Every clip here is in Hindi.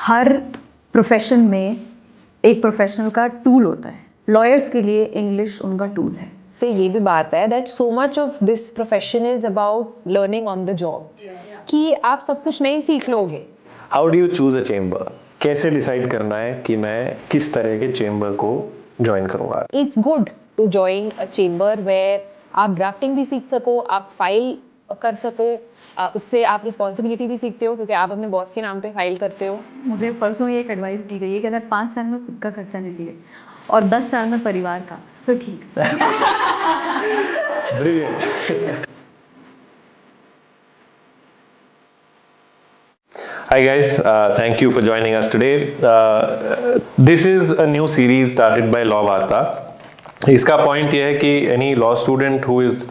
हर प्रोफेशन में एक प्रोफेशनल का टूल होता है. लॉयर्स के लिए इंग्लिश उनका टूल है. तो ये भी बात है that so much of this profession is about learning on the job कि आप सब कुछ नहीं सीख लोगे. How do you choose a chamber? कैसे डिसाइड करना है कि मैं किस तरह के चेम्बर को ज्वाइन करूंगा? It's good to join a chamber where आप ड्राफ्टिंग भी सीख सको, आप फाइल कर सको, उससे आप रिस्पॉन्सिबिलिटी भी सीखते हो क्योंकि आप अपने बॉस के नाम पे फाइल करते हो. मुझे परसों ये एक एडवाइस दी गई है कि अगर 5 साल में खुद का खर्चा निकले और 10 साल में परिवार का तो ठीक. Hi guys, thank you for joining us today. This is a new series started by Law Varta. इसका पॉइंट ये है कि any law student who is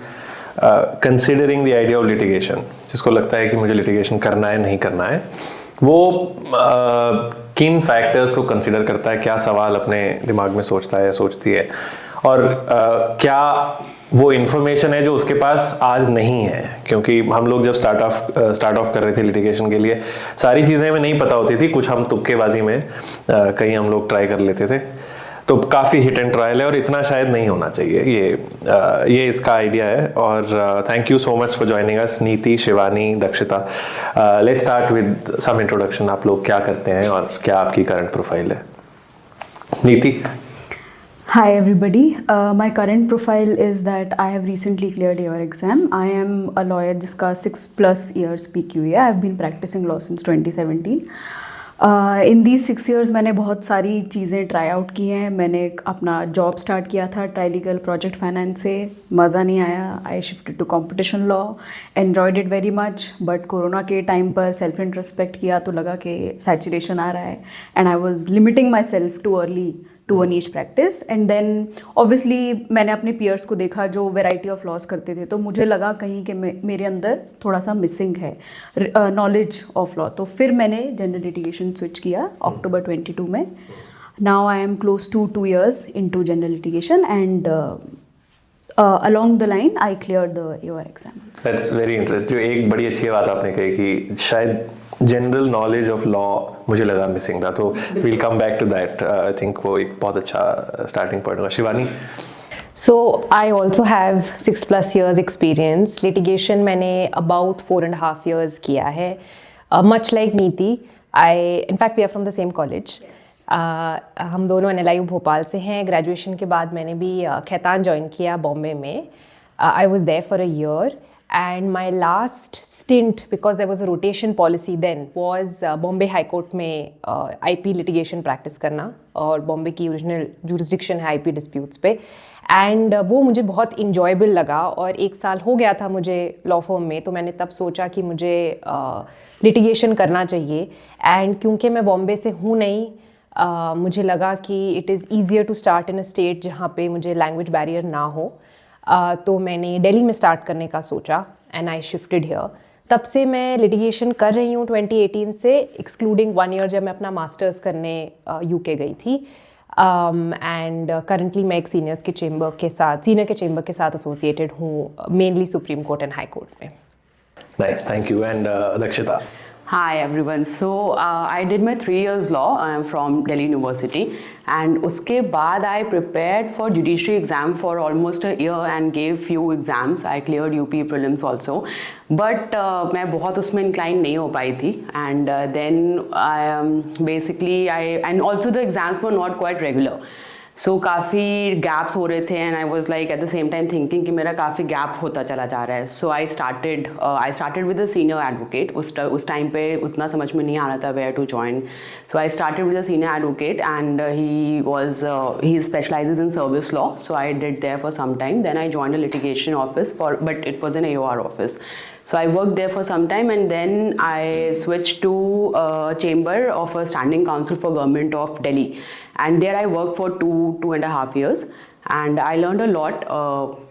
considering the idea of litigation, जिसको लगता है कि मुझे litigation करना है नहीं करना है, वो किन फैक्टर्स को कंसिडर करता है, क्या सवाल अपने दिमाग में सोचता है या सोचती है, और क्या वो इन्फॉर्मेशन है जो उसके पास आज नहीं है. क्योंकि हम लोग जब स्टार्ट ऑफ कर रहे थे लिटिगेशन के लिए, सारी चीज़ें हमें नहीं पता होती थी, कुछ हम तुक्केबाजी में कहीं हम लोग ट्राई कर लेते थे. तो काफ़ी हिट एंड ट्रायल है और इतना शायद नहीं होना चाहिए. ये इसका आइडिया है. और thank you so much for joining us Niti, Shivani, Dakshita. Let's start with some introduction. आप लोग क्या करते हैं और क्या आपकी करंट प्रोफाइल है? नीति. Hi everybody, my current profile is that I have recently cleared your exam. I am a lawyer जिसका 6+ years PQE है. I have been practicing law since 2017. In these 6 years मैंने बहुत सारी चीज़ें ट्राई आउट की हैं. मैंने अपना जॉब स्टार्ट किया था ट्राइलीगल प्रोजेक्ट फाइनेंस से. मज़ा नहीं आया. I shifted to competition law, enjoyed it very much. But corona के टाइम पर सेल्फ इंट्रोस्पेक्ट किया तो लगा कि सैचुरेशन आ रहा है and I was limiting myself too early to a niche practice. And then obviously मैंने अपने पीयर्स को देखा जो वेराइटी ऑफ लॉस करते थे, तो मुझे लगा कहीं कि मेरे अंदर थोड़ा सा मिसिंग है नॉलेज ऑफ लॉ. तो फिर मैंने जनरल लिटिगेशन स्विच किया अक्टूबर 22 में. Now I am close to 2 years into general litigation and along the line I cleared the AOR exam. That's very interesting. जो एक बड़ी अच्छी बात आपने कही कि शायद जनरल नॉलेज ऑफ लॉ मुझे लगा मिसिंग था. तो we'll come back to that. I think वो एक बहुत अच्छा स्टार्टिंग पॉइंट होगा. Shivani. So I also have 6+ years experience. Litigation मैंने about 4.5 years किया है. Much like Neeti, in fact we are from the same college. हम दोनों NLIU भोपाल से हैं. ग्रेजुएशन के बाद मैंने भी खैतान ज्वाइन किया बॉम्बे में. I was there for a year and my last stint because there was a rotation policy then was Bombay high court में IP लिटिगेशन प्रैक्टिस करना. और बॉम्बे की ओरिजिनल जुरिस्डिक्शन है IP डिस्प्यूट्स पे. एंड वो मुझे बहुत इंजॉयबल लगा. और 1 साल हो गया था मुझे लॉ फर्म में, तो मैंने तब सोचा कि मुझे लिटिगेशन करना चाहिए. एंड क्योंकि मैं बॉम्बे से हूँ नहीं, मुझे लगा कि it is easier to start in a state जहाँ पे मुझे लैंग्वेज बैरियर ना हो. तो मैंने दिल्ली में स्टार्ट करने का सोचा एंड आई शिफ्टेड हियर. तब से मैं लिटिगेशन कर रही हूँ 2018 से, एक्सक्लूडिंग 1 year जब मैं अपना मास्टर्स करने UK गई थी. एंड करंटली मैं एक सीनियर के चेम्बर के साथ एसोसिएटेड हूँ, mainly supreme court and high court में. Nice, thank you. And Dakshita. Hi everyone. So I did my 3 years law. I am from Delhi University, and उसके बाद I prepared for judiciary exam for almost a year and gave few exams. I cleared UP prelims also, but मैं बहुत उसमें inclined नहीं हो पाई थी. And then and also the exams were not quite regular. सो काफ़ी गैप्स हो रहे थे and I was like at the same time thinking कि मेरा काफ़ी गैप होता चला जा रहा है. So I started with a senior advocate. उस टाइम पे उतना समझ में नहीं आ रहा था where to join. So I started with a senior advocate and he specialises in service law. So I did there for some time. Then I joined a litigation office but it was an AOR office. So I worked there for some time and then I switched to a chamber of a standing counsel for government of Delhi, and there I worked for 2.5 years and I learned a lot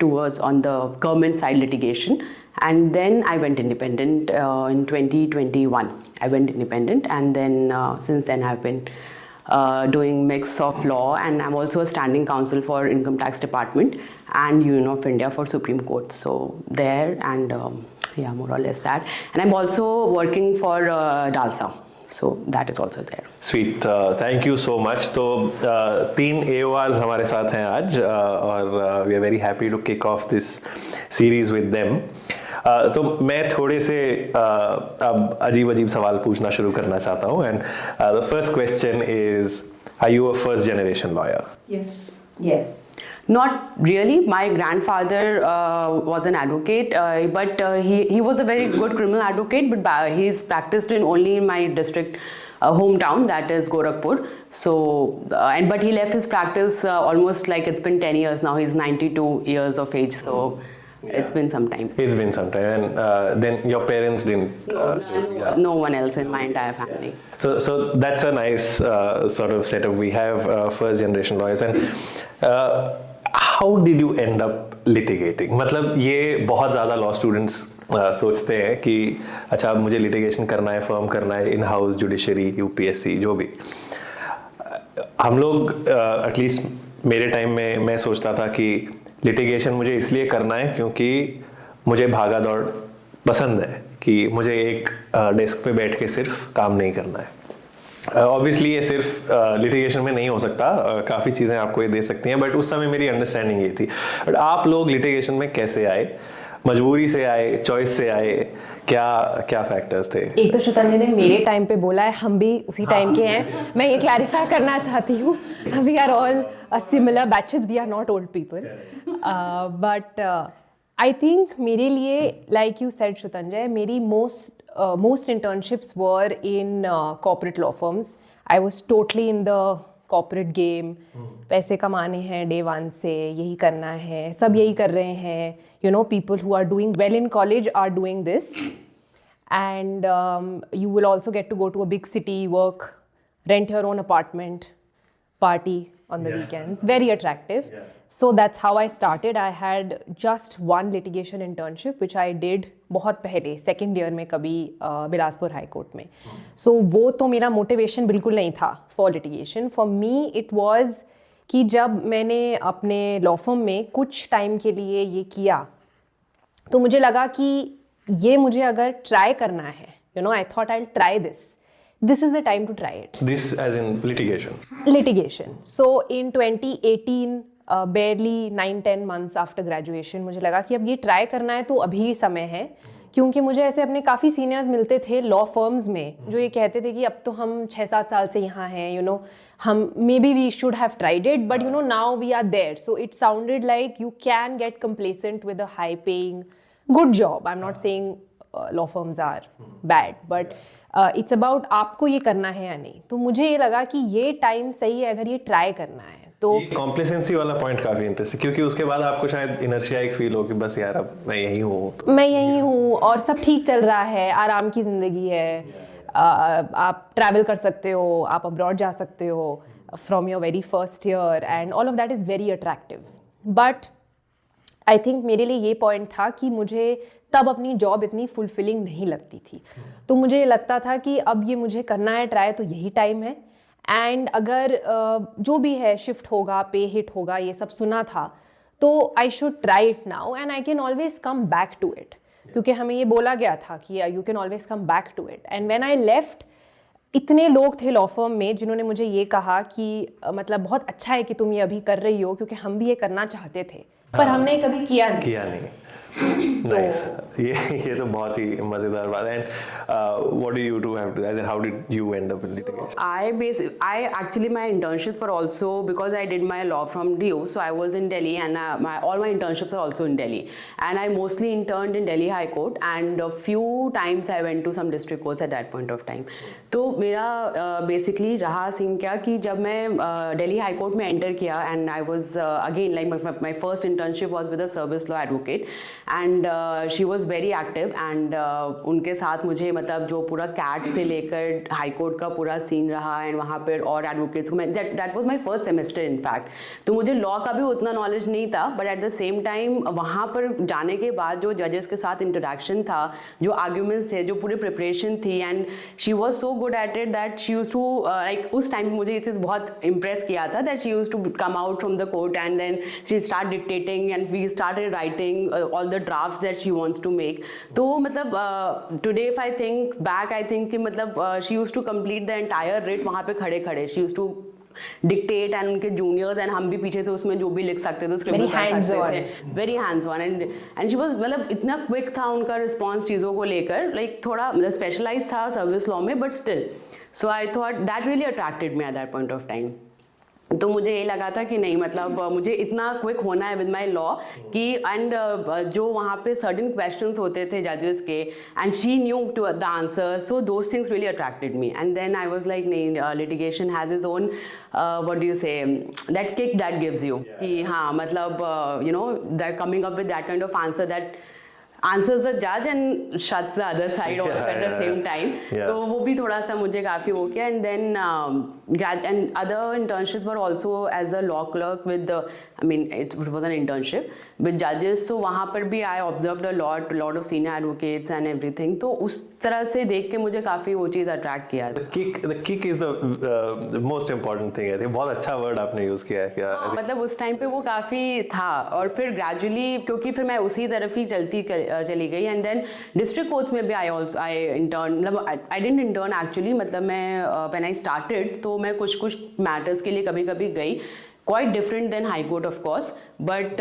towards on the government side litigation. And then I went independent in 2021. I went independent and then since then I've been doing mix of law, and I'm also a standing counsel for Income Tax Department and Union of India for Supreme Court. So there and yeah, more or less that. And I'm also working for DALSA. So that is also there. Sweet, thank you so much. तो 3 AORs हमारे साथ हैं आज और we are very happy to kick off this series with them. तो मैं थोड़े से अब अजीब अजीब सवाल पूछना शुरू करना चाहता हूँ. And the first question is, are you a first generation lawyer? Yes. Not really. My grandfather was an advocate, but he was a very good criminal advocate, but he's practiced only in my district hometown, that is Gorakhpur. So, but he left his practice almost like it's been 10 years now. He's 92 years of age, so it's been some time. It's been some time. And then your parents didn't? No one else in my entire family. So that's a nice sort of setup. We have first generation lawyers. And how did you end up litigating? मतलब ये बहुत ज़्यादा लॉ स्टूडेंट्स सोचते हैं कि अच्छा अब मुझे लिटिगेशन करना है, फर्म करना है, इन हाउस जुडिशरी, UPSC, जो भी. हम लोग एटलीस्ट मेरे टाइम में मैं सोचता था कि लिटिगेशन मुझे इसलिए करना है क्योंकि मुझे भागा दौड़ पसंद है, कि मुझे एक डेस्क पे बैठ के सिर्फ काम नहीं करना है. ऑब्वियसली ये सिर्फ लिटिगेशन में नहीं हो सकता, काफ़ी चीज़ें आपको ये दे सकती हैं, बट उस समय मेरी अंडरस्टैंडिंग ये थी. बट आप लोग लिटिगेशन में कैसे आए? मजबूरी से आए, चॉइस से आए, क्या क्या फैक्टर्स थे? एक तो शुतंजन ने मेरे टाइम पे बोला है, हम भी उसी टाइम के हैं. मैं ये क्लैरिफाई करना चाहती हूँ, we are all similar batches, we are not old people. But I think मेरे लिए, लाइक यू सेड शुतंजय, मेरी most internships were in corporate law firms. I was totally in the corporate game. पैसे कमाने हैं day one से, यही करना है, सब यही कर रहे हैं. You know, people who are doing well in college are doing this. And you will also get to go to a big city, work, rent your own apartment, party on the weekends. Very attractive. So that's how I started. I had just one litigation internship which I did बहुत पहले, सेकेंड ईयर में कभी बिलासपुर हाई कोर्ट में. सो वो तो मेरा मोटिवेशन बिल्कुल नहीं था for litigation. For me it was कि जब मैंने अपने लॉ फर्म में कुछ टाइम के लिए ये किया तो मुझे लगा कि ये मुझे अगर ट्राई करना है, you know, I thought I will try this is the time to try it. This age in litigation? Litigation. So in 2018, barely 9-10 months after graduation, मुझे लगा कि अब ये ट्राई करना है तो अभी समय है. क्योंकि मुझे ऐसे अपने काफ़ी सीनियर्स मिलते थे लॉ फर्म्स में जो ये कहते थे कि अब तो हम 6-7 साल से यहाँ हैं, यू नो, हम maybe we should have tried it, but you know now we are there. So it sounded like you can get complacent with a high paying good job. I am not saying law firms are bad, but it's about आपको ये करना है या नहीं. तो मुझे ये लगा कि ये टाइम सही है अगर ये ट्राई करना है. तो कॉम्प्लेसेंसी वाला पॉइंट काफी इंटरेस्टिंग, क्योंकि उसके बाद आपको शायद इनर्शिया एक फील हो कि बस यार अब मैं यही हूँ, मैं यही हूँ और सब ठीक चल रहा है, आराम की ज़िंदगी है. आप ट्रैवल कर सकते हो, आप अब्रॉड जा सकते हो from your very first year, and all of that is very attractive. But I think मेरे लिए ये पॉइंट था कि मुझे तब अपनी जॉब इतनी फुलफिलिंग नहीं लगती थी. तो मुझे लगता था कि अब ये मुझे करना है ट्राई, तो यही टाइम है. एंड अगर जो भी है शिफ्ट होगा, पे हिट होगा, ये सब सुना था, तो I should try it now and I can always come back to it. क्योंकि हमें ये बोला गया था कि you can always come back to it. And when I left, इतने लोग थे लॉ फर्म में जिन्होंने मुझे ये कहा कि मतलब बहुत अच्छा है कि तुम ये अभी कर रही हो, क्योंकि हम भी ये करना चाहते थे पर हमने कभी किया नहीं. Nice. ये तो बहुत ही मजेदार बात है. And what do you do have to, as in how did you end up in litigation? I actually, my internships were also, because I did my law from DU, so I was in Delhi, and all my internships are also in Delhi, and I mostly interned in Delhi High Court, and a few times I went to some district courts at that point of time. तो मेरा basically रहा सीन क्या कि जब मैं Delhi High Court में enter किया, and I was again like my first internship was with a service law advocate, and she was very active, and उनके साथ मुझे मतलब जो पूरा कैट से लेकर हाई कोर्ट का पूरा सीन रहा, एंड वहाँ पर और एडवोकेट्स को मैं that was my first semester in fact. तो मुझे लॉ का भी उतना नॉलेज नहीं था, but at the same time वहाँ पर जाने के बाद जो जजेस के साथ इंटरेक्शन था, जो आर्ग्यूमेंट्स थे, जो पूरी प्रिपरेशन थी, and she was so good at it that she use to like उस टाइम मुझे ये चीज़ बहुत इम्प्रेस किया था that she use to come out from the court and then she start dictating and we started writing all the drafts that she wants to make. तो मतलब today if I think back, I think कि मतलब she used to complete the entire writ वहाँ पे खड़े खड़े. She used to dictate and उनके जूनियर्स एंड हम भी पीछे से उसमें जो भी लिख सकते थे स्क्रिबल कर सकते थे. Very hands on and she was मतलब इतना क्विक था उनका रिस्पॉन्स चीज़ों को लेकर. लाइक थोड़ा स्पेशलाइज था सर्विस लॉ में, but still so I thought that really attracted me at that point of time. तो मुझे ये लगा था कि नहीं मतलब मुझे इतना क्विक होना है विद माई लॉ कि एंड जो वहाँ पे सर्टेन क्वेश्चंस होते थे जजेस के and she knew to the answer. So those things really attracted me and then I was like नहीं, litigation has is own what do you say that kick that gives you कि हाँ मतलब you know that coming up with that kind of answer that answers the judge and shuts the other side also at the same time. तो वो भी थोड़ा सा मुझे काफ़ी हो गया. And then and other internships were also as a law clerk with the, I mean it was an internship with judges. So वहाँ पर भी I observed a lot of senior advocates and everything. तो उस तरह से देख के मुझे काफ़ी वो चीज़ अट्रैक्ट किया. The kick is the most important thing. I think बहुत अच्छा वर्ड आपने यूज़ किया है क्या. मतलब उस टाइम पे वो काफ़ी था और फिर ग्रेजुअली क्योंकि फिर मैं उसी तरफ ही चली गई. एंड देन डिस्ट्रिक्ट कोर्ट्स में भी आई इंटर्न मतलब आई डिडंट इंटर्न एक्चुअली, मतलब मैं व्हेन आई स्टार्टेड तो मैं कुछ मैटर्स के लिए कभी कभी गई. Quite different then high court of course, but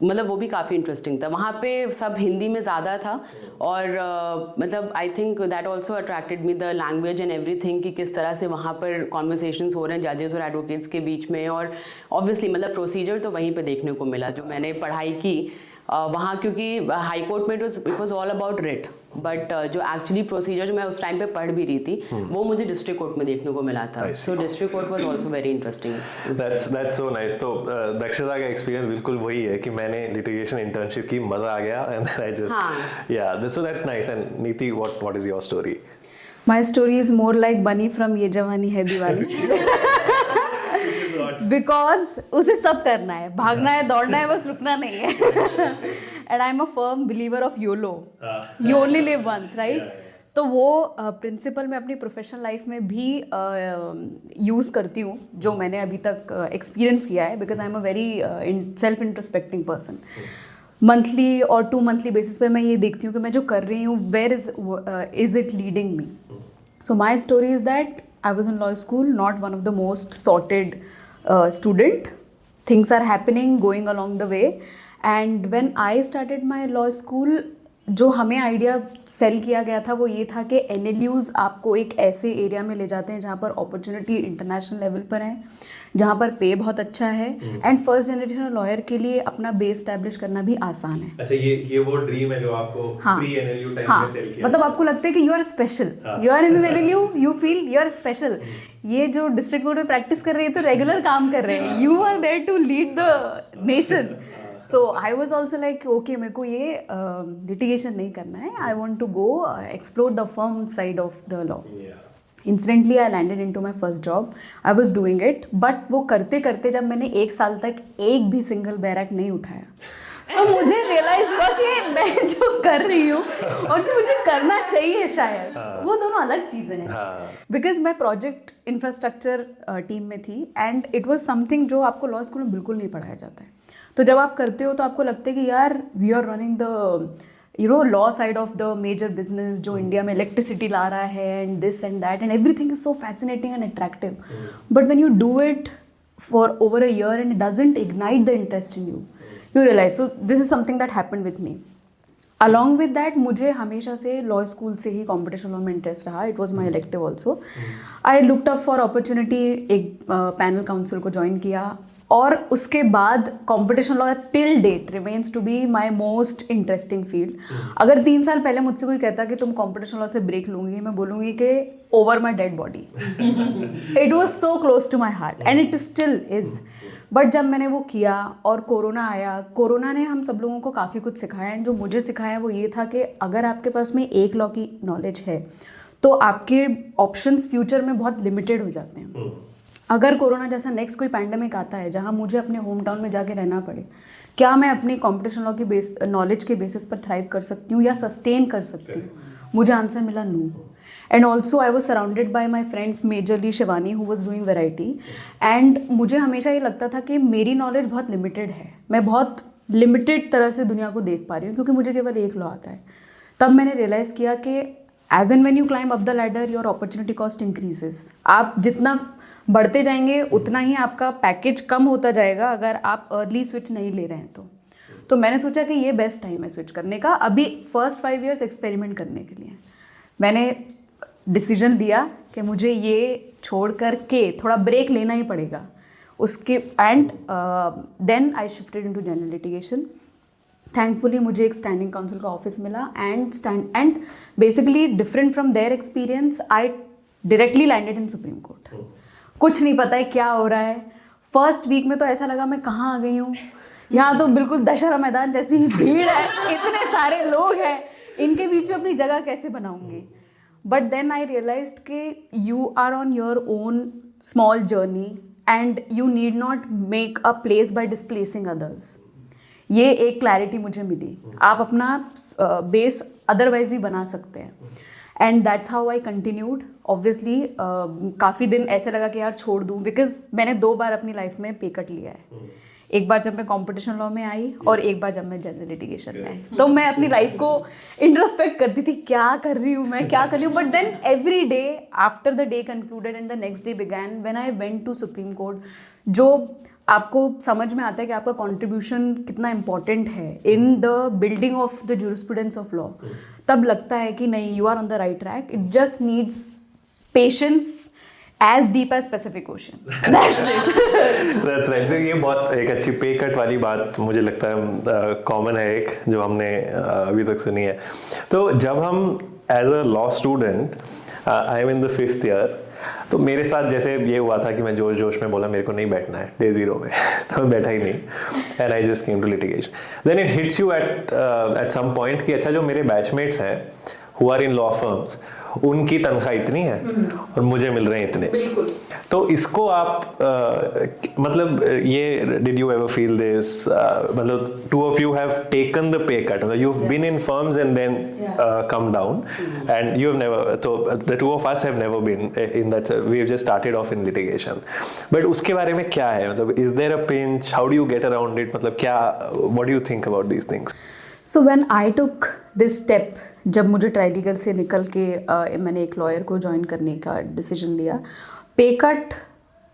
मतलब वो भी काफ़ी इंटरेस्टिंग था. वहाँ पे सब हिंदी में ज़्यादा था और मतलब I think that also attracted me the language and everything कि किस तरह से वहाँ पर कॉन्वर्सेशंस हो रहे हैं जजेस और एडवोकेट्स के बीच में. और ऑब्वियसली मतलब प्रोसीजर तो वहीं पे देखने को मिला जो मैंने पढ़ाई की वहाँ, क्योंकि हाई कोर्ट में it was all about writ, but जो एक्चुअली प्रोसीजर जो मैं उस टाइम पे पढ़ भी रही थी वो मुझे डिस्ट्रिक्ट कोर्ट में देखने को मिला था. सो district court was also very interesting. That's so nice. तो दक्षता का एक्सपीरियंस बिल्कुल वही है कि मैंने लिटिगेशन इंटर्नशिप की, मजा आ गया एंड आई जस्ट या सो दैट्स नाइस. एंड नीति, what is your story? My story is more like बनी फ्रॉम ये जवानी है दीवानी. बिकॉज उसे सब करना है, भागना है, दौड़ना है, बस रुकना नहीं है. And I am a firm believer of YOLO, you only live once, right. तो वो प्रिंसिपल मैं अपनी प्रोफेशनल लाइफ में भी यूज़ करती हूँ जो मैंने अभी तक एक्सपीरियंस किया है. Because I am a very self introspecting person. Monthly और 2 मंथली बेसिस पे मैं ये देखती हूँ कि मैं जो कर रही हूँ where is it leading me. So my story is that I was in law school, not one of the most sorted student. Things are happening going along the way, and when I started my law school, जो हमें आइडिया सेल किया गया था वो ये था कि NLUs आपको एक ऐसे एरिया में ले जाते हैं जहाँ पर अपॉर्चुनिटी इंटरनेशनल लेवल पर है, जहाँ पर पे बहुत अच्छा है एंड फर्स्ट जनरेशन लॉयर के लिए अपना बेस स्टैब्लिश करना भी आसान है. अच्छा, ये वो ड्रीम है जो आपको प्री NLU टाइम में सेल किया. मतलब आपको लगता है कि you are special, you are in NLU, you feel you are special. ये जो डिस्ट्रिक्ट कोर्ट में प्रैक्टिस कर रही है तो रेगुलर काम कर रहे हैं, you are there to lead the nation. So I was also like okay, मेरे को ये लिटिगेशन नहीं करना है, I want to go explore the firm side of the law. Incidentally I landed into my first job. I was doing it, but वो करते करते जब मैंने 1 साल तक एक भी सिंगल बैरक नहीं उठाया तो मुझे रियलाइज हुआ कि मैं जो कर रही हूँ और जो मुझे करना चाहिए शायद वो दोनों अलग चीज़ें हैं. बिकॉज मैं प्रोजेक्ट इंफ्रास्ट्रक्चर टीम में थी एंड इट वाज समथिंग जो आपको लॉ स्कूल में बिल्कुल नहीं पढ़ाया जाता है. तो जब आप करते हो तो आपको लगता है कि यार we are running the law side of the major business जो इंडिया में इलेक्ट्रिसिटी ला रहा है and this and that and everything is so fascinating and attractive. But when you do it for over a year and it doesn't ignite the interest in you, you realize. So this is something that happened with me. Along with that, मुझे हमेशा से लॉ स्कूल से ही कॉम्पिटिशन लॉ में इंटरेस्ट रहा. It was my elective also. I looked up for opportunity, एक पैनल काउंसिल को ज्वाइन किया और उसके बाद competition law till date remains to be my most interesting field. अगर 3 साल पहले मुझसे कोई कहता कि तुम कॉम्पिटिशन लॉ से ब्रेक लूँगी, मैं बोलूँगी कि over my dead body. It was so close to my heart and it still is. But जब मैंने वो किया और कोरोना आया, कोरोना ने हम सब लोगों को काफ़ी कुछ सिखाया एंड जो मुझे सिखाया वो ये था कि अगर आपके पास में एक लॉ की नॉलेज है तो आपके ऑप्शंस फ्यूचर में बहुत लिमिटेड हो जाते हैं. अगर कोरोना जैसा नेक्स्ट कोई पैंडेमिक आता है जहाँ मुझे अपने होम टाउन में जाके रहना पड़े, क्या मैं अपनी कॉम्पिटिशन लॉ की नॉलेज के बेसिस पर थ्राइव कर सकती हूँ या सस्टेन कर सकती हूँ? मुझे आंसर मिला no. And also I was surrounded by my friends, majorly Shivani who was doing variety. And मुझे हमेशा ये लगता था कि मेरी नॉलेज बहुत लिमिटेड है, मैं बहुत लिमिटेड तरह से दुनिया को देख पा रही हूँ क्योंकि मुझे केवल एक लॉ आता है। तब मैंने रियलाइज़ किया कि age and when you climb up the ladder your opportunity cost increases. आप जितना बढ़ते जाएंगे उतना ही आपका पैकेज कम होता जाएगा अगर आप अर्ली स्विच नहीं ले रहे हैं तो मैंने सोचा कि ये बेस्ट टाइम है स्विच करने का। अभी फर्स्ट 5 years एक्सपेरिमेंट करने के लिए मैंने डिसीजन लिया कि मुझे ये छोड़ कर के थोड़ा ब्रेक लेना ही पड़ेगा उसके। And then I shifted into general litigation. Thankfully मुझे एक स्टैंडिंग काउंसिल का ऑफिस मिला and basically different from their experience I directly landed in supreme court. कुछ नहीं पता है क्या हो रहा है। फर्स्ट वीक में तो ऐसा लगा मैं कहाँ आ गई हूँ, यहाँ तो बिल्कुल दशहरा मैदान जैसी ही भीड़ है, इतने सारे लोग हैं, इनके बीच में अपनी जगह कैसे बनाऊंगी। बट देन आई रियलाइज्ड कि you are on your own small journey and you need not make a place by displacing others. ये एक क्लैरिटी मुझे मिली। आप अपना बेस अदरवाइज भी बना सकते हैं and that's how I continued. Obviously काफ़ी दिन ऐसे लगा कि यार छोड़ दूँ बिकॉज मैंने 2 बार अपनी लाइफ में पे कट लिया है। एक बार जब मैं कंपटीशन लॉ में आई और एक बार जब मैं जनरल लिटिगेशन में आई। तो मैं अपनी लाइफ को इंट्रोस्पेक्ट करती थी, क्या कर रही हूँ मैं, क्या कर रही हूँ। But then every day after the day concluded and the next day began when I went to supreme court, जो आपको समझ में आता है कि आपका कंट्रीब्यूशन कितना इम्पॉर्टेंट है in the building of the jurisprudence of law, तब लगता है कि नहीं, you are on the right track. It just needs patience as deep as Pacific Ocean. That's it. That's right. तो ये बहुत एक अच्छी पे कट वाली बात मुझे लगता है कॉमन है एक जो हमने अभी तक सुनी है। तो जब हम as a law student I am in the 5th year, तो मेरे साथ जैसे ये हुआ था कि मैं जोश में बोला मेरे को नहीं बैठना है डे 0 में तो मैं बैठा ही नहीं and I just came to litigation. Then it hits you at some point कि अच्छा जो मेरे बैचमेट्स हैं who are in law firms उनकी तनख्वाह इतनी है और मुझे मिल रहे हैं इतने। तो इसको आप मतलब ये did you ever feel this, मतलब two of you have taken the pay cut, मतलब you have been in firms and then come down and you have never, तो the two of us have never been in that, we have just started off in litigation. But उसके बारे में क्या है, मतलब is there a pinch, how do you get around it, मतलब क्या, what do you think about these things? So when I took this step, जब मुझे ट्राइलीगल से निकल के मैंने एक लॉयर को ज्वाइन करने का डिसीजन लिया, पे कट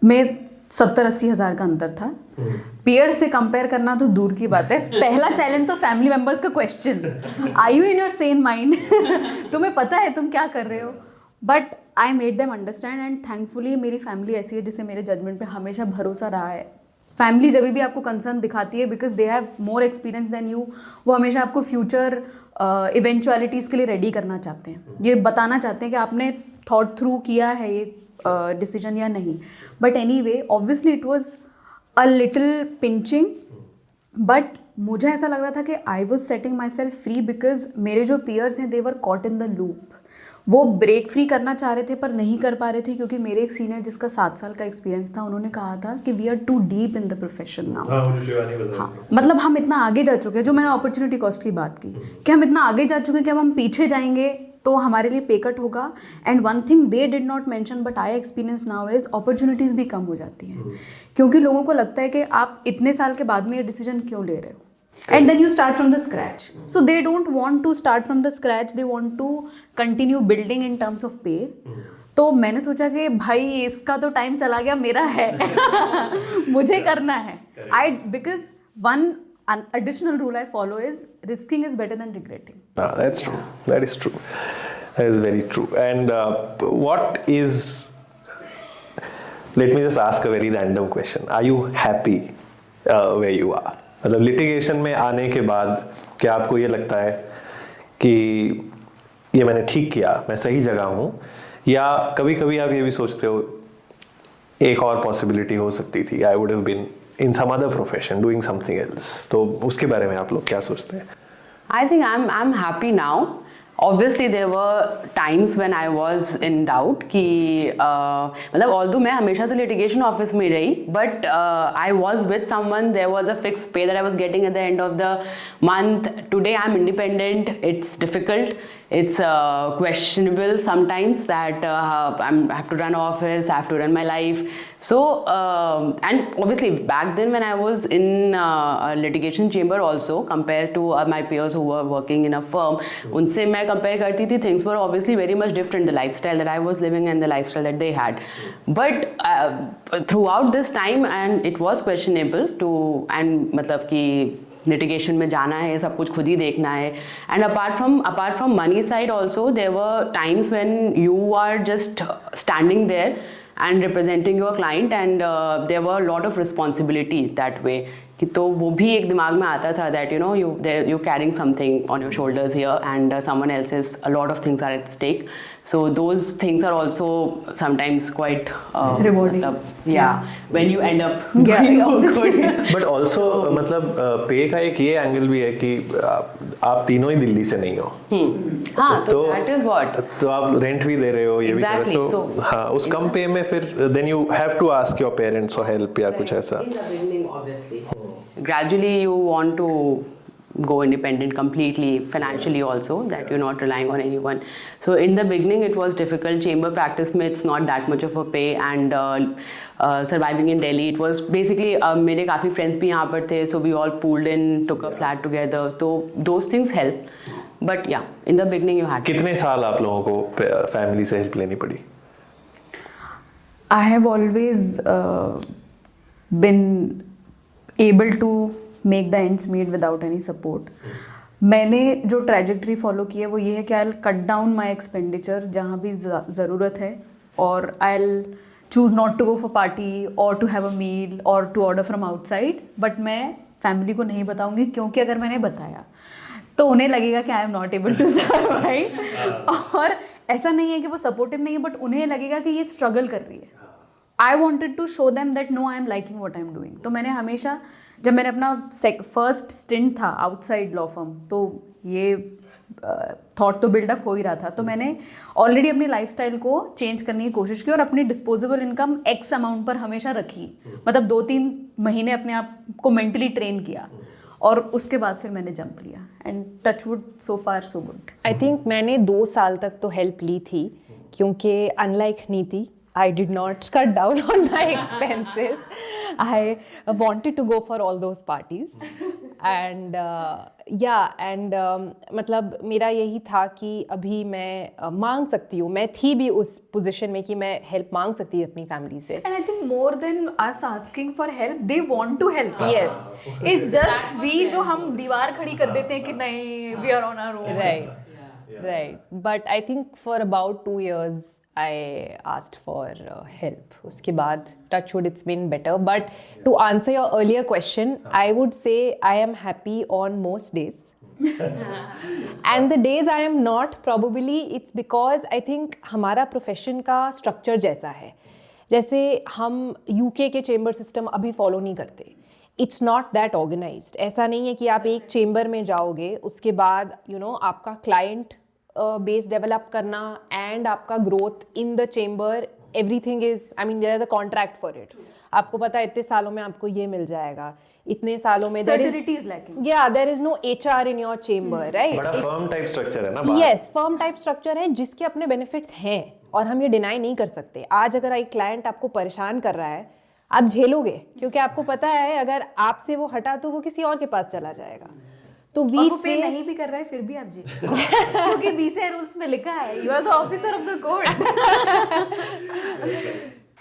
में 70-80 हज़ार का अंतर था। पीयर से कंपेयर करना तो दूर की बात है। पहला चैलेंज तो फैमिली मेंबर्स का question, are you in your sane mind, तुम्हें पता है तुम क्या कर रहे हो। But I made them understand and thankfully मेरी फैमिली ऐसी है जिसे मेरे जजमेंट पे हमेशा भरोसा रहा है। फैमिली जब भी आपको कंसर्न दिखाती है because they have more experience than you, वो हमेशा आपको फ्यूचर इवेंचुअलिटीज़ के लिए रेडी करना चाहते हैं, ये बताना चाहते हैं कि आपने थॉट थ्रू किया है ये डिसीजन या नहीं। But anyway obviously it was a little pinching, but मुझे ऐसा लग रहा था कि I was setting myself free because मेरे जो पीयर्स हैं they were caught in the loop. वो ब्रेक फ्री करना चाह रहे थे पर नहीं कर पा रहे थे क्योंकि मेरे एक सीनियर जिसका 7 साल का एक्सपीरियंस था, उन्होंने कहा था कि we are too deep in the profession now. हाँ, मतलब हम इतना आगे जा चुके हैं, जो मैंने अपॉर्चुनिटी कॉस्ट की बात की कि हम इतना आगे जा चुके हैं कि अब हम पीछे जाएंगे तो हमारे लिए पे कट होगा। And one thing they did not mention but I experience now is opportunities भी कम हो जाती हैं क्योंकि लोगों को लगता है कि आप इतने साल के बाद में ये डिसीजन क्यों ले रहे हो, and then you start from the scratch. So they don't want to start from the scratch, they want to continue building in terms of pay. तो मैंने सोचा कि भाई इसका तो टाइम चला गया, मेरा है मुझे करना है। Because one additional rule I follow is risking is better than regretting. That's true. That is true. That is very true. And what is, let me just ask a very random question. Are you happy where you are? मतलब लिटिगेशन में आने के बाद क्या आपको ये लगता है कि ये मैंने ठीक किया, मैं सही जगह हूँ, या कभी कभी आप ये भी सोचते हो एक और पॉसिबिलिटी हो सकती थी, I would have been in some other profession doing something else? तो उसके बारे में आप लोग क्या सोचते हैं? I think I'm happy now. Obviously there were times when I was in doubt कि मतलब although मैं हमेशा से litigation office में रही, but I was with someone, there was a fixed pay that I was getting at the end of the month. Today I'm independent, it's difficult it's questionable sometimes that I have to run office, I have to run my life. So and obviously back then when I was in a litigation chamber also, compared to my peers who were working in a firm, unse मैं compare करती थी, things were obviously very much different, the lifestyle that I was living and the lifestyle that they had. But throughout this time, and it was questionable to, and मतलब कि litigation में जाना है, सब कुछ खुद ही देखना है. And apart from money side also, there were times when you are just standing there and representing your client, and there were a lot of responsibility that way. कि तो वो भी एक दिमाग में आता था that you know you're carrying something on your shoulders here, and someone else's, a lot of things are at stake. So those things are also sometimes quite rewarding. When you end up good. But also मतलब पे का एक ये एंगल भी है कि आप तीनों ही दिल्ली से नहीं हो. हाँ, तो that is what. तो आप रेंट भी दे रहे हो, ये Exactly, भी कर रहे हो, तो हाँ उस कम पे में फिर then you have to ask your parents for help या कुछ ऐसा. In the beginning, obviously. Gradually, you want to go independent completely, financially also, that you're not relying on anyone. So in the beginning, it was difficult. Chamber practice में it's not that much of a pay, and surviving in Delhi, it was basically मेरे काफ़ी friends भी यहाँ पर थे, so we all pooled in, took a flat together. So those things help. But yeah, in the beginning you had to. कितने साल आप लोगों को फैमिली से हेल्प लेनी पड़ी? I have always been able to make the ends meet without any support. मैंने जो ट्रैजेक्टरी फॉलो की है वो ये है कि I'll cut down my expenditure जहाँ भी ज़रूरत है, और I'll choose not to go for party or to have a meal or to order from outside. But मैं फैमिली को नहीं बताऊँगी, क्योंकि अगर मैंने बताया तो उन्हें लगेगा कि I am not able to survive. और ऐसा नहीं है कि वो सपोर्टिव नहीं है, बट उन्हें लगेगा कि ये स्ट्रगल कर रही है. I wanted to show them that no I am liking what I am doing. तो मैंने हमेशा, जब मैंने अपना फर्स्ट स्टिंट था आउटसाइड लॉ फर्म, तो ये थॉट तो बिल्डअप हो ही रहा था, तो मैंने ऑलरेडी अपनी लाइफस्टाइल को चेंज करने की कोशिश की और अपनी डिस्पोजेबल इनकम एक्स अमाउंट पर हमेशा रखी. मतलब 2-3 महीने अपने आप को मेंटली ट्रेन किया, और उसके बाद फिर मैंने जंप लिया, and touch wood so far so good. I think मैंने 2 साल तक तो हेल्प ली थी, क्योंकि अनलाइक नीति, I did not cut down on my expenses. I wanted to go for all those parties. And मतलब मेरा यही था कि अभी मैं मांग सकती हूँ, मैं थी भी उस पोजीशन में कि मैं हेल्प मांग सकती थी अपनी फैमिली से. And I think more than us asking for help, they want to help. Yes. It's just we जो हम दीवार खड़ी कर देते हैं कि नहीं, we are on our own. Right. But I think for about 2 years I asked for help. उसके बाद touchwood it's been better. But to answer your earlier question, I would say I am happy on most days. And the days I am not, probably it's because I think हमारा profession का structure जैसा है. जैसे हम UK के chamber system अभी follow नहीं करते. It's not that organized. ऐसा नहीं है कि आप एक chamber में जाओगे, उसके बाद आपका client बेस डेवलप करना एंड आपका growth in the chamber, everything is, I mean there is a contract for it. आपको पता है इतने सालों में आपको ये मिल जाएगा, इतने सालों में there is no HR in your chamber, right. बड़ा फर्म टाइप स्ट्रक्चर है ना. यस, फर्म टाइप स्ट्रक्चर है जिसके अपने बेनिफिट्स हैं, और हम ये डिनाई नहीं कर सकते. आज अगर एक क्लाइंट आपको परेशान कर रहा है, आप झेलोगे, क्योंकि आपको पता है अगर आपसे वो हटा तो वो किसी और के पास चला जाएगा. तो वो पे नहीं भी कर रहा है फिर भी आप जी क्योंकि BCI रूल्स में लिखा है you are the officer of the court.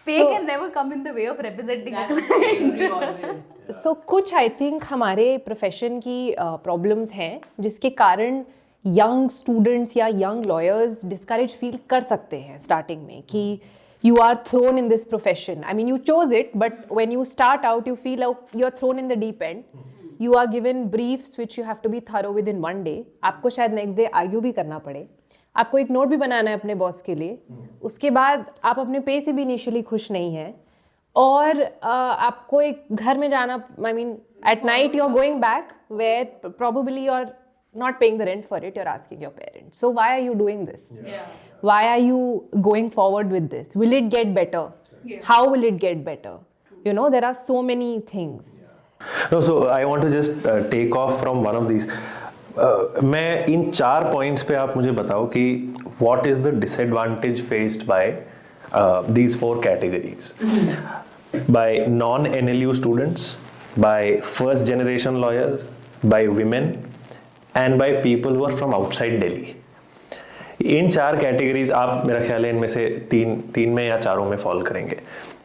पे can never come in the way of representing the client. So कुछ आई थिंक हमारे प्रोफेशन की प्रॉब्लम्स हैं जिसके कारण यंग स्टूडेंट्स या यंग लॉयर्स डिस्करेज फील कर सकते हैं स्टार्टिंग में कि you are thrown in this profession. I mean, you chose it, but when you start out, you feel like you are thrown in the deep end. You are given briefs which you have to be thorough with in one day. आपको शायद next day argue भी करना पड़े, आपको एक नोट भी बनाना है अपने बॉस के लिए, उसके बाद आप अपने पे से भी इनिशियली खुश नहीं हैं, और आपको एक घर में जाना, I mean, at night you are going back where probably you are not paying the rent for it, you're asking your parents. So why are you doing this? Why are you going forward with this? Will it get better? How will it get better? There are so many things. No, so I want to just take off from one of these. मैं इन 4 पॉइंट्स पे आप मुझे बताओ कि what is the disadvantage faced by these 4 categories by non-NLU students, by first generation lawyers, by women and by people who are from outside Delhi. In 4 categories आप मेरा ख्याल है इनमें से तीन में या 4 में फॉल करेंगे.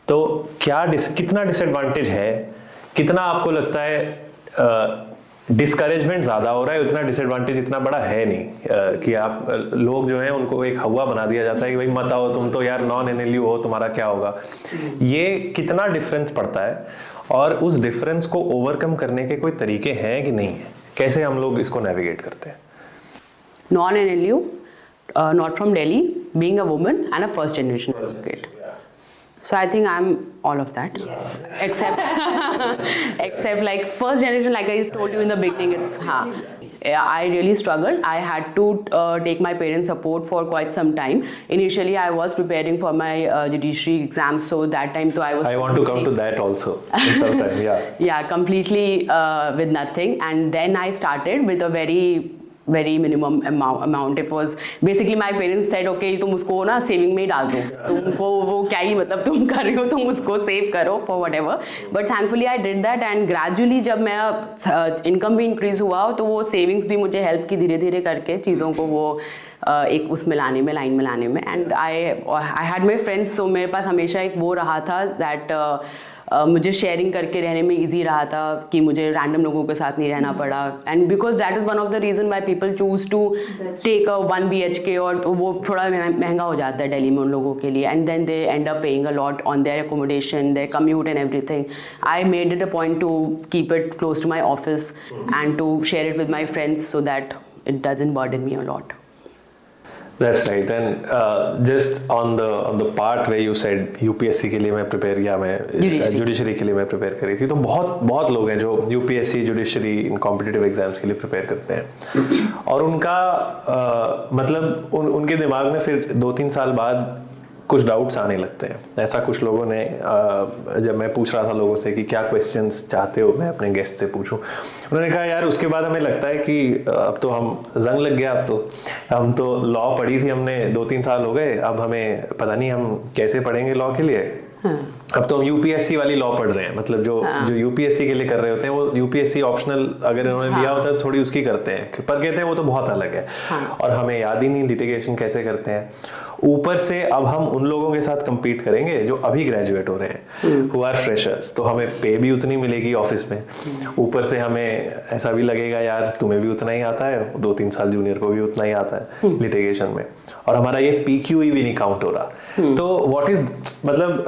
तो कितना डिसएडवांटेज है, कितना आपको लगता है डिस्करेजमेंट ज़्यादा हो रहा है, उतना डिसएडवांटेज इतना बड़ा है नहीं कि आप लोग जो हैं उनको एक हवा बना दिया जाता है कि भाई मत आओ तुम तो यार नॉन NLU हो, तुम्हारा क्या होगा. ये कितना डिफरेंस पड़ता है और उस डिफरेंस को ओवरकम करने के कोई तरीके हैं कि नहीं है, कैसे हम लोग इसको नेविगेट करते हैं? Non-NLU, not from Delhi, being a woman and a first generation advocate. So I think I'm all of that. Yes. Except like first generation, like I told you in the beginning, it's I really struggled. I had to take my parents' support for quite some time. Initially, I was preparing for my judiciary exams, so that time too I was. I want to come to that also in some time. Yeah. Yeah, completely with nothing, and then I started with a very minimum amount. It was basically my parents said, okay, तुम उसको ना सेविंग में ही डाल दो, तुमको वो क्या ही मतलब तुम कर रही हो, तुम उसको सेव करो for whatever. But thankfully I did that, and gradually जब मेरा इनकम भी इंक्रीज हुआ तो वो सेविंग्स भी मुझे हेल्प की धीरे धीरे करके चीज़ों को वो एक उसमें लाने में, लाइन में लाने में. And I had my friends, so मेरे पास हमेशा एक वो रहा था दैट मुझे शेयरिंग करके रहने में इजी रहा था कि मुझे रैंडम लोगों के साथ नहीं रहना पड़ा. And because that is one of the reason why people choose to take a 1 BHK, और वो थोड़ा महंगा हो जाता है दिल्ली में उन लोगों के लिए. And then they end up paying a lot on their accommodation, their commute and everything. I made it a point to keep it close to my office and to share it with my friends so that it doesn't burden me a lot. That's right. And just on the part where you said UPSC के लिए मैं प्रिपेयर किया, मैं जुडिशरी के लिए मैं प्रिपेयर करी थी, तो बहुत लोग हैं जो UPSC जुडिशरी इन कॉम्पिटिटिव एग्जाम्स के लिए प्रिपेयर करते हैं और उनका मतलब उनके दिमाग में फिर 2-3 साल बाद कुछ डाउट्स आने लगते हैं. ऐसा कुछ लोगों ने जब मैं पूछ रहा था लोगों से कि क्या क्वेश्चंस चाहते हो मैं अपने गेस्ट से पूछूं, उन्होंने कहा यार उसके बाद हमें लगता है कि अब तो हम जंग लग गया, अब तो हम तो लॉ पढ़ी थी हमने 2-3 साल हो गए, अब हमें पता नहीं हम कैसे पढ़ेंगे लॉ के लिए. अब तो हम UPSC वाली लॉ पढ़ रहे हैं, मतलब जो UPSC के लिए कर रहे होते हैं वो UPSC ऑप्शनल अगर इन्होंने लिया होता है तो थोड़ी उसकी करते हैं, पर कहते हैं वो तो बहुत अलग है और हमें याद ही नहीं लिटिगेशन कैसे करते हैं. ऊपर से अब हम उन लोगों के साथ compete करेंगे जो अभी ग्रेजुएट हो रहे हैं, who are freshers, तो हमें पे भी उतनी मिलेगी ऑफिस में. ऊपर से हमें ऐसा भी लगेगा यार तुम्हें भी उतना ही आता है, 2-3 साल जूनियर को भी उतना ही आता है लिटिगेशन में, और हमारा ये PQE भी नहीं काउंट हो रहा. तो व्हाट इज मतलब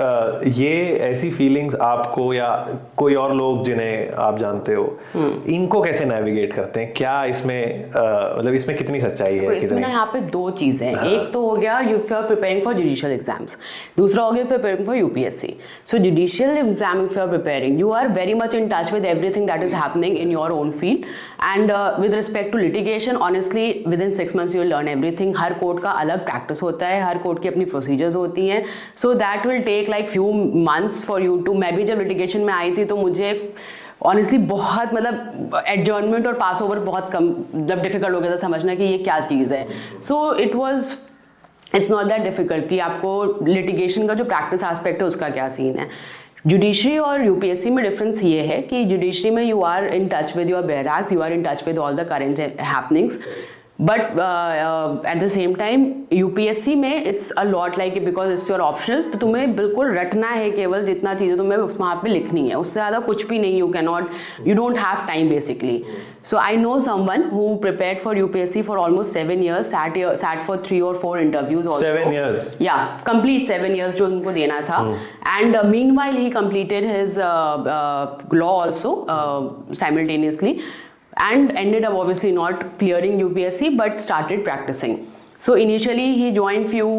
ये ऐसी फीलिंग्स आपको या कोई और लोग जिन्हें आप जानते हो इनको कैसे नेविगेट करते हैं? क्या इसमें मतलब इसमें कितनी सच्चाई है? इसमें ना यहाँ पे 2 चीज़ें हैं. एक तो हो गया if you are preparing for judicial exams, दूसरा हो गया preparing for UPSC. So judicial exam if you are preparing, you are very much in touch with everything that is happening in your own field, and with respect to litigation, honestly within 6 months you will learn everything. Her court का अलग प्रैक्टिस होता है, हर कोर्ट की अपनी प्रोसीजर्स होती हैं, so that will take like few months for you to. मैं भी जब लिटिगेशन में आई थी तो मुझे ऑनेस्टली बहुत मतलब एडजर्नमेंट और पास ओवर बहुत कम जब डिफिकल्ट हो गया था समझना कि ये क्या चीज़ है. So it's not that difficult कि आपको लिटिगेशन का जो प्रैक्टिस एस्पेक्ट है उसका क्या सीन है. जुडिशरी और UPSC में डिफरेंस ये है कि जुडिशरी में you are in touch with your barracks, you are in touch with all the current happenings, but at the same time UPSC में it's a lot like because it's your optional, तो तुम्हें बिल्कुल रटना है केवल जितना चीज़ें तुम्हें वहाँ पे लिखनी है, उससे ज़्यादा कुछ भी नहीं. You don't have time basically. So I know someone who prepared for UPSC for almost 7 years, sat for 3 or 4 interviews also. 7 years? Yeah, complete 7 years जो उनको देना था. And meanwhile he completed his law also simultaneously, and ended up obviously not clearing UPSC but started practicing. So initially he joined few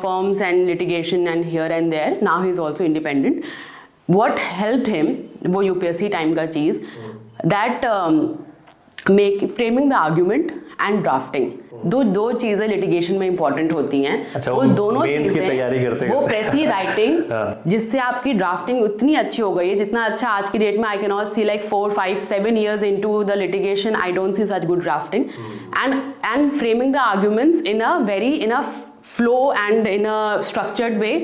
firms and litigation and here and there. Now he is also independent. What helped him वो UPSC time का चीज़ that framing the argument and drafting, दो चीजें लिटिगेशन में इंपॉर्टेंट होती हैं। अच्छा, वो दोनों मेंस की तैयारी करते वो करते। प्रेसी राइटिंग हाँ। जिससे आपकी ड्राफ्टिंग उतनी अच्छी हो गई है, जितना अच्छा आज की डेट में I can not see like 4, 5, 7 years into the litigation, I don't see such good drafting. And framing the arguments in a flow and in a structured way,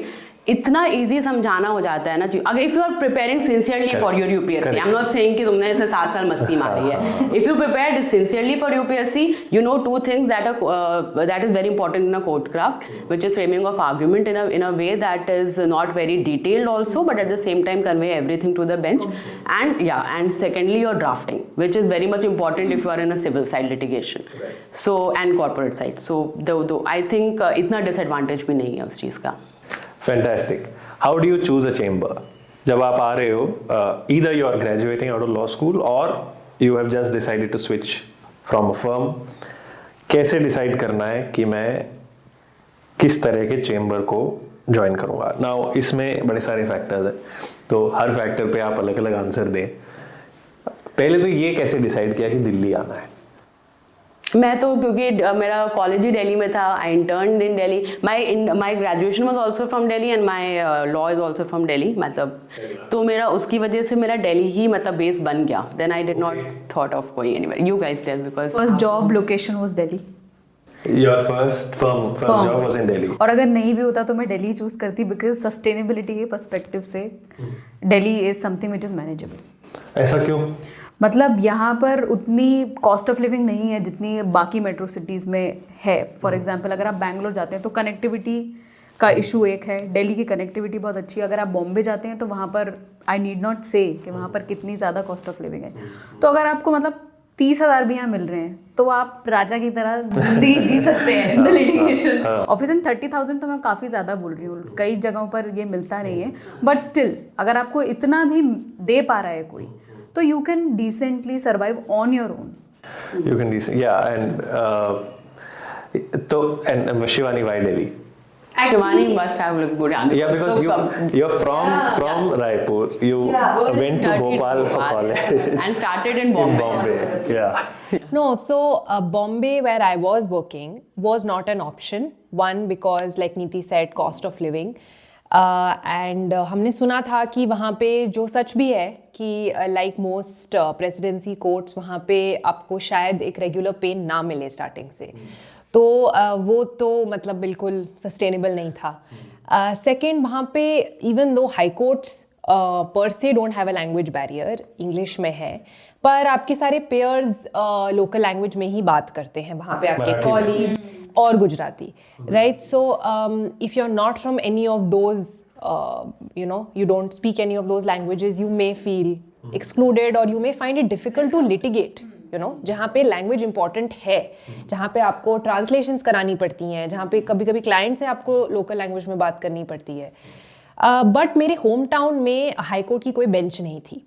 इतना इजी समझाना हो जाता है ना। अगर if you are preparing sincerely for your UPSC, I am not saying कि तुमने ऐसे 7 साल मस्ती मारी है। If you prepared sincerely for UPSC, you know 2 things that is very important in a court craft, which is framing of argument in a way that is not very detailed also, but at the same time convey everything to the bench. And secondly, your drafting, which is very much important if you are in a civil side litigation, so and corporate side. So though I think इतना disadvantage भी नहीं है उस चीज़ का। Fantastic. How do you choose a chamber? जब आप आ रहे हो, either you are graduating out of law school और you have just decided to switch from a firm, कैसे डिसाइड करना है कि मैं किस तरह के चेंबर को ज्वाइन करूंगा? नाउ इसमें बड़े सारे फैक्टर्स हैं, तो हर फैक्टर पे आप अलग अलग आंसर दें। पहले तो ये कैसे डिसाइड किया कि दिल्ली आना है? मैं तो क्योंकि मेरा कॉलेज ही दिल्ली में था, I intern in Delhi, my graduation was also from Delhi and my law is also from Delhi, मतलब तो मेरा उसकी वजह से मेरा दिल्ली ही मतलब बेस बन गया। Then I did not thought of going anywhere. You guys tell, because first job location was Delhi. Your first firm job was in Delhi. और अगर नहीं भी होता तो मैं दिल्ली चूज करती, बिकॉज सस्टेनेबिलिटी के पर्सपेक्टिव से Delhi is something which is manageable. ऐसा क्यों? मतलब यहाँ पर उतनी कॉस्ट ऑफ लिविंग नहीं है जितनी बाकी मेट्रो सिटीज़ में है। फॉर एग्जांपल अगर आप बैंगलोर जाते हैं तो कनेक्टिविटी का इशू एक है, दिल्ली की कनेक्टिविटी बहुत अच्छी है। अगर आप बॉम्बे जाते हैं तो वहाँ पर आई नीड नॉट से कि वहाँ पर कितनी ज़्यादा कॉस्ट ऑफ लिविंग है। तो अगर आपको मतलब 30,000 भी यहाँ मिल रहे हैं तो आप राजा की तरह जिंदगी जी सकते हैं लिटिगेशन। ऑब्वियसली 30,000 तो मैं काफ़ी ज़्यादा बोल रही हूँ, कई जगहों पर ये मिलता नहीं है, बट स्टिल अगर आपको इतना भी दे पा रहा है कोई, तो you can decently survive on your own. You can and Shivani, why Delhi? Shivani must have looked good answer. Yeah, because you're from Raipur. You went to Bhopal for college and started in Bombay. Yeah. No, so Bombay, where I was working, was not an option. One, because like Neeti said, cost of living. And हमने सुना था कि वहाँ पे जो सच भी है कि लाइक मोस्ट प्रेसिडेंसी कोर्ट्स वहाँ पे आपको शायद एक रेगुलर पे ना मिले स्टार्टिंग से, तो वो तो मतलब बिल्कुल सस्टेनेबल नहीं था। सेकंड, वहाँ पे इवन दो हाई कोर्ट्स पर से don't have a language barrier, English में है, पर आपके सारे पेयर्स लोकल लैंग्वेज में ही बात करते हैं वहाँ पे, आपके कॉलीग्स और Gujarati, right? So if you are not from any of those, you don't speak any of those languages, you may feel excluded or you may find it difficult to litigate, जहाँ पे लैंग्वेज इंपॉर्टेंट है, जहाँ पे आपको ट्रांसलेशंस करानी पड़ती हैं, जहाँ पे कभी कभी क्लाइंट से आपको लोकल लैंग्वेज में बात करनी पड़ती है। बट मेरे होम टाउन में हाई कोर्ट की कोई बेंच नहीं थी,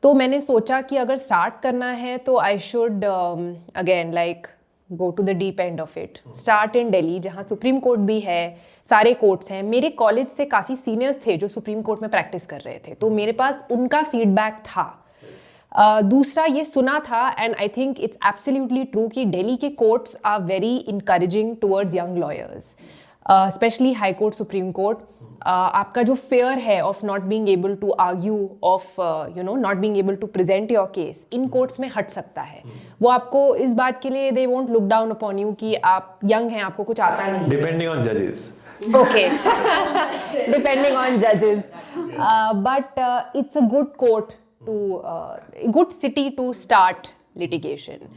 तो मैंने सोचा कि अगर स्टार्ट करना है तो I should again like go to the deep end of it, start in Delhi जहाँ सुप्रीम कोर्ट भी है, सारे कोर्ट्स हैं। मेरे कॉलेज से काफ़ी सीनियर्स थे जो सुप्रीम कोर्ट में प्रैक्टिस कर रहे थे, तो मेरे पास उनका फीडबैक था। दूसरा ये सुना था, and I think it's absolutely true, कि दिल्ली के courts are very encouraging towards young lawyers, specially high court, supreme court. आपका जो फेयर है of not being able to argue, of not being able to present your case, in courts में हट सकता है। वो आपको इस बात के लिए they won't look down upon you कि आप यंग हैं, आपको कुछ आता नहीं। डिपेंडिंग ऑन जजेस। Okay. Depending on judges, but it's a good court to a good city to start litigation.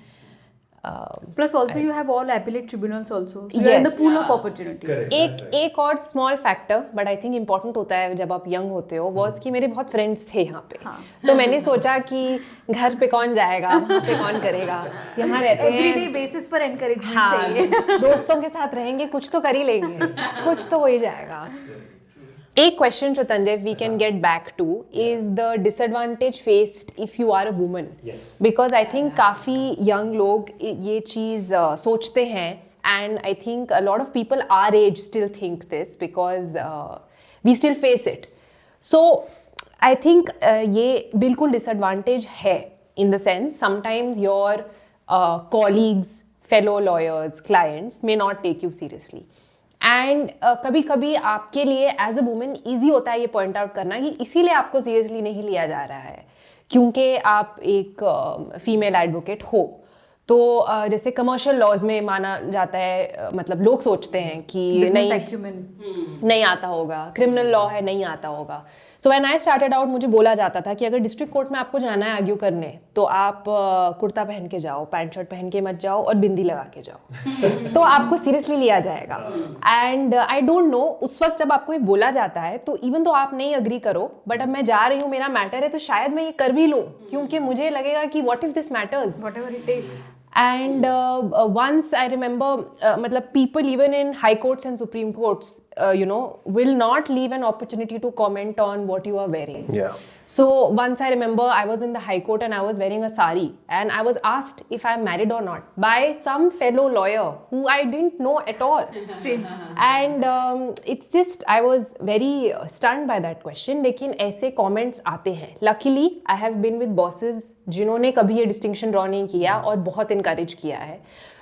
Plus also you have all appellate tribunals also, so you're in the Yes. pool of opportunities. एक और small factor but I think important होता है जब आप यंग होते हो, वॉज कि मेरे बहुत फ्रेंड्स थे यहाँ पे, तो मैंने सोचा कि घर पे कौन जाएगा, वहाँ पे कौन करेगा, यहाँ रहते हैं एवरीडे बेसिस पर एनकरेजमेंट हाँ, चाहिए। दोस्तों के साथ रहेंगे, कुछ तो कर ही लेंगे, कुछ तो हो ही जाएगा। एक question Chaitanya we can get back to is the disadvantage faced if you are a woman. Yes. Because I think काफ़ी young लोग ये चीज़ सोचते हैं, and I think a lot of people our age still think this because we still face it. So I think ये बिल्कुल disadvantage है, in the sense sometimes your colleagues fellow lawyers, clients may not take you seriously. And कभी कभी आपके लिए एज अ वुमेन ईजी होता है ये पॉइंट आउट करना कि इसीलिए आपको सीरियसली नहीं लिया जा रहा है क्योंकि आप एक फीमेल एडवोकेट हो। तो जैसे कमर्शियल लॉज में माना जाता है, मतलब लोग सोचते हैं कि नहीं आता होगा, क्रिमिनल लॉ है नहीं आता होगा। So when I started out मुझे बोला जाता था कि अगर डिस्ट्रिक्ट कोर्ट में आपको जाना है आर्ग्यू करने तो आप कुर्ता पहन के जाओ, पैंट शर्ट पहन के मत जाओ और बिंदी लगा के जाओ तो आपको सीरियसली लिया जाएगा। एंड आई डोंट नो उस वक्त जब आपको ये बोला जाता है तो इवन तो आप नहीं अग्री करो, बट अब मैं जा रही हूँ, मेरा मैटर है तो शायद मैं ये कर भी लूँ क्योंकि मुझे लगेगा कि what if this matters, whatever it takes. And once I remember, matlab people even in high courts and supreme courts, will not leave an opportunity to comment on what you are wearing. Yeah. So once I remember I was in the high court and I was wearing a sari and I was asked if I am married or not by some fellow lawyer who I didn't know at all. Strange. And it's just I was very stunned by that question. लेकिन ऐसे comments आते हैं. Luckily I have been with bosses जिन्होंने कभी ये distinction draw नहीं किया और बहुत encourage किया है.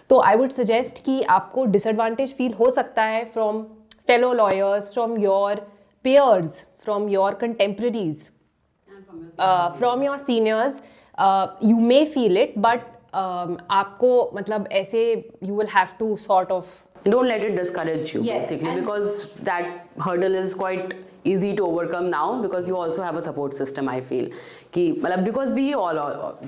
तो I would suggest कि आपको disadvantage feel हो सकता है from fellow lawyers, from your peers, from your contemporaries. From your seniors, you may feel it, but आपको मतलब ऐसे you will have to sort of don't let it discourage you. Yes, basically, and because that hurdle is quite easy to overcome now because you also have a support system. I feel कि मतलब because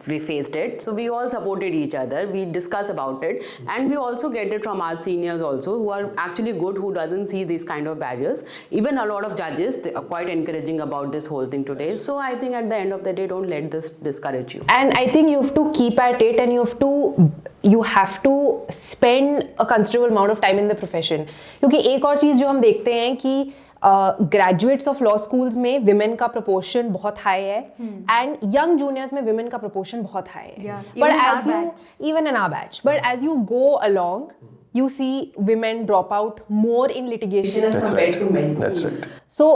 we faced it, so we all supported each other, we discuss about it, and we also get it from our seniors also who are actually good, who doesn't see these kind of barriers. Even a lot of judges, they are quite encouraging about this whole thing today. So I think at the end of the day, don't let this discourage you. And I think you have to keep at it, and you have to spend a considerable amount of time in the profession. क्योंकि एक और चीज़ जो हम देखते हैं कि ग्रेजुएट्स ऑफ लॉ स्कूल्स में विमेन का प्रपोर्शन बहुत हाई है एंड यंग जूनियर्स में विमेन का प्रपोर्शन बहुत हाई है, but as you even in our batch, but as you go along you see women drop out more in litigation as compared to men. That's right. So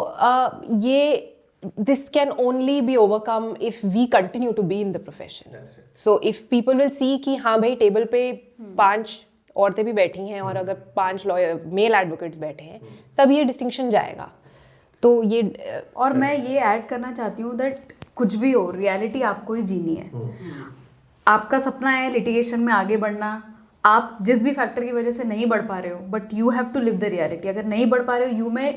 this can only be overcome if we continue to be in the profession. That's right. So if people will see कि हाँ भाई टेबल पे 5 औरतें भी बैठी हैं और अगर 5 लॉयर मेल एडवोकेट्स बैठे हैं तब ये डिस्टिंक्शन जाएगा। तो ये और मैं ये ऐड करना चाहती हूँ दैट कुछ भी हो, रियलिटी आपको ही जीनी है। आपका सपना है लिटिगेशन में आगे बढ़ना, आप जिस भी फैक्टर की वजह से नहीं बढ़ पा रहे हो, but you have to live the reality. अगर नहीं बढ़ पा रहे हो, यू मे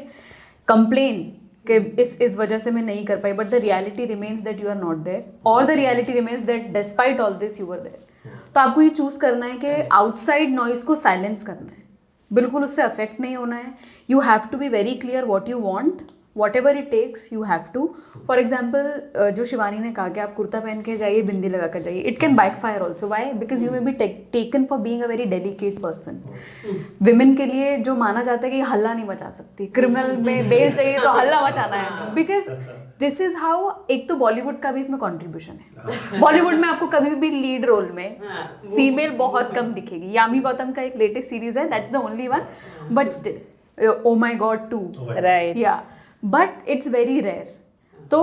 कंप्लेन कि इस वजह से मैं नहीं कर पाई, but the reality remains that you are not there, और the reality remains that despite all this you are there. तो आपको ये चूज करना है कि आउटसाइड नॉइज को साइलेंस करना है, बिल्कुल उससे अफेक्ट नहीं होना है। You have to be very clear what you want, whatever it takes you have to. For example, जो शिवानी ने कहा कि आप कुर्ता पहन के जाइए, बिंदी लगा कर जाइए, it can backfire also. Why? Because you may be taken for being a very delicate person. Women के लिए जो माना जाता है कि हल्ला नहीं मचा सकती, क्रिमिनल में बेल चाहिए तो हल्ला मचाना है, because this is how, एक तो बॉलीवुड का भी इसमें कंट्रीब्यूशन है। बॉलीवुड में आपको कभी भी लीड रोल में फीमेल बहुत कम दिखेगी। यामी गौतम का एक लेटेस्ट सीरीज है, that's the only one, but still, Oh My God 2, right, yeah. But it's very rare. So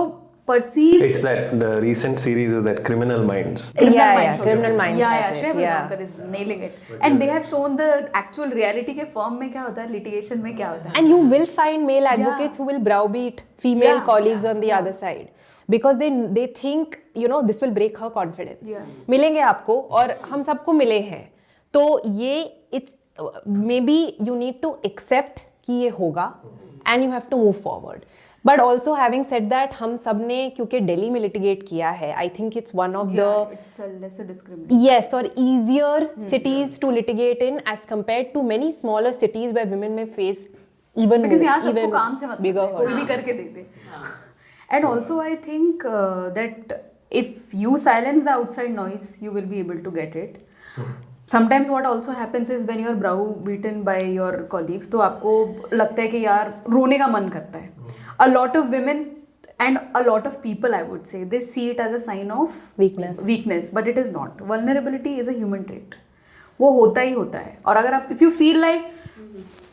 perceived. It's that the recent series is that Criminal Minds. Criminal Minds. Yeah, has it, Shreya Bangalkar is nailing it. And they have shown the actual reality के firm में क्या होता है, litigation में क्या होता है. And you will find male advocates who will browbeat female colleagues on the other side because they think this will break her confidence. मिलेंगे आपको और हम सबको मिले हैं, तो ये maybe you need to accept कि ये होगा. And you have to move forward. But also having said that, हम सब ने क्योंकि दिल्ली में litigate किया है, I think it's one of the it's a lesser discrimination. Yes, or easier cities to litigate in as compared to many smaller cities where women may face even because यहाँ सबको काम से मतलब bigger कोई भी करके देते. And also I think that if you silence the outside noise, you will be able to get it. Sometimes what also happens is when you are browbeaten by your colleagues, तो आपको लगता है कि यार रोने का मन करता है. A lot of women and a lot of people, I would say, they see it as a sign of weakness, but it is not. Vulnerability is a human trait. वो होता ही होता है. और अगर आप if you feel like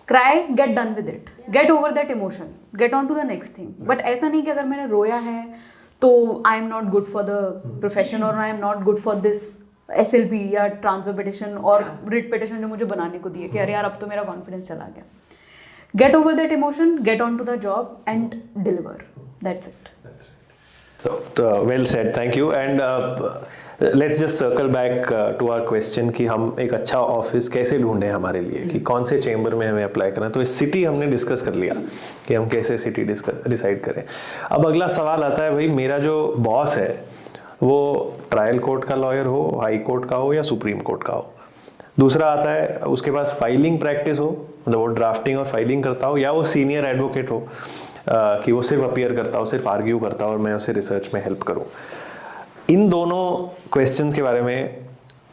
cry, get done with it, get over that emotion, get on to the next thing. But ऐसा नहीं कि अगर मैंने रोया है तो I am not good for the profession or I am not good for this SLP या ट्रांसफर पिटिशन और रिट पिटिशन जो मुझे बनाने को दिए कि अरे यार अब तो मेरा कॉन्फिडेंस चला गया. Get over that emotion, get on to the job and deliver. That's it. Well said, thank you. And let's just circle back to our question कि हम एक अच्छा ऑफिस कैसे ढूंढें हमारे लिए, कि कौन से चेंबर में हमें अप्लाई करना है. तो इस सिटी हमने डिस्कस कर लिया कि हम कैसे सिटी डिसाइड करें. अब अगला सवाल आता है, भाई मेरा जो बॉस है वो ट्रायल कोर्ट का लॉयर हो, हाई कोर्ट का हो या सुप्रीम कोर्ट का हो. दूसरा आता है उसके पास फाइलिंग प्रैक्टिस हो, मतलब वो ड्राफ्टिंग और फाइलिंग करता हो, या वो सीनियर एडवोकेट हो कि वो सिर्फ अपीयर करता हो, सिर्फ आर्ग्यू करता हो और मैं उसे रिसर्च में हेल्प करूं. इन दोनों क्वेश्चंस के बारे में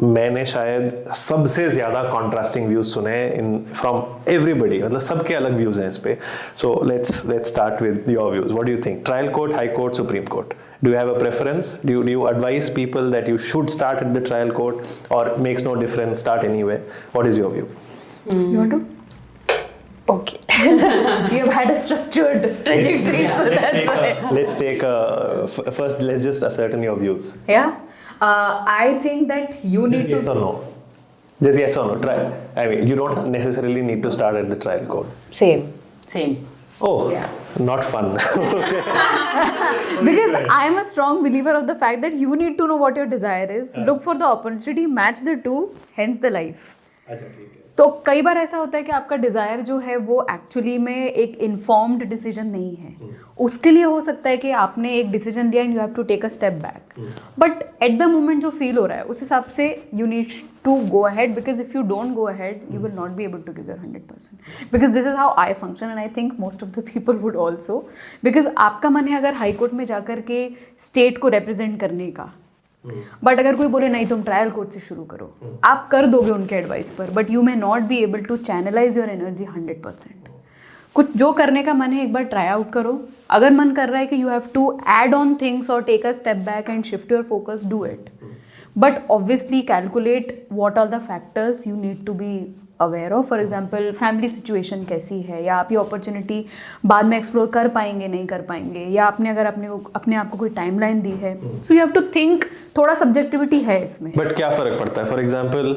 मैंने शायद सबसे ज़्यादा कॉन्ट्रास्टिंग व्यूज़ सुने इन फ्रॉम एवरीबडी, मतलब सबके अलग व्यूज़ हैं इस पे. So let's start with your views. What do you think? Trial court, high court, supreme court. Do you have a preference? Do you advise people that you should start at the trial court, or makes no difference, start anywhere? What is your view? You want to? Okay. You've had a structured trajectory, so that's why. Let's take first. Let's just ascertain your views. Yeah. I think that you need Just yes to. or no. Just yes or no. Try. I mean, you don't necessarily need to start at the trial court. Same. Same. Oh, Yeah. not fun. Because I am a strong believer of the fact that you need to know what your desire is, look for the opportunity, match the two, hence the life. तो कई बार ऐसा होता है कि आपका डिज़ायर जो है वो एक्चुअली में एक इन्फॉर्म्ड डिसीजन नहीं है. उसके लिए हो सकता है कि आपने एक डिसीजन लिया and you have to take a step back, but at the moment जो फील हो रहा है उस हिसाब से you need to go ahead, because if you don't go ahead you will not be able to give your 100%, because this is how I function and I think most of the people would also. Because आपका मन है अगर हाई कोर्ट में जाकर के स्टेट को रिप्रेजेंट करने का, बट अगर कोई बोले नहीं तुम ट्रायल कोर्ट से शुरू करो, आप कर दोगे उनके एडवाइस पर, but you may not be able to channelize your energy 100%. कुछ जो करने का मन है एक बार ट्राई आउट करो. अगर मन कर रहा है कि you have to add on things और take a step back and shift your focus, do it. But obviously calculate what are the factors you need to be aware of. For example family situation कैसी है, या आप ये अपॉर्चुनिटी बाद में एक्सप्लोर कर पाएंगे नहीं कर पाएंगे, या आपने अगर अपने आप को कोई टाइमलाइन दी है. So you have to think. थोड़ा सब्जेक्टिविटी है इसमें. बट क्या फर्क पड़ता है? For example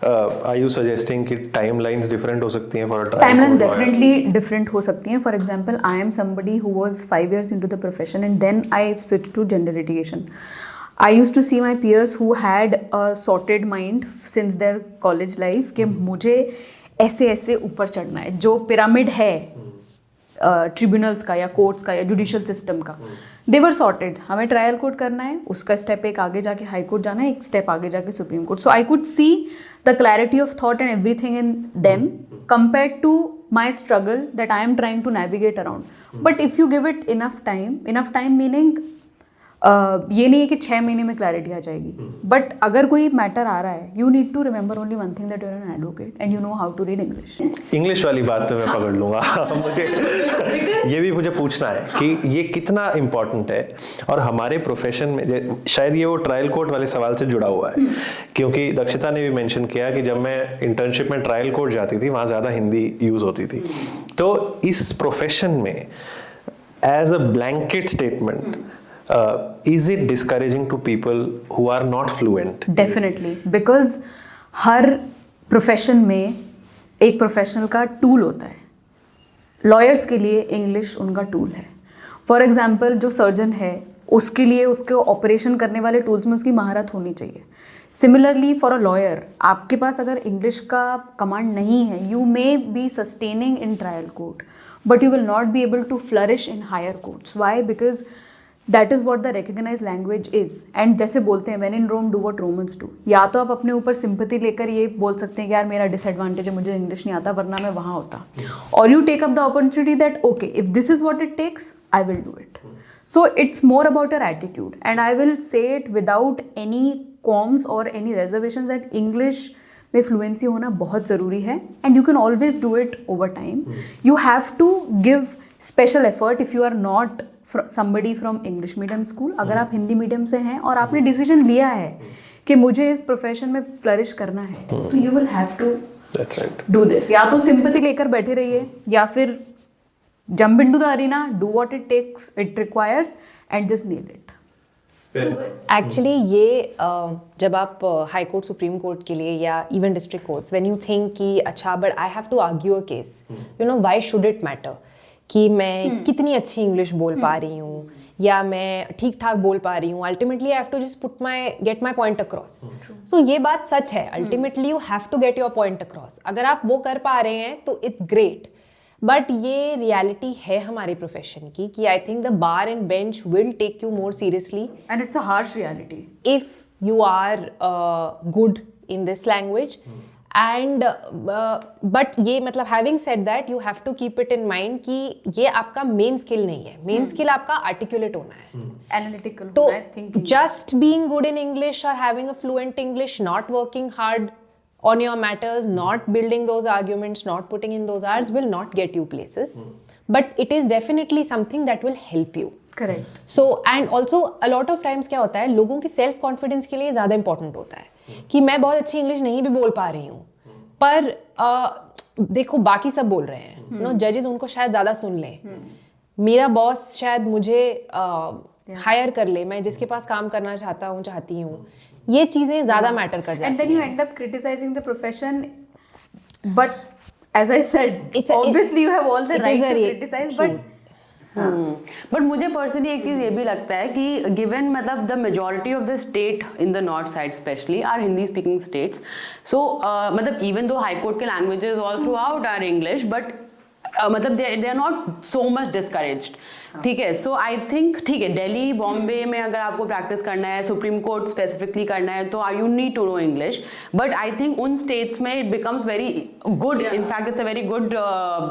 are you suggesting कि टाइमलाइंस डिफरेंट हो सकती हैं for a trial? Timelines definitely different हो सकती हैं. For example I am somebody who was 5 years into the profession and then I switched to general litigation. I used to see my peers who had a sorted mind since their college life कि मुझे ऐसे ऐसे ऊपर चढ़ना है. जो पिरामिड है ट्रिब्यूनल्स का या कोर्ट्स का या जुडिशियल सिस्टम का, दे वर सॉर्टेड. हमें ट्रायल कोर्ट करना है, उसका स्टेप एक आगे जाके हाई कोर्ट जाना है, एक स्टेप आगे जाके supreme court. So I could see the clarity of thought and everything in them compared to my struggle that I am trying to navigate around. But if you give it enough time meaning ये नहीं है कि 6 महीने में क्लैरिटी आ जाएगी, बट अगर कोई मैटर आ रहा है, you need to remember only one thing that you are an advocate and you know how to read English. English वाली बात पे मैं पकड़ लूंगा. मुझे ये भी मुझे पूछना है कि ये कितना इम्पोर्टेंट है, और हमारे प्रोफेशन में शायद ये वो ट्रायल कोर्ट वाले सवाल से जुड़ा हुआ है, क्योंकि दक्षिता ने भी मेंशन किया कि जब मैं इंटर्नशिप में ट्रायल कोर्ट जाती थी वहाँ ज़्यादा हिंदी यूज़ होती थी. तो इस प्रोफेशन में as a blanket statement, is it discouraging to people who are not fluent? Definitely, because her profession में एक प्रोफेशनल का टूल होता है. लॉयर्स के लिए इंग्लिश उनका टूल है. फॉर एग्जाम्पल जो सर्जन है उसके लिए उसके ऑपरेशन करने वाले टूल्स में उसकी महारत होनी चाहिए. सिमिलरली फॉर अ लॉयर, आपके पास अगर इंग्लिश का कमांड नहीं है, you may be sustaining in trial court but you will not be able to flourish in higher courts. Why? Because that is what the recognize language is. And जैसे बोलते हैं when in Rome do what Romans do. या तो आप अपने ऊपर सिंपैथी लेकर ये बोल सकते हैं कि यार मेरा डिसएडवांटेज है, मुझे इंग्लिश नहीं आता वरना मैं वहाँ होता, और you take up the opportunity that okay if this is what it takes I will do it. So it's more about your attitude and I will say it without any qualms or any reservations that English में फ्लुएंसी होना बहुत ज़रूरी है and you can always do it over time. You have to give special effort if you are not somebody from English medium school. अगर आप हिंदी मीडियम से हैं और आपने डिसीजन लिया है कि मुझे इस प्रोफेशन में फ्लरिश करना है, तो you will have to do this. या तो सिंपैथी लेकर बैठे रहिए, या फिर jump into the arena, do what it takes, it requires and just nail it. Actually ये जब आप हाई कोर्ट सुप्रीम कोर्ट के लिए या even district courts when you think कि अच्छा but I have to argue a case, you know why should it matter कि मैं कितनी अच्छी इंग्लिश बोल पा रही हूँ या मैं ठीक ठाक बोल पा रही हूँ, ultimately I have to just get my point across. So ये बात सच है, ultimately you have to get your point across. अगर आप वो कर पा रहे हैं तो इट्स ग्रेट. बट ये रियलिटी है हमारे प्रोफेशन की कि I think the bar and bench will take you more seriously And it's a harsh reality. if you are good in this language. And but ये मतलब having said that you have to keep it in mind कि ये आपका मेन स्किल नहीं है. मेन स्किल आपका आर्टिकुलेट होना है. Analytical. तो I think just being good in English or having a fluent English, not working hard on your matters, not building those arguments, not putting in those hours will not get you places. But it is definitely something that will help you. correct. So and also a lot of times क्या होता है, लोगों के सेल्फ कॉन्फिडेंस के लिए ज़्यादा इंपॉर्टेंट होता है कि मैं बहुत अच्छी इंग्लिश नहीं भी बोल पा रही हूँ, पर देखो बाकी सब बोल रहे हैं, नो जजेस उनको शायद ज़्यादा सुन लें, मेरा बॉस शायद मुझे हायर कर ले, मैं जिसके पास काम करना चाहती हूँ, ये चीज़ें ज़्यादा मैटर कर जाती हैं. And then you end up criticizing the profession, but as I said, obviously you have all the right to criticize, but but मुझे पर्सनली एक चीज़ ये भी लगता है कि गिवन मतलब the majority of the state in the north side specially are Hindi speaking states, so मतलब इवन दो हाई कोर्ट के languages all throughout are English, but मतलब they are not so much discouraged. ठीक है, सो आई थिंक ठीक है, दिल्ली बॉम्बे में अगर आपको प्रैक्टिस करना है, सुप्रीम कोर्ट स्पेसिफिकली करना है, तो you need to know English. But I think उन स्टेट्स में it becomes very good, in fact it's a very good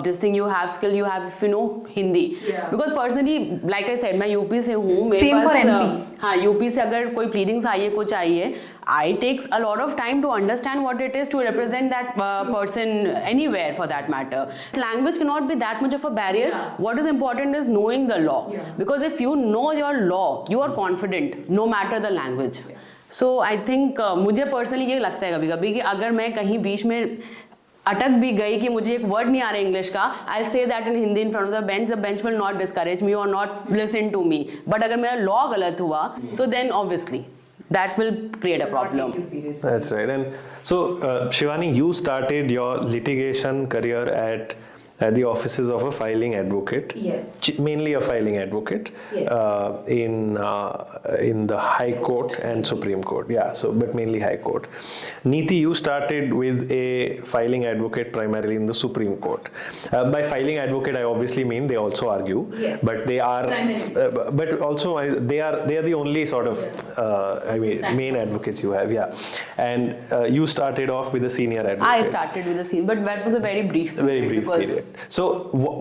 this thing, you have skill, you have if you know Hindi. Because personally like I said मैं यूपी से हूँ, मेरे पास हाँ यूपी से अगर कोई प्लीडिंग्स आई है, कुछ आई है, I takes a lot of time to understand what it is to represent that person anywhere for that matter. Language cannot be that much of a barrier. Yeah. What is important is knowing the law. Yeah. Because if you know your law, you are confident no matter the language. Yeah. So I think मुझे personally ये लगता है कभी-कभी कि अगर मैं कहीं बीच में अटक भी गई कि मुझे एक वर्ड नहीं आ रहा इंग्लिश का, I'll say that in Hindi in front of the bench will not discourage me or not listen to me. But अगर मेरा law गलत हुआ, so then obviously that will create a problem. That's right. And so, Shivani, you started your litigation career at the offices of a filing advocate. Yes. Mainly a filing advocate. Yes. In the High Court and Supreme Court. Yeah. So, but mainly High Court. Neeti, you started with a filing advocate primarily in the Supreme Court. By filing advocate, I obviously mean they also argue. Yes. But they are. But also they are the only sort of main advocates you have. Yeah. And you started off with a senior advocate. I started with a senior, but that was a very brief. Very brief period. So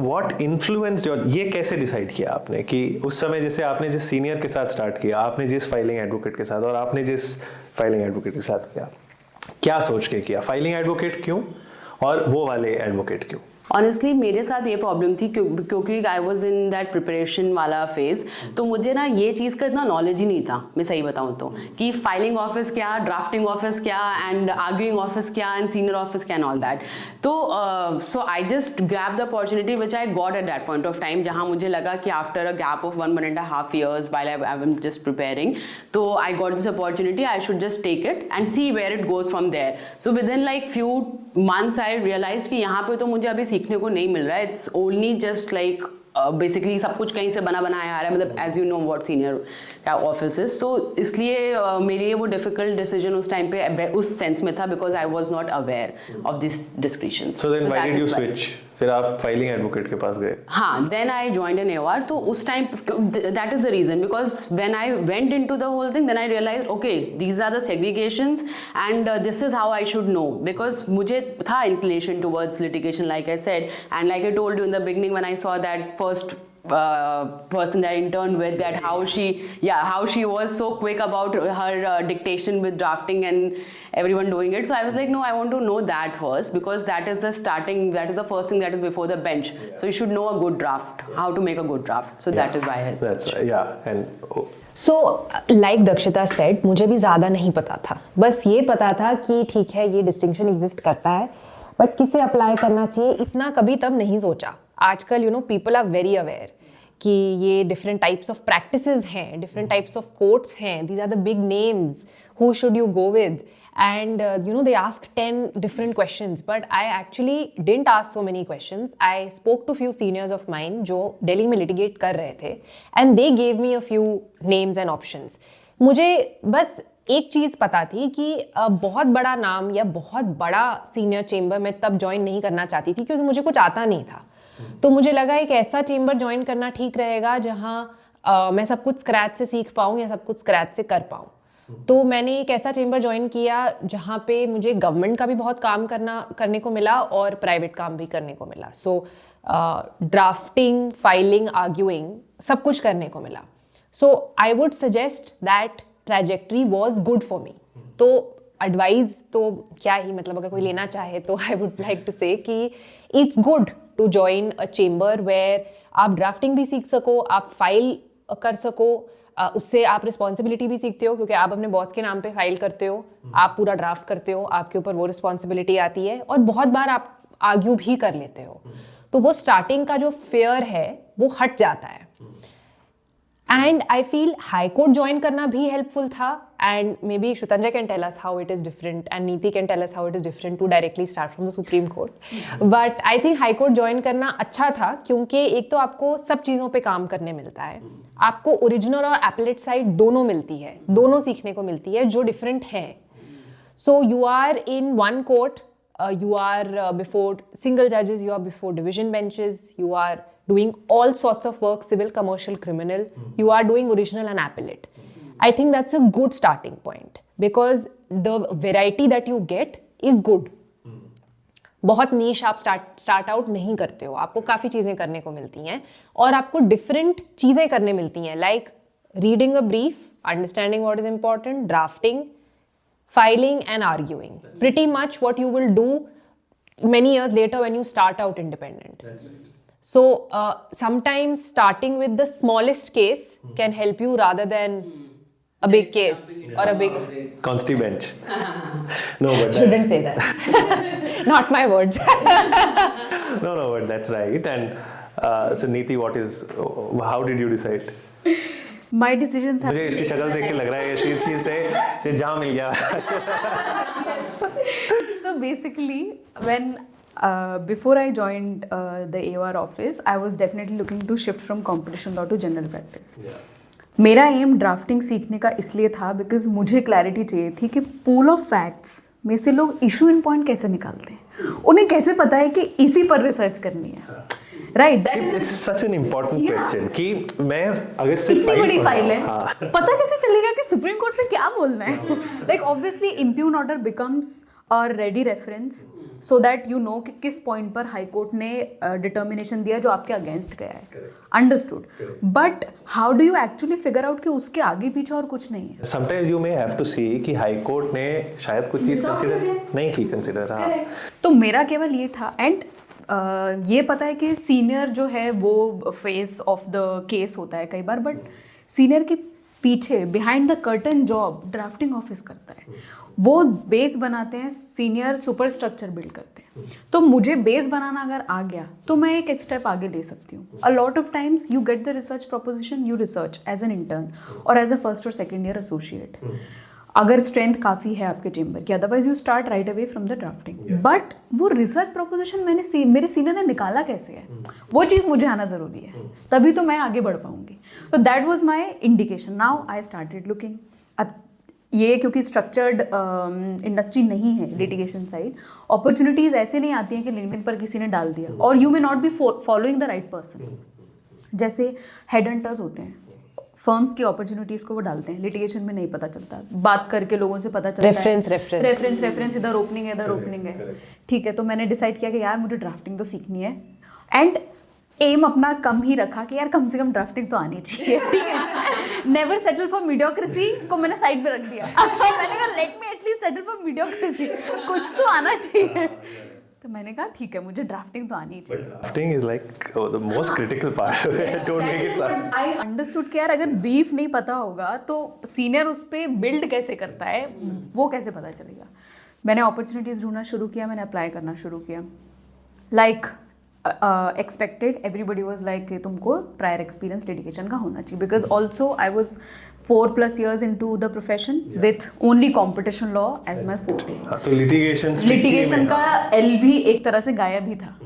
what influenced your, ये कैसे डिसाइड किया आपने कि उस समय जैसे आपने जिस सीनियर के साथ स्टार्ट किया, आपने जिस फाइलिंग एडवोकेट के साथ और आपने जिस फाइलिंग एडवोकेट के साथ किया, क्या सोच के किया? फाइलिंग एडवोकेट क्यों और वो वाले एडवोकेट क्यों? ऑनेस्टली मेरे साथ ये प्रॉब्लम थी क्योंकि आई वॉज इन दैट प्रिपरेशन वाला फेज, तो मुझे ना ये चीज़ का इतना नॉलेज ही नहीं था, मैं सही बताऊँ तो, कि फाइलिंग ऑफिस क्या, ड्राफ्टिंग ऑफिस क्या, एंड आर्ग्यूइंग ऑफिस क्या, एंड सीनियर ऑफिस क्या, एंड ऑल दैट. तो so I just grab the opportunity which I got at that point of time, जहाँ मुझे लगा कि after a gap of 1.5 years while I am just preparing, तो I got this opportunity, I should just take it and see where it goes from there. So with in like few months I realized कि यहाँ पे तो मुझे अभी सीखने को नहीं मिल रहा है. It's only just like basically सब कुछ कहीं से बना बनाया आ रहा है, मतलब as you know what senior offices. तो इसलिए मेरे लिए वो डिफिकल्ट डिसीजन उस टाइम पे उस सेंस में था, because I was not aware of this description. So then why did you switch? फिर आप फाइलिंग एडवोकेट के पास गए? हाँ, then I joined an AOR. तो उस time that is the reason, because when I went into the whole thing, then I realise okay these are the segregations and this is how I should know, because मुझे था inclination towards litigation like I said, and like I told you in the beginning when I saw that first person that I interned with, that how she was so quick about her dictation with drafting and everyone doing it. So I was like, no, I want to know that first, because that is the first thing that is before the bench. So you should know a good draft, how to make a good draft. So that is why I switched. That's right. Yeah. And So like Dakshita said, मुझे भी ज़्यादा नहीं पता था, बस ये पता था कि ठीक है ये डिस्टिंक्शन एग्जिस्ट करता है, बट किसे अप्लाई करना चाहिए इतना कभी तब नहीं सोचा. आजकल you know people are very aware कि ये डिफरेंट टाइप्स ऑफ प्रैक्टिसेस हैं, डिफरेंट टाइप्स ऑफ कोर्ट्स हैं, these are the big names, who should you go with, and they ask 10 different questions, but I actually didn't ask so many questions. I spoke to few seniors of mine जो दिल्ली में litigate कर रहे थे, and they gave me a few names and options. मुझे बस एक चीज़ पता थी कि बहुत बड़ा नाम या बहुत बड़ा सीनियर चेंबर में तब ज्वाइन नहीं करना चाहती थी क्योंकि मुझे कुछ आता नहीं था. तो मुझे लगा एक ऐसा चेंबर ज्वाइन करना ठीक रहेगा जहाँ मैं सब कुछ स्क्रैच से सीख पाऊँ या सब कुछ स्क्रैच से कर पाऊँ. तो मैंने एक ऐसा चेंबर ज्वाइन किया जहाँ पे मुझे गवर्नमेंट का भी बहुत काम करने को मिला और प्राइवेट काम भी करने को मिला. सो ड्राफ्टिंग, फाइलिंग, आर्ग्यूइंग सब कुछ करने को मिला. So I would suggest that trajectory was good for me. तो एडवाइस तो क्या ही, मतलब अगर कोई लेना चाहे तो आई वुड लाइक टू से कि it's good to join a chamber where आप ड्राफ्टिंग भी सीख सको, आप फाइल कर सको, उससे आप रिस्पॉन्सिबिलिटी भी सीखते हो क्योंकि आप अपने बॉस के नाम पे फाइल करते हो, आप पूरा ड्राफ्ट करते हो, आपके ऊपर वो रिस्पॉन्सिबिलिटी आती है और बहुत बार आप आर्ग्यू भी कर लेते हो. तो वो स्टार्टिंग का जो फियर है वो हट जाता है. And I feel high court join करना भी हेल्पफुल था, and may be Shrutanjay can tell us how it is different and Neeti can tell us how it is different to directly start from the Supreme Court. But I think high court join करना अच्छा था क्योंकि एक तो आपको सब चीज़ों पे काम करने मिलता है, आपको ओरिजिनल और एपलेट साइड दोनों मिलती है, दोनों सीखने को मिलती है जो डिफरेंट है. So you are in one court, you are before single judges, you are before division benches, you are doing all sorts of work, civil, commercial, criminal, you are doing original and appellate. I think that's a good starting point because the variety that you get is good. बहुत नीश आप स्टार्ट आउट नहीं करते हो, आपको काफ़ी चीज़ें करने को मिलती हैं और आपको डिफरेंट चीज़ें करने मिलती हैं, like reading a brief, understanding what is important, drafting, filing and arguing. Pretty much what you will do many years later when you start out independent. That's right. So sometimes starting with the smallest case can help you rather than a big case or a big Consti bench. No, but shouldn't say that. Not my words. No, but that's right. And so Neeti, how did you decide? My decisions have मुझे इसकी शक्ल देख के लग रहा है शीर से जहाँ मिल गया. So basically, when before I joined the AOR office, I was definitely looking to shift from competition law to general practice. मेरा एम ड्राफ्टिंग सीखने का इसलिए था बिकॉज मुझे क्लैरिटी चाहिए थी कि पूल ऑफ फैक्ट्स में से लोग इशू इन पॉइंट कैसे निकालते हैं, उन्हें कैसे पता है कि इसी पर रिसर्च करनी है. Right, it's such an important question कि मैं अगर सिर्फ इतनी बड़ी फाइल है, पता कैसे चलेगा कि सुप्रीम कोर्ट में क्या बोलना है. Like obviously impugn order becomes a ready reference so that you know कि किस पॉइंट पर हाई कोर्ट ने डिटर्मिनेशन दिया जो आपके अगेंस्ट गया है. Understood, but how do you actually figure out कि उसके आगे पीछे और कुछ नहीं है. Sometimes you may have to see कि हाई कोर्ट ने शायद कुछ चीज कंसीडर नहीं की. हाँ, तो मेरा केवल ये था. एंड ये पता है कि सीनियर जो है वो फेस ऑफ द केस होता है कई बार, बट सीनियर के पीछे behind the curtain job drafting office करता है. वो बेस बनाते हैं, सीनियर सुपर स्ट्रक्चर बिल्ड करते हैं. तो मुझे बेस बनाना अगर आ गया तो मैं एक स्टेप आगे ले सकती हूँ. A lot of times you get the research proposition, you research as an intern or as a first or second year associate अगर स्ट्रेंथ काफ़ी है आपके चेंबर की. Otherwise you start right away from the drafting. But वो रिसर्च प्रोपोजिशन मेरे सीनियर ने निकाला कैसे है, वो चीज़ मुझे आना ज़रूरी है, तभी तो मैं आगे बढ़ पाऊंगी. तो that was my indication. Now I started looking. अब ये क्योंकि स्ट्रक्चर्ड इंडस्ट्री नहीं है लिटिगेशन साइड, अपॉर्चुनिटीज़ ऐसे नहीं आती हैं कि लिंक्डइन पर किसी ने डाल दिया और you may not be following the right person. जैसे हेड हंटर्स होते हैं, फर्म्स की अपॉर्चुनिटीज़ को वो डालते हैं, लिटिगेशन में नहीं पता चलता, बात करके लोगों से पता चलता है रेफरेंस इधर ओपनिंग है, इधर ओपनिंग है. ठीक है, तो मैंने डिसाइड किया कि यार मुझे ड्राफ्टिंग तो सीखनी है एंड एम अपना कम ही रखा कि यार कम से कम ड्राफ्टिंग तो आनी चाहिए. ठीक है, नेवर सेटल फॉर मीडियोक्रेसी को मैंने साइड पे रख दिया. मैंने कहा let me at least settle for mediocrity, कुछ तो आना चाहिए. तो मैंने कहा ठीक है, मुझे ड्राफ्टिंग तो आनी चाहिए. Drafting is like the most critical part of it. Don't make it soft. I understood कि यार अगर बीफ नहीं पता होगा तो सीनियर उस पर बिल्ड कैसे करता है वो कैसे पता चलेगा. मैंने अपॉर्चुनिटीज़ ढूंढना शुरू किया, मैंने अप्लाई करना शुरू किया. Like expected. Everybody was like कि तुमको prior experience litigation का होना चाहिए, because also I was 4+ years into the profession with only competition law as my forte. हाँ, तो litigation का L भी एक तरह से गायब ही था.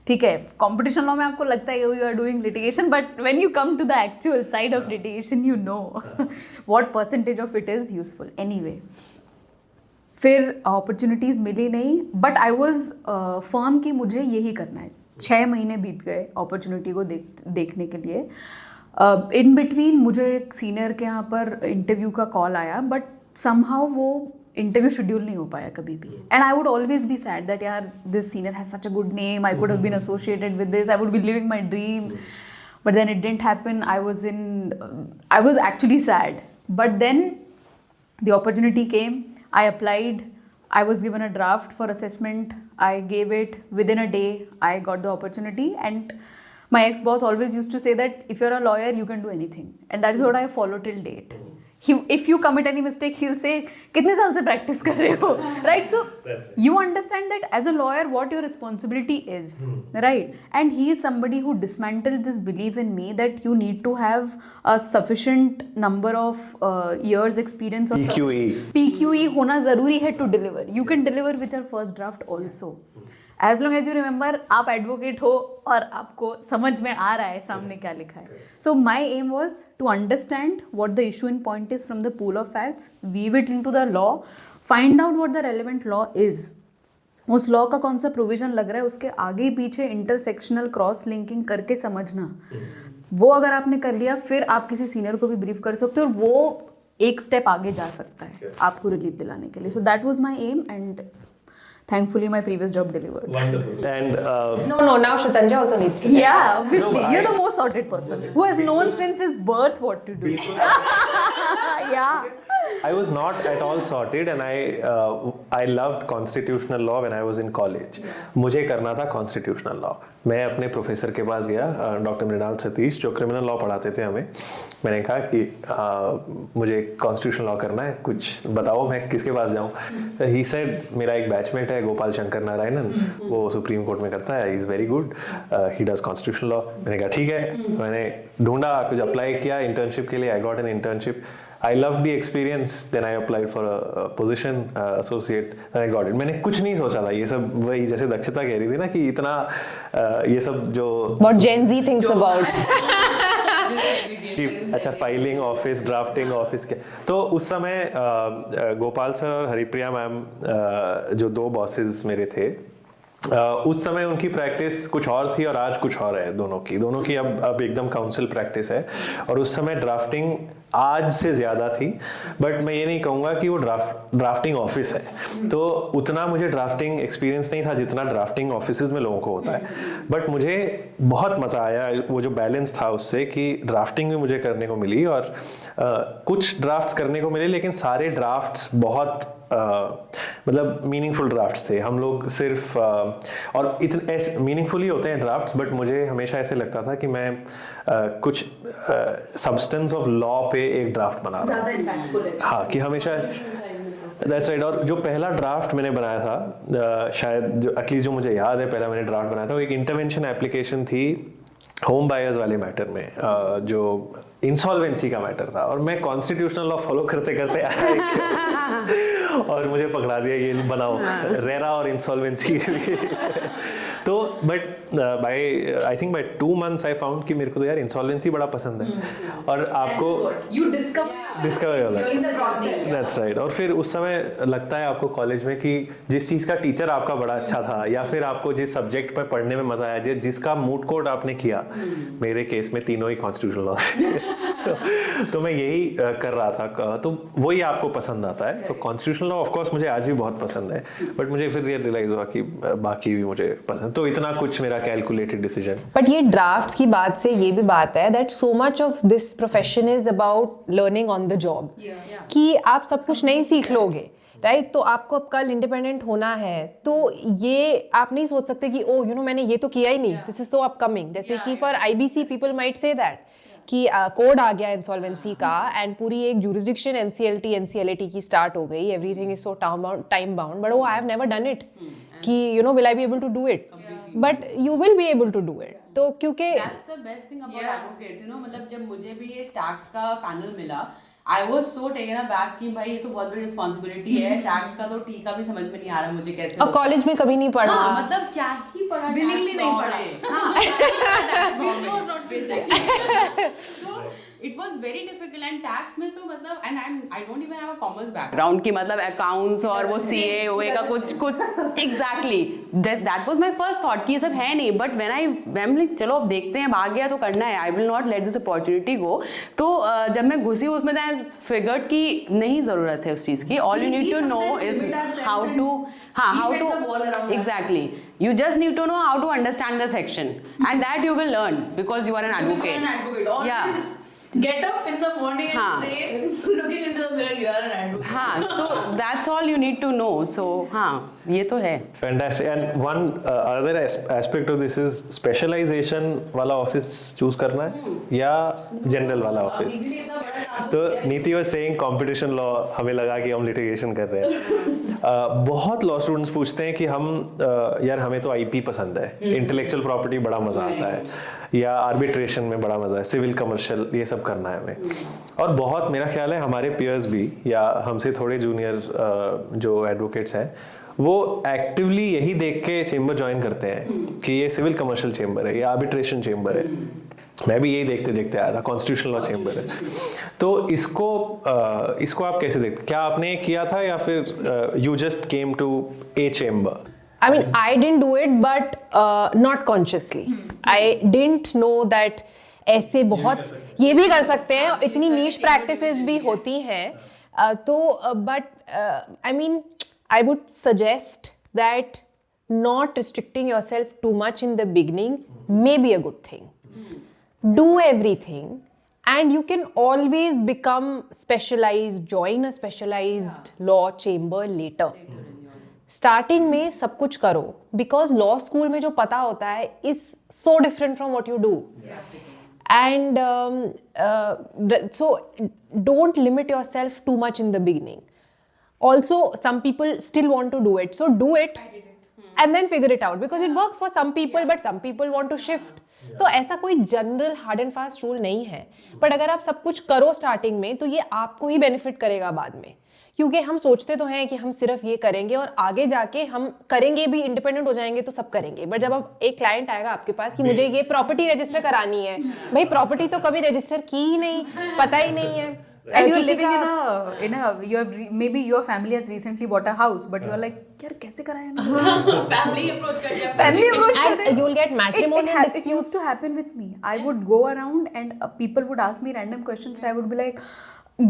ठीक है, कंपटीशन लॉ में आपको लगता है you are doing litigation, but when you come to the actual side of litigation you know what percentage of it is useful. Anyway, फिर अपॉर्चुनिटीज़ मिली नहीं, बट आई वॉज फर्म कि मुझे यही करना है. 6 महीने बीत गए अपॉर्चुनिटी को देखने के लिए. इन बिटवीन मुझे एक सीनियर के यहाँ पर इंटरव्यू का कॉल आया, बट समहाउ वो इंटरव्यू शेड्यूल नहीं हो पाया कभी भी. And I would always be sad that यार this senior has such a good name, I could have been associated with this, I would be living my dream, but then it didn't happen. I was actually sad, but then the opportunity came. I applied, I was given a draft for assessment, I gave it, within a day I got the opportunity, and my ex-boss always used to say that if you're a lawyer you can do anything, and that is what I follow till date. If you commit any mistake, he'll say कितने साल से practice कर रहे हो, right? So you understand that as a lawyer what your responsibility is, right? And he is somebody who dismantled this belief in me that you need to have a sufficient number of years experience. PQE होना ज़रूरी है to deliver. You can deliver with your first draft also. As long as you remember, आप एडवोकेट हो और आपको समझ में आ रहा है सामने क्या लिखा है. So my aim was to understand what the issue in point is from the pool of facts, weave it into the law, find out what the relevant law is. उस लॉ का कौन सा प्रोविजन लग रहा है, उसके आगे पीछे इंटरसेक्शनल क्रॉस लिंकिंग करके समझना. वो अगर आपने कर लिया, फिर आप किसी सीनियर को भी ब्रीफ कर सकते हो और वो एक स्टेप आगे जा सकता है आपको रिलीफ दिलाने के लिए. So that was my aim, and thankfully my previous job delivered. Wonderful. And No, now Shatanja also needs to. Yeah, obviously. You're the most sorted person who has known since his birth what to do. Yeah. I was not at all sorted, and I loved constitutional law when I was in college. मुझे करना था constitutional law. मैं अपने प्रोफेसर के पास गया, डॉक्टर मृणाल सतीश, जो क्रिमिनल लॉ पढ़ाते थे हमें. मैंने कहा कि मुझे कॉन्स्टिट्यूशनल लॉ करना है, कुछ बताओ मैं किसके पास जाऊँ. ही सेड मेरा एक बैचमेट है गोपाल शंकर नारायणन, वो सुप्रीम कोर्ट में करता है, he is very good, he does constitutional law. मैंने कहा ठीक है. मैंने ढूंढा, कुछ अप्लाई किया इंटर्नशिप के लिए. I got an internship. I loved the experience. Then I applied for a position, associate, and I got it. मैंने कुछ नहीं सोचा था. ये सब वही जैसे दक्षता कह रही थी ना कि इतना ये सब जो What Gen Z thinks about. अच्छा, फाइलिंग ऑफिस, ड्राफ्टिंग ऑफिस के. तो उस समय गोपाल सर और हरिप्रिया मैम, जो 2 बॉसेस मेरे थे, उस समय उनकी प्रैक्टिस कुछ और थी और आज कुछ और है. दोनों की अब एकदम काउंसिल प्रैक्टिस है. और उस समय ड्राफ्टिंग आज से ज़्यादा थी, बट मैं ये नहीं कहूँगा कि वो ड्राफ्टिंग ऑफिस है. तो उतना मुझे ड्राफ्टिंग एक्सपीरियंस नहीं था जितना ड्राफ्टिंग ऑफिसेज में लोगों को होता है. बट मुझे बहुत मज़ा आया, वो जो बैलेंस था उससे, कि ड्राफ्टिंग भी मुझे करने को मिली और कुछ ड्राफ्ट्स करने को मिले, लेकिन सारे ड्राफ्ट्स बहुत मतलब मीनिंगफुल ड्राफ्ट्स थे. हम लोग सिर्फ और इतने ऐसे मीनिंगफुल ही होते हैं ड्राफ्ट्स, बट मुझे हमेशा ऐसे लगता था कि मैं कुछ सब्सटेंस ऑफ लॉ पे एक ड्राफ्ट बना रहा हूँ. हाँ, कि हमेशा दैट्स राइट. और जो पहला ड्राफ्ट मैंने बनाया था, शायद जो एटलीस्ट जो मुझे याद है पहला मैंने ड्राफ्ट बनाया था, वो एक इंटरवेंशन एप्लीकेशन थी होम बायर्स वाले मैटर में, जो इंसॉल्वेंसी का मैटर था. और मैं कॉन्स्टिट्यूशनल लॉ फॉलो करते करते आया और मुझे पकड़ा दिया ये बनाओ रेरा और इंसॉल्वेंसी के बीच. तो but I think by 2 months I found कि मेरे को तो यार इंसॉल्वेंसी बड़ा पसंद है. और आपको डिस्कवर दैट्स राइट. और फिर उस समय लगता है आपको कॉलेज में कि जिस चीज़ का टीचर आपका बड़ा अच्छा था, या फिर आपको जिस सब्जेक्ट पर पढ़ने में मजा आया, जिसका मूड कोड आपने किया, मेरे केस में तीनों ही कॉन्स्टिट्यूशनल लॉ. तो मैं यही कर रहा था, तो वही आपको पसंद आता है. तो कॉन्स्टिट्यूशनल लॉ ऑफ कोर्स मुझे आज भी बहुत पसंद है, बट मुझे फिर ये रियलाइज हुआ कि बाकी भी मुझे पसंद. तो इतना कुछ मेरा कैलकुलेटेड डिसीजन. बट ये ड्राफ्ट्स की बात से ये भी बात है that so much of this profession is about learning on the job, कि आप सब कुछ नहीं सीख लोगे, राइट. तो आपको अब कल इंडिपेंडेंट होना है, तो ये आप नहीं सोच सकते कि ओ मैंने ये तो किया ही नहीं, दिस इज तो अपकमिंग. जैसे कि for IBC people might say that कि कोड आ गया इंसॉल्वेंसी का, एंड पूरी एक जुरिसडिक्शन NCLT NCLAT की स्टार्ट हो गई, everything is so time bound, but I have never done it, कि will I be able to do it. but you will be able to do it. तो क्योंकि That's the best thing about advocates, you know, मतलब जब मुझे भी ये टैक्स का पैनल मिला, I was so taken aback कि भाई ये तो बहुत बड़ी रिस्पॉन्सिबिलिटी है, टैक्स का तो टी का भी समझ में नहीं आ रहा मुझे कैसे अब कॉलेज में कभी नहीं पढ़ा. हाँ, मतलब क्या ही पढ़ा Willingly नहीं पढ़ा. हाँ, which was not basic. So it was very difficult and tax में तो मतलब and I don't even have a commerce background की मतलब accounts और वो CA OA का कुछ exactly that was my first thought कि ये सब है नहीं, but when I'm like चलो अब देखते हैं, भाग गया तो करना है, I will not let this opportunity go. तो जब मैं घुसी उसमें I figured कि नहीं ज़रूरत है उस चीज़ की, all you need to know is how to exactly. You just need to know how to understand the section and that you will learn because you are an advocate. Yeah. Get up in the morning and say, looking into the mirror, you are an advocate. हाँ, तो that's all you need to know. So हाँ, ये तो है. Fantastic. And one other aspect of this is specialization वाला office choose करना है या general वाला office. तो नीति was saying competition law, हमें लगा कि हम litigation कर रहे हैं. बहुत law students पूछते हैं कि हम यार हमें तो IP पसंद है, intellectual property बड़ा मजा आता है, या arbitration में बड़ा मजा है, civil commercial ये सब करना है हमें. और बहुत मेरा ख्याल है हमारे peers भी या हमसे थोड़े junior जो advocates हैं वो एक्टिवली यही देख के चेंबर ज्वाइन करते हैं कि ये सिविल कमर्शियल चेंबर है, ये आर्बिट्रेशन चेंबर है. मैं भी यही देखते देखते आया था, कॉन्स्टिट्यूशनल लॉ चेंबर है. तो इसको आप कैसे देखते, क्या आपने किया था या फिर you just came to a chamber? I mean, I didn't do it, but not consciously. I didn't know that ऐसे बहुत ये भी कर सकते हैं, इतनी niche practices भी होती हैं. तो but I mean, I would suggest that not restricting yourself too much in the beginning may be a good thing. Do everything and you can always become specialized, join a specialized law chamber later. Starting में सब कुछ करो because law school में जो पता होता है is so different from what you do. And so don't limit yourself too much in the beginning. Also, some people still want to do it, so do it and then figure it out because it works for some people, but some people want to shift. तो ऐसा कोई general hard and fast rule नहीं है, बट अगर आप सब कुछ करो स्टार्टिंग में तो ये आपको ही बेनिफिट करेगा बाद में, क्योंकि हम सोचते तो हैं कि हम सिर्फ ये करेंगे और आगे जाके हम करेंगे भी, इंडिपेंडेंट हो जाएंगे तो सब करेंगे. बट जब अब एक क्लाइंट आएगा आपके पास कि मुझे ये प्रॉपर्टी रजिस्टर करानी है, भाई प्रॉपर्टी तो कभी रजिस्टर की ही नहीं, पता ही नहीं है. And you're living in a maybe your family has recently bought a house, but you're like, यार कैसे कराया? Family approach कर दिया. Family approach कर दिया. And you'll get matrimonial disputes. It used to happen with me. I would go around and people would ask me random questions and I would be like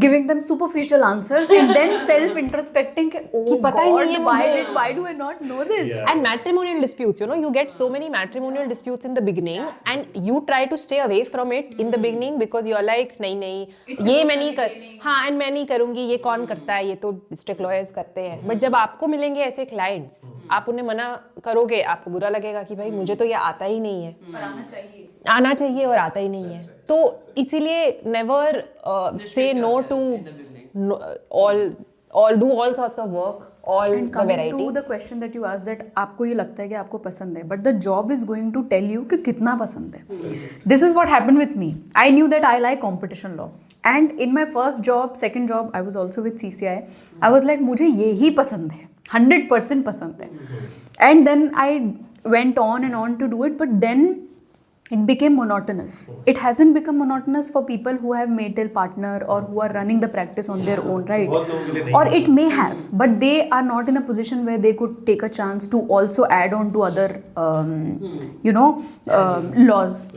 giving them superficial answers and then self-introspecting. Oh पता ही नहीं है मुझे. why do I not know this? And matrimonial disputes, you know, you get so many matrimonial disputes in the beginning and you try to stay away from it in the beginning because you are like नहीं ये मैं नहीं कर, हाँ and मैं नहीं करूँगी, ये कौन करता है, ये तो district lawyers करते हैं. But जब आपको मिलेंगे ऐसे clients, आप उन्हें मना करोगे, आपको बुरा लगेगा कि भाई मुझे तो ये आता ही नहीं है, आना चाहिए और आता ही नहीं है. तो इसीलिए never say no to all do all sorts of work, all And the coming variety. to the question that you asked that आपको ये लगता है कि आपको पसंद है, but the job is going to tell you कि कितना पसंद है. This is what happened with me. I knew that I like competition law. And in my first job, second job, I was also with CCI. I was like मुझे ये ही पसंद है, 100% पसंद है. And then I went on and on to do it, but then it became monotonous. It hasn't become monotonous for people who have made their partner or who are running the practice on their own, right? Or it may have, but they are not in a position where they could take a chance to also add on to other, laws.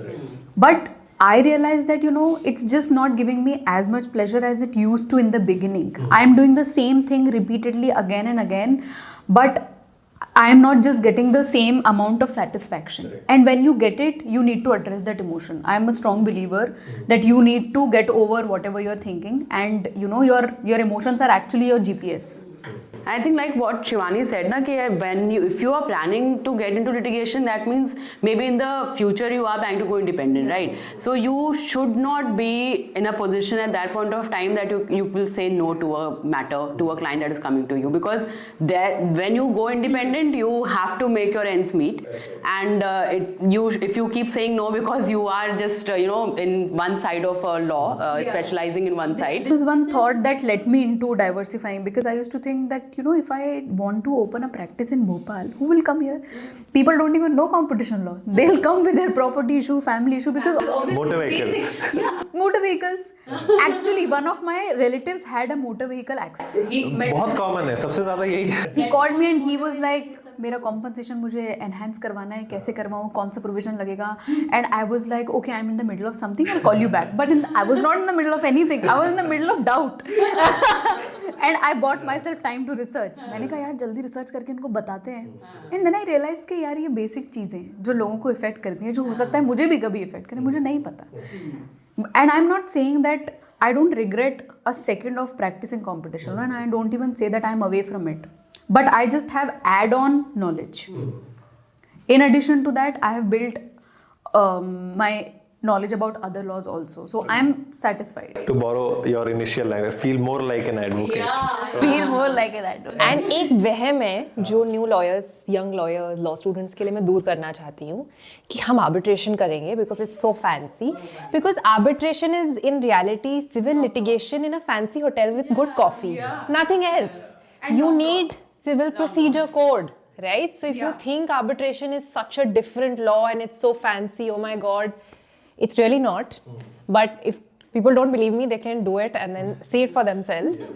But I realized that, it's just not giving me as much pleasure as it used to in the beginning. I'm doing the same thing repeatedly again and again, but I am not just getting the same amount of satisfaction. And when you get it, you need to address that emotion. I am a strong believer that you need to get over whatever you're thinking, and your emotions are actually your GPS. I think like what Shivani said, na, कि if you are planning to get into litigation, that means maybe in the future you are planning to go independent, right? So you should not be in a position at that point of time that you will say no to a matter, to a client that is coming to you, because when you go independent, you have to make your ends meet, and if you keep saying no because you are just in one side of a law, specializing in one side. This is one thought that led me into diversifying, because I used to think that if I want to open a practice in Bhopal, who will come here? People don't even know competition law. They'll come with their property issue, family issue, because Motor vehicles. yeah, motor vehicles. Actually, one of my relatives had a motor vehicle accident. बहुत कॉमन है, सबसे ज़्यादा यही है. He called me and he was like, मेरा कॉम्पनसेशन मुझे एनहांस करवाना है, कैसे करवाऊँ, कौन सा प्रोविजन लगेगा? And I was like, okay, I am in the middle of something, I call you back. But I was not in the middle of anything, I was in the middle of doubt. And I bought myself time to research. मैंने कहा यार जल्दी रिसर्च करके इनको बताते हैं. एंड देन आई रियलाइज कि यार ये बेसिक चीज़ें जो लोगों को इफेक्ट करती हैं, जो हो सकता है मुझे भी कभी इफेक्ट करें, मुझे नहीं पता. And I am not saying that I don't regret a second of practicing competition law, and I don't even say that I'm away from it. But I just have add-on knowledge. In addition to that, I have built my knowledge about other laws also. So I'm satisfied. To borrow your initial language, feel more like an advocate. Feel more like an advocate. And एक वहम है जो new lawyers, young lawyers, law students के लिए मैं दूर करना चाहती हूँ कि हम आर्बिट्रेशन करेंगे because it's so fancy. Because arbitration is in reality civil litigation in a fancy hotel with good coffee, nothing else. You need civil procedure code, right? So if you think arbitration is such a different law and it's so fancy, oh my God, it's really not. But if people don't believe me, they can do it and then see it for themselves.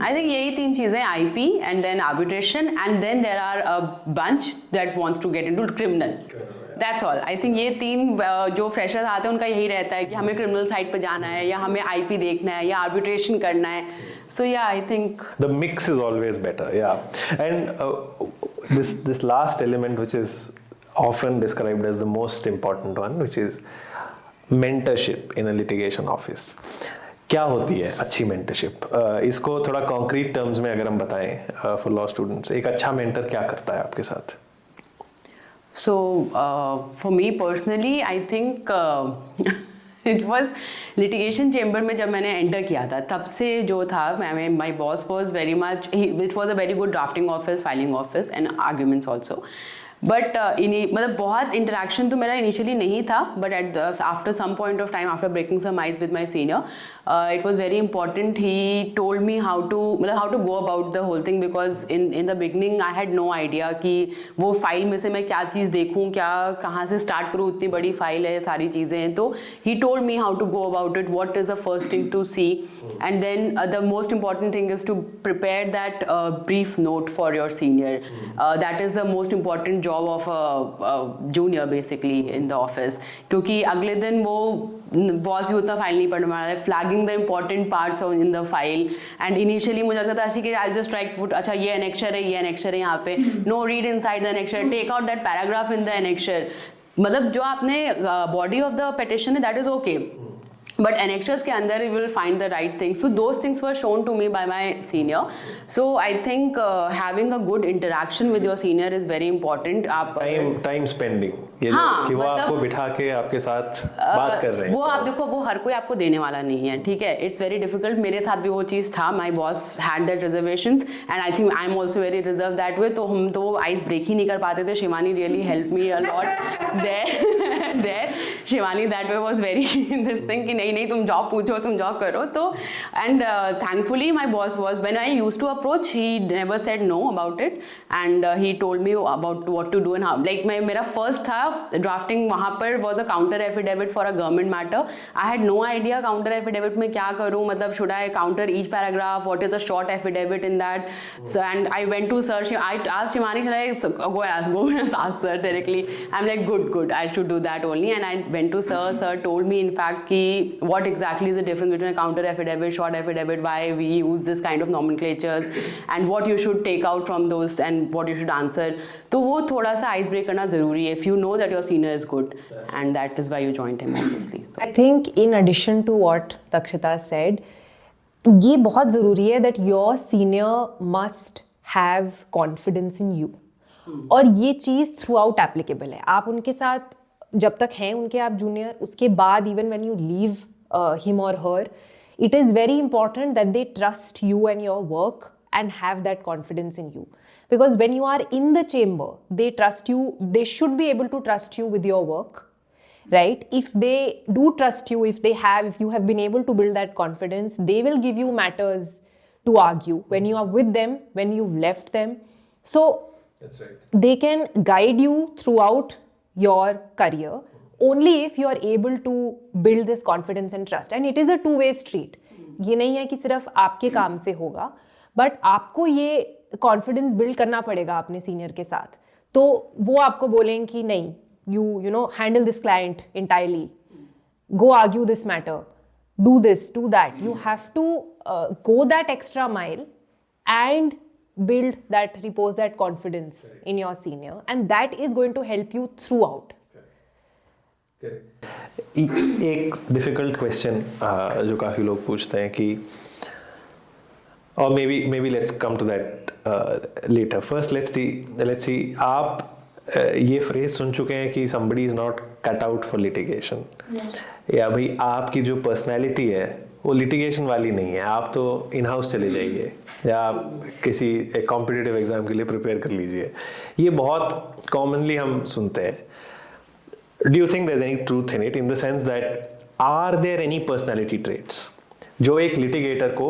I think यही तीन चीज़ें, IP and then arbitration, and then there are a bunch that wants to get into criminal. That's all. I think ये तीन जो फ्रेशर्स आते हैं उनका यही रहता है कि हमें क्रिमिनल साइड पे जाना है, या हमें IP देखना है, या आर्बिट्रेशन करना है. So yeah, I think The mix is always better, yeah. And this last element, which is often described as the most important one, which is mentorship in a litigation office. क्या होती है अच्छी mentorship? इसको थोड़ा concrete terms में अगर हम बताएं for law students, एक अच्छा mentor क्या करता है आपके साथ? so. For me personally, I think it was litigation chamber में जब मैंने enter किया था, तब से जो था, my boss was very much, it was a very good drafting office, filing office and arguments also. But मतलब बहुत इंटरेक्शन तो मेरा इनिशियली नहीं था, but after some point of time, after breaking some ice with my senior, it was very important. He told me how to go about the whole thing, because in the beginning I had no idea कि वो फाइल में से मैं क्या चीज़ देखूँ, कहाँ से स्टार्ट करूँ, उतनी बड़ी फाइल है, सारी चीज़ें हैं. तो he told me how to go about it, what is the first thing to see, and then the most important thing is to prepare that brief note for your senior. That is the most important job of a junior basically in the office, क्योंकि अगले दिन वो बॉस भी उतना फाइल नहीं पढ़ने वाला है. Flagging the important parts in the file, and initially मुझे लगता था कि आई जस्ट स्ट्राइक फुट, अच्छा ये एनेक्शर है, ये एनेक्शर है यहाँ पे, no read inside the annexure, take out that paragraph in the annexure. मतलब जो आपने बॉडी ऑफ द पेटिशन है that is okay, but annexures के अंदर you will find the right things. So those things were shown to me by my senior. So I think having a good interaction with your senior is very important. आप time spending, ये कि वो आपको बिठा के आपके साथ बात कर रहे हैं, वो आप देखो, वो हर कोई आपको देने वाला नहीं है, ठीक है. It's very difficult. मेरे साथ भी वो चीज़ था. My boss had that reservations and I think I am also very reserve that way. तो हम तो वो आइस ब्रेक ही नहीं कर पाते थे. Shivani really help me a lot there. Shivani that way was very this thing कि नहीं तुम जॉब पूछो, तुम जॉब करो. तो and thankfully my boss was, when I used to approach, he never said no about it, and he told me about what to do and how. Like मेरा फर्स्ट था ड्राफ्टिंग, वहाँ पर was a counter affidavit for a government matter. I had no idea counter affidavit में क्या करूँ, मतलब should I counter each paragraph, what is a short affidavit in that. So and I went to sir, I asked Shivani, go ask sir directly. I'm like good, I should do that only. And I went to sir told me in fact ki what exactly is the difference between a counter affidavit, short affidavit, why we use this kind of nomenclatures, and what you should take out from those and what you should answer. तो वो थोड़ा सा आइस ब्रेक करना ज़रूरी है if you know that your senior is good, and that is why you joined him obviously. I think in addition to what Takshita said, ये बहुत ज़रूरी है that your senior must have confidence in you. और ये चीज़ थ्रू आउट एप्लीकेबल है. आप उनके साथ जब तक हैं उनके आप जूनियर, उसके बाद even when you leave him or her, it is very important that they trust you and your work and have that confidence in you. Because when you are in the chamber, they trust you, they should be able to trust you with your work. Right? If they do trust you, if you have been able to build that confidence, they will give you matters to argue when you are with them, when you've left them. So That's right. they can guide you throughout your career only if you are able to build this confidence and trust. And it is a two-way street. ये नहीं है कि सिर्फ आपके काम से होगा, but आपको ये confidence build करना पड़ेगा अपने senior के साथ. तो वो आपको बोलेंगे कि नहीं, you know, handle this client entirely, go argue this matter, do this, do that. You have to go that extra mile and build that, repose that confidence in your senior, and that is going to help you throughout. एक डिफिकल्ट क्वेश्चन जो काफ़ी लोग पूछते हैं कि, और maybe let's come to that later. First let's see आप ये फ्रेज सुन चुके हैं कि somebody is not cut out for litigation, या भाई आपकी जो पर्सनैलिटी है वो लिटिगेशन वाली नहीं है, आप तो इन हाउस चले जाइए या आप किसी एक कॉम्पिटिटिव एग्जाम के लिए प्रिपेयर कर लीजिए. ये बहुत कॉमनली हम सुनते हैं. Do you think there's any truth in it, in the sense that are there any personality traits जो एक लिटिगेटर को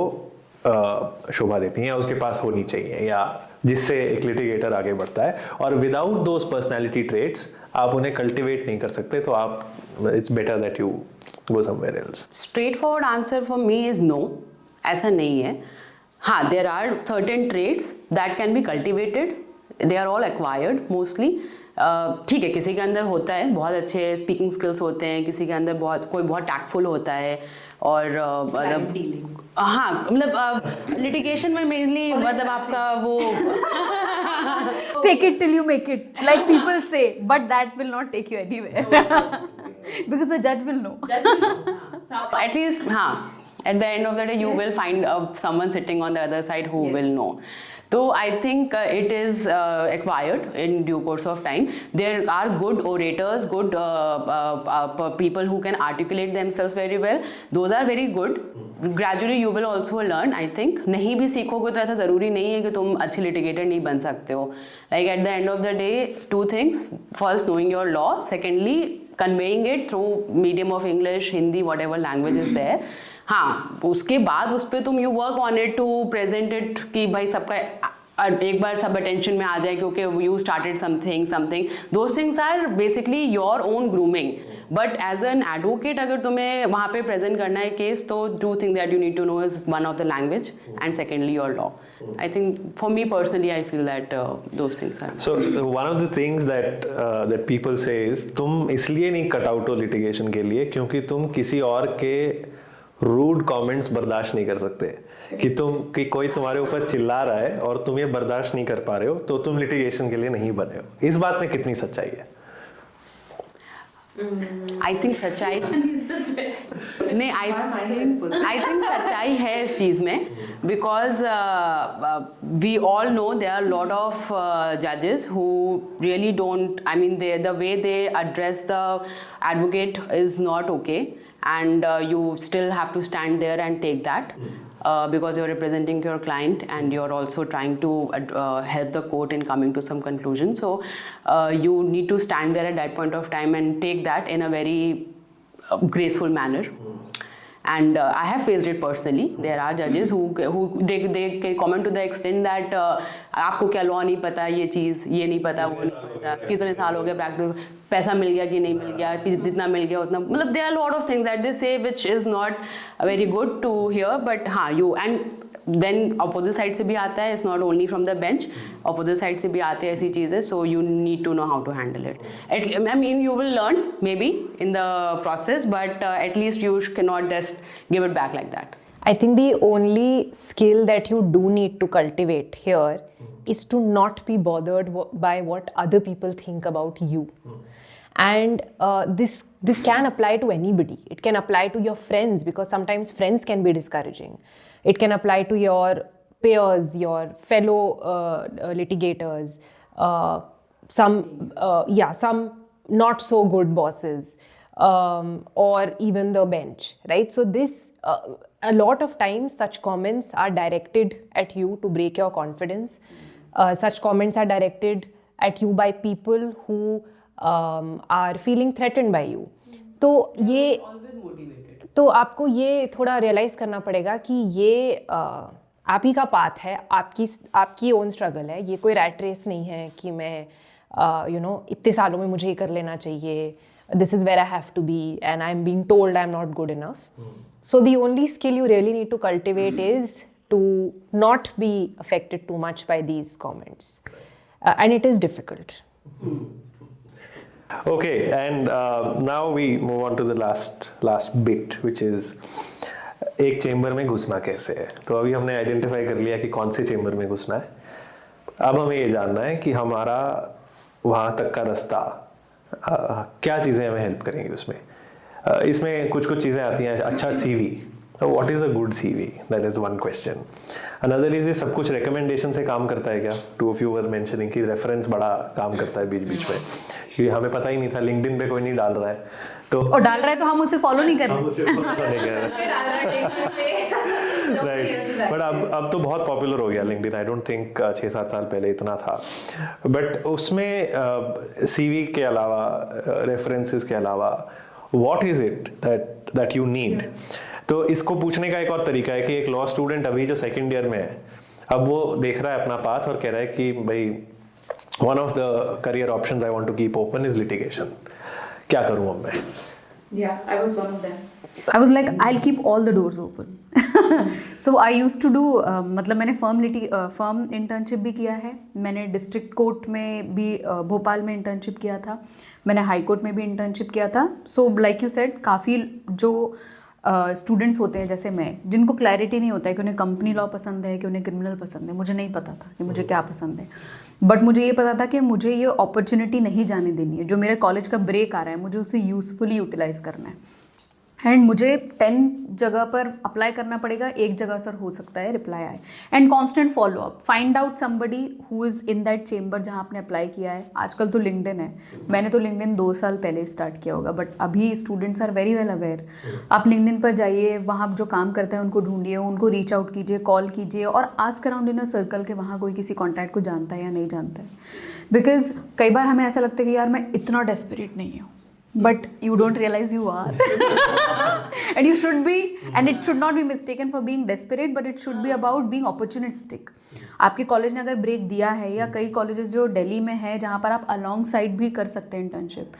शोभा देती हैं या उसके पास होनी चाहिए, या जिससे एक लिटिगेटर आगे बढ़ता है, और विदाउट दोज पर्सनैलिटी ट्रेट्स आप उन्हें कल्टिवेट नहीं कर सकते, तो आप it's better that you go somewhere else? Straightforward answer for me is no. ऐसा नहीं है. हाँ, there are certain traits that can be cultivated, they are all acquired mostly. ठीक है, किसी के अंदर होता है बहुत अच्छे स्पीकिंग स्किल्स होते हैं, किसी के अंदर कोई बहुत टैक्टफुल होता है, और मतलब हाँ, मतलब लिटिगेशन में मेनली मतलब आपका वो Fake it till you make it, like people say, but that will not take you anywhere. Because the judge will know. at least हाँ, at the end of the day you will find someone sitting on the other side who will know. So I think it is acquired in due course of time. There are good orators, good people who can articulate themselves very well. Those are very good. Gradually you will also learn. I think नहीं भी सीखोगे तो ऐसा ज़रूरी नहीं है कि तुम अच्छे litigator नहीं बन सकते हो. Like at the end of the day, two things. First, knowing your law. Secondly, conveying it through medium of English, Hindi, whatever language is there. हाँ, उसके बाद उस पर तुम you work on it to present it कि भाई सबका एक बार सब अटेंशन में आ जाए, क्योंकि you started something those things are basically your own grooming. But as an advocate अगर तुम्हें वहाँ पे प्रेजेंट करना है केस, तो two thing that you need to know is one of the language and secondly your law. I think for me personally, I feel that those things are. So one of the things that people say is तुम इसलिए नहीं कट आउट हो लिटिगेशन के लिए क्योंकि तुम किसी और के रूड कमेंट्स बर्दाश्त नहीं कर सकते, कि कोई तुम्हारे ऊपर चिल्ला रहा है और तुम ये बर्दाश्त नहीं कर पा रहे हो, तो तुम लिटिगेशन के लिए नहीं बने हो. इस बात में कितनी सच्चाई है? I think सच्चाई नहीं, I think सच्चाई है इस चीज़ में, because we all know there are a lot of judges who really don't, I mean the way they address the advocate is not okay, and you still have to stand there and take that. Because you're representing your client and you're also trying to help the court in coming to some conclusion. So you need to stand there at that point of time and take that in a very graceful manner. And I have faced it personally. There are judges who they comment to the extent that आपको क्या law नहीं पता, ये चीज़ ये नहीं पता, वो नहीं पता, कितने साल हो गए प्रैक्टिस, पैसा मिल गया कि नहीं मिल गया, जितना मिल गया उतना, मतलब there are a lot of things that they say which is not very good to hear. But हाँ, you and then opposite side से भी आता है, it's not only from the bench, opposite side से भी आते हैं ऐसी चीज़ें, so you need to know how to handle it. I mean you will learn maybe in the process, but at least you cannot just give it back like that. I think the only skill that you do need to cultivate here is to not be bothered by what other people think about you. And this this can apply to anybody. It can apply to your friends, because sometimes friends can be discouraging. It can apply to your peers, your fellow litigators, some not so good bosses, or even the bench, right? So this a lot of times such comments are directed at you to break your confidence. Such comments are directed at you by people who are feeling threatened by you. तो ये तो आपको ये थोड़ा रियलाइज़ करना पड़ेगा कि ये आप ही का पाथ है, आपकी ओन स्ट्रगल है. ये कोई रैट रेस नहीं है कि मैं इतने सालों में मुझे ये कर लेना चाहिए. This is where I have to be and I'm being told I'm not good enough. So the only skill you really need to cultivate is to not be affected too much by these comments. And it is difficult. Okay, and now we move on to the last bit, which is एक चेंबर में घुसना कैसे है. तो अभी हमने आइडेंटिफाई कर लिया कि कौन से चेंबर में घुसना है. अब हमें ये जानना है कि हमारा वहाँ तक का रास्ता क्या चीज़ें हमें हेल्प करेंगी उसमें. इसमें कुछ चीज़ें आती हैं. अच्छा CV, what is a good CV, that is one question. Another is ये सब कुछ रिकमेंडेशन से काम करता है क्या. To of you were mentioning कि रेफरेंस बड़ा काम करता है बीच बीच में, क्योंकि हमें पता ही नहीं था लिंक्डइन पे कोई नहीं डाल रहा है तो और डाल रहा है तो हम उसे फॉलो नहीं कर रहे. राइट. बट अब तो बहुत पॉपुलर हो गया लिंक्डइन. आई डोंट थिंक 6-7 साल पहले इतना था. बट उसमें CV के अलावा, रेफरेंसेस के अलावा, what is it that you need. तो इसको पूछने का एक और तरीका है कि एक लॉ स्टूडेंट अभी जो सेकेंड ईयर में है, अब वो देख रहा है अपना पाथ और कह रहा है कि भाई one of the career options I want to keep open is litigation. क्या करूं अब मैं. Yeah, I was one of them. I was like, I'll keep all the doors open. So I used to do, मतलब मैंने फर्म इंटर्नशिप भी किया है. मैंने डिस्ट्रिक्ट कोर्ट में भी भोपाल में इंटर्नशिप किया था. मैंने हाई कोर्ट में भी इंटर्नशिप किया था. सो लाइक यू सेड, काफ़ी जो स्टूडेंट्स होते हैं जैसे मैं, जिनको क्लैरिटी नहीं होता है कि उन्हें कंपनी लॉ पसंद है कि उन्हें क्रिमिनल पसंद है. मुझे नहीं पता था कि मुझे क्या पसंद है, बट मुझे ये पता था कि मुझे ये अपॉर्चुनिटी नहीं जाने देनी है. जो मेरे कॉलेज का ब्रेक आ रहा है मुझे उसे यूज़फुली यूटिलाइज़ करना है. एंड मुझे 10 जगह पर अप्लाई करना पड़ेगा, एक जगह सर हो सकता है रिप्लाई आए. And constant follow up, find out somebody who is in that chamber जहाँ आपने अप्लाई किया है. आजकल तो लिंक्डइन है. मैंने तो लिंक्डइन 2 साल पहले स्टार्ट किया होगा, बट अभी students are very well aware. आप लिंक्डइन पर जाइए, वहाँ जो काम करते हैं उनको ढूंढिए, उनको रीच आउट कीजिए, कॉल कीजिए और ask around in a circle के वहाँ कोई किसी कॉन्टैक्ट को जानता है या नहीं जानता है. बिकॉज कई बार हमें ऐसा लगता है कि यार मैं इतना डेस्परेट नहीं हूँ, but you don't realize you are. And you should be, and it should not be mistaken for being desperate, but it should be about being opportunistic. आपके कॉलेज ने अगर ब्रेक दिया है, या कई कॉलेजेस जो दिल्ली में है जहाँ पर आप अलॉन्ग साइड भी कर सकते हैं internship,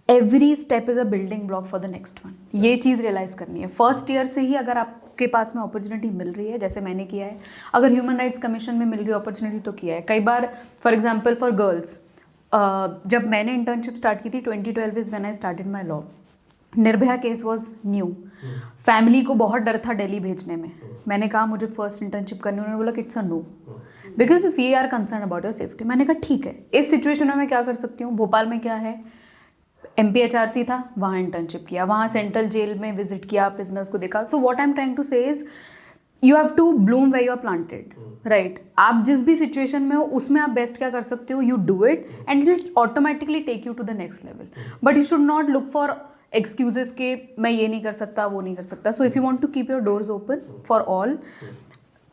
every step is a building block for the next one. ये चीज़ रियलाइज़ करनी है. फर्स्ट ईयर से ही अगर आपके पास में अपॉर्चुनिटी मिल रही है, जैसे मैंने किया है, अगर ह्यूमन राइट्स कमीशन में मिल रही है अपॉर्चुनिटी तो किया है. कई बार फॉर एग्जाम्पल फॉर गर्ल्स, जब मैंने इंटर्नशिप स्टार्ट की थी 2012 is when I started my law. Nirbhaya case was new. Family को बहुत डर था दिल्ली भेजने में. मैंने कहा मुझे फर्स्ट इंटर्नशिप करनी. उन्होंने बोला कि it's a no, because we are concern about your safety. मैंने कहा ठीक है, इस सिचुएशन में मैं क्या कर सकती हूँ. भोपाल में क्या है, MPHRC था, वहाँ इंटर्नशिप किया, वहाँ सेंट्रल जेल में विजिट किया, प्रिजनर्स को देखा. So what I am trying to say is you have to bloom where you are planted, right. आप जिस भी सिचुएशन में हो उसमें आप बेस्ट क्या कर सकते हो, you do it and it will automatically take you to the next level. But you should not look for excuses के मैं ये नहीं कर सकता, वो नहीं कर सकता. So if you want to keep your doors open for all,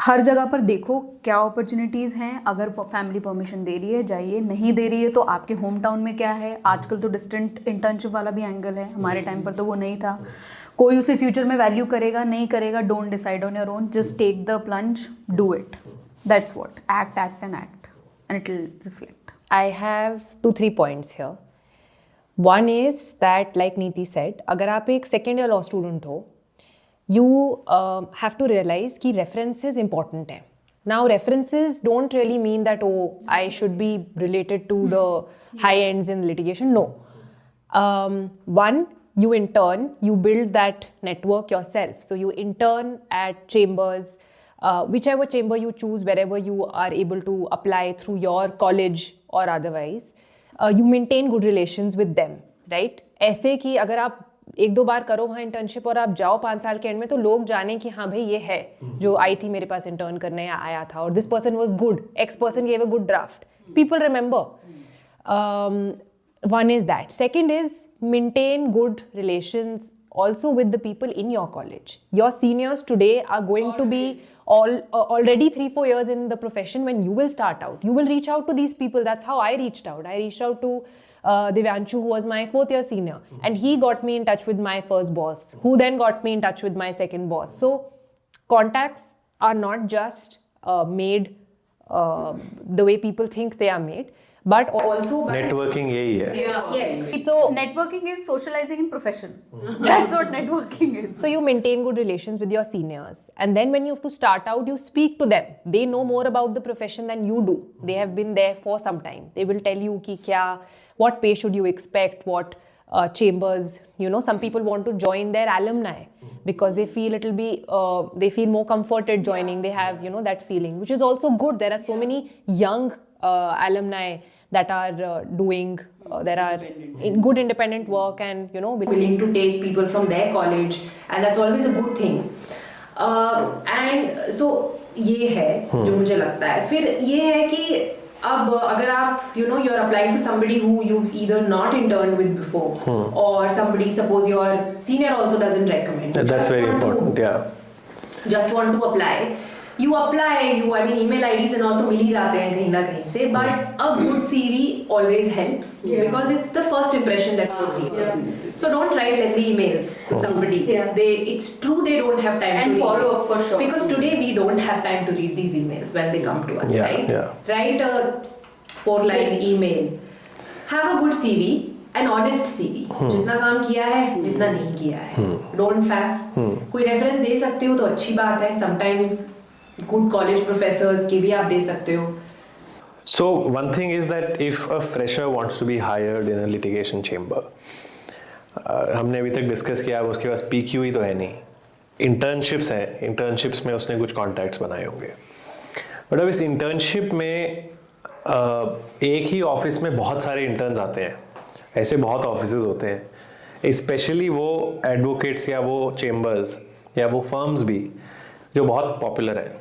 हर जगह पर देखो क्या अपॉर्चुनिटीज़ हैं. अगर फैमिली परमिशन दे रही है जाइए, नहीं दे रही है तो आपके होम टाउन में क्या है. आजकल तो डिस्टेंट इंटर्नशिप वाला भी एंगल है, हमारे टाइम पर तो वो नहीं था. कोई उसे फ्यूचर में वैल्यू करेगा नहीं करेगा, don't decide on your own, just take the plunge, do it. That's what, act and it will reflect. I have 2-3 points here. One is that, like Neeti said, अगर आप एक second year law student हो, you have to realize कि references important है. Now references don't really mean that I should be related to the high ends in litigation. No. One, you intern, you build that network yourself. So you intern at chambers, whichever chamber you choose, wherever you are able to apply through your college or otherwise. You maintain good relations with them, right? ऐसे कि अगर आप 1-2 बार करो वहाँ इंटर्नशिप और आप जाओ 5 साल के एंड में, तो लोग जाने कि हाँ भाई ये है जो आई थी मेरे पास इंटर्न करने या आया था, और this person was good, x person gave a good draft, people remember. One is that. Second is maintain good relations also with the people in your college. Your seniors today are going to be already 3-4 years in the profession. When you will start out, you will reach out to these people. That's how I reached out. I reached out to Divyanshu, who was my 4th year senior, and he got me in touch with my first boss, who then got me in touch with my second boss. So contacts are not just made the way people think they are made, but also networking यही है. Yes. So networking is socializing in profession. That's what networking is. So you maintain good relations with your seniors, and then when you have to start out, you speak to them. They know more about the profession than you do. They have been there for some time. They will tell you ki kya, what pay should you expect, what chambers. You know, some people want to join their alumni because they feel it'll be they feel more comforted joining. They have, you know, that feeling, which is also good. There are so many young alumni that are doing that are in good independent work, and you know, willing to take people from their college, and that's always a good thing. And so ये है जो मुझे लगता है. फिर ये है कि अब अगर आप, you know, you're applying to somebody who you've either not interned with before, or somebody, suppose your senior also doesn't recommend. That's very important. Yeah. Just want to apply. You apply, I mean, email IDs and all तो मिल ही जाते हैं कहीं ना कहीं से, but a good CV always helps because it's the first impression that you leave. So don't write lengthy emails to somebody. It's true they don't have time And to read follow it. up for sure. Because today we don't have time to read these emails when they come to us, Yeah, right? yeah. Write a 4-line email. Have a good CV. An honest CV. जितना काम किया है, जितना नहीं किया है. Don't faff. कोई रेफरेंस दे सकते हो तो अच्छी बात है. Sometimes good college professors के भी आप दे सकते हो. So one thing is that if a fresher wants to be hired in a litigation chamber, हमने अभी तक डिस्कस किया, अब उसके पास PQE तो है नहीं, इंटर्नशिप्स हैं, इंटर्नशिप्स में उसने कुछ कॉन्टैक्ट्स बनाए होंगे, बट अब इस इंटर्नशिप में एक ही ऑफिस में बहुत सारे इंटर्न्स आते हैं. ऐसे बहुत ऑफिसेज होते हैं, स्पेशली वो एडवोकेट्स या वो चेम्बर्स या वो फर्म्स भी जो बहुत पॉपुलर हैं,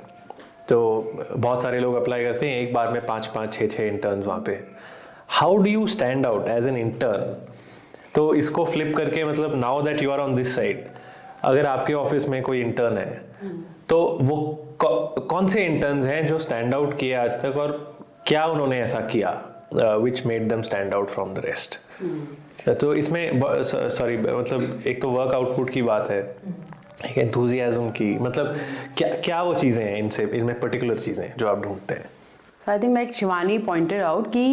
तो बहुत सारे लोग अप्लाई करते हैं, एक बार में 5-5, 6-6 इंटर्न्स वहाँ पे. How do you stand out as an intern? तो इसको फ्लिप करके, मतलब now that you are on this side, अगर आपके ऑफिस में कोई इंटर्न है तो वो कौन से इंटर्न्स हैं जो स्टैंड आउट किए आज तक, और क्या उन्होंने ऐसा किया which made them stand out from the rest? तो इसमें सॉरी, मतलब एक तो वर्क आउटपुट की बात है, एक एंथुजियाज्म की, मतलब क्या वो चीज़ें हैं इनमें पर्टिकुलर चीज़ें जो आप ढूंढते हैं? I think like Shivani pointed out कि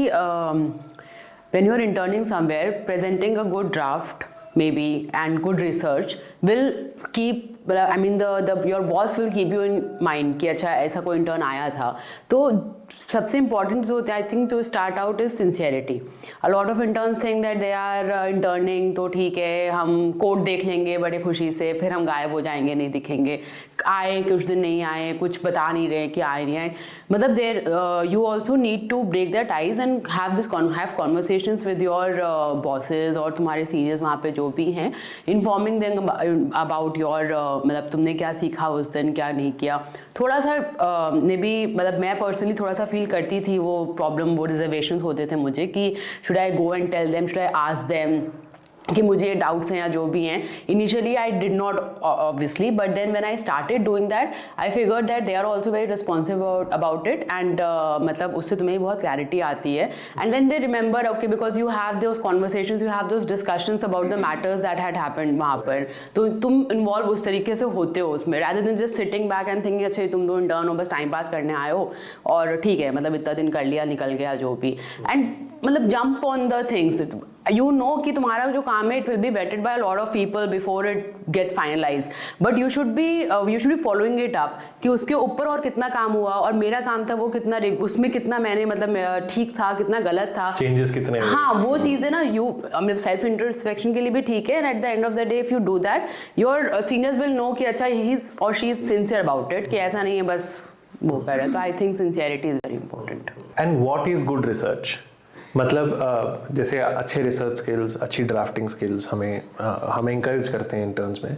when you are interning somewhere, presenting a good draft maybe and good research will keep, I mean your boss will keep you in mind कि अच्छा ऐसा कोई intern आया था. तो सबसे important जो होता है, I think to start out is sincerity. A lot of interns think that they are interning, तो ठीक है हम कोड देख लेंगे बड़े खुशी से, फिर हम गायब हो जाएंगे, नहीं दिखेंगे, आए कुछ दिन नहीं आए, कुछ बता नहीं रहे कि आए नहीं आए. मतलब देर you also need to break their ties and have conversations with your bosses और तुम्हारे seniors वहाँ पे जो भी हैं, informing them about your मतलब तुमने क्या सीखा उस दिन, क्या नहीं किया. थोड़ा सा मे बी, मतलब मैं पर्सनली थोड़ा सा फील करती थी वो प्रॉब्लम, वो रिजर्वेशंस होते थे मुझे कि should I go and tell them, should I ask them कि मुझे ये डाउट्स हैं या जो भी हैं. Initially I did not obviously, but then when I started doing that I figured that they are also very responsive about it, and मतलब उससे तुम्हें बहुत क्लैरिटी आती है. And then they remember okay, because you have those conversations, you have those discussions about the matters that had happened वहाँ पर, तो तुम इन्वॉल्व उस तरीके से होते हो उसमें, rather than just sitting back and thinking अच्छा तुम दो इंटर्न हो, बस टाइम पास करने आए हो और ठीक है, मतलब इतना दिन कर लिया, निकल गया जो भी. एंड मतलब jump on the things, you know कि तुम्हारा जो काम है it will be vetted by a lot of people before it gets finalized, but you should be following it up कि उसके ऊपर और कितना काम हुआ, और मेरा काम था वो कितना, उसमें कितना मैंने मतलब ठीक था, कितना गलत था, चेंजेस कितने हुए. हाँ वो चीज़ें ना मतलब सेल्फ इंट्रोस्पेक्शन के लिए भी ठीक है. And at the end of the day if you do that, your seniors will know कि अच्छा ही इज और she is sincere about it, कि ऐसा नहीं है बस वो कर रहा है. तो I think sincerity is very important. And what is good research? मतलब जैसे अच्छे रिसर्च स्किल्स, अच्छी ड्राफ्टिंग स्किल्स हमें इंकरेज करते हैं इंटर्न्स में,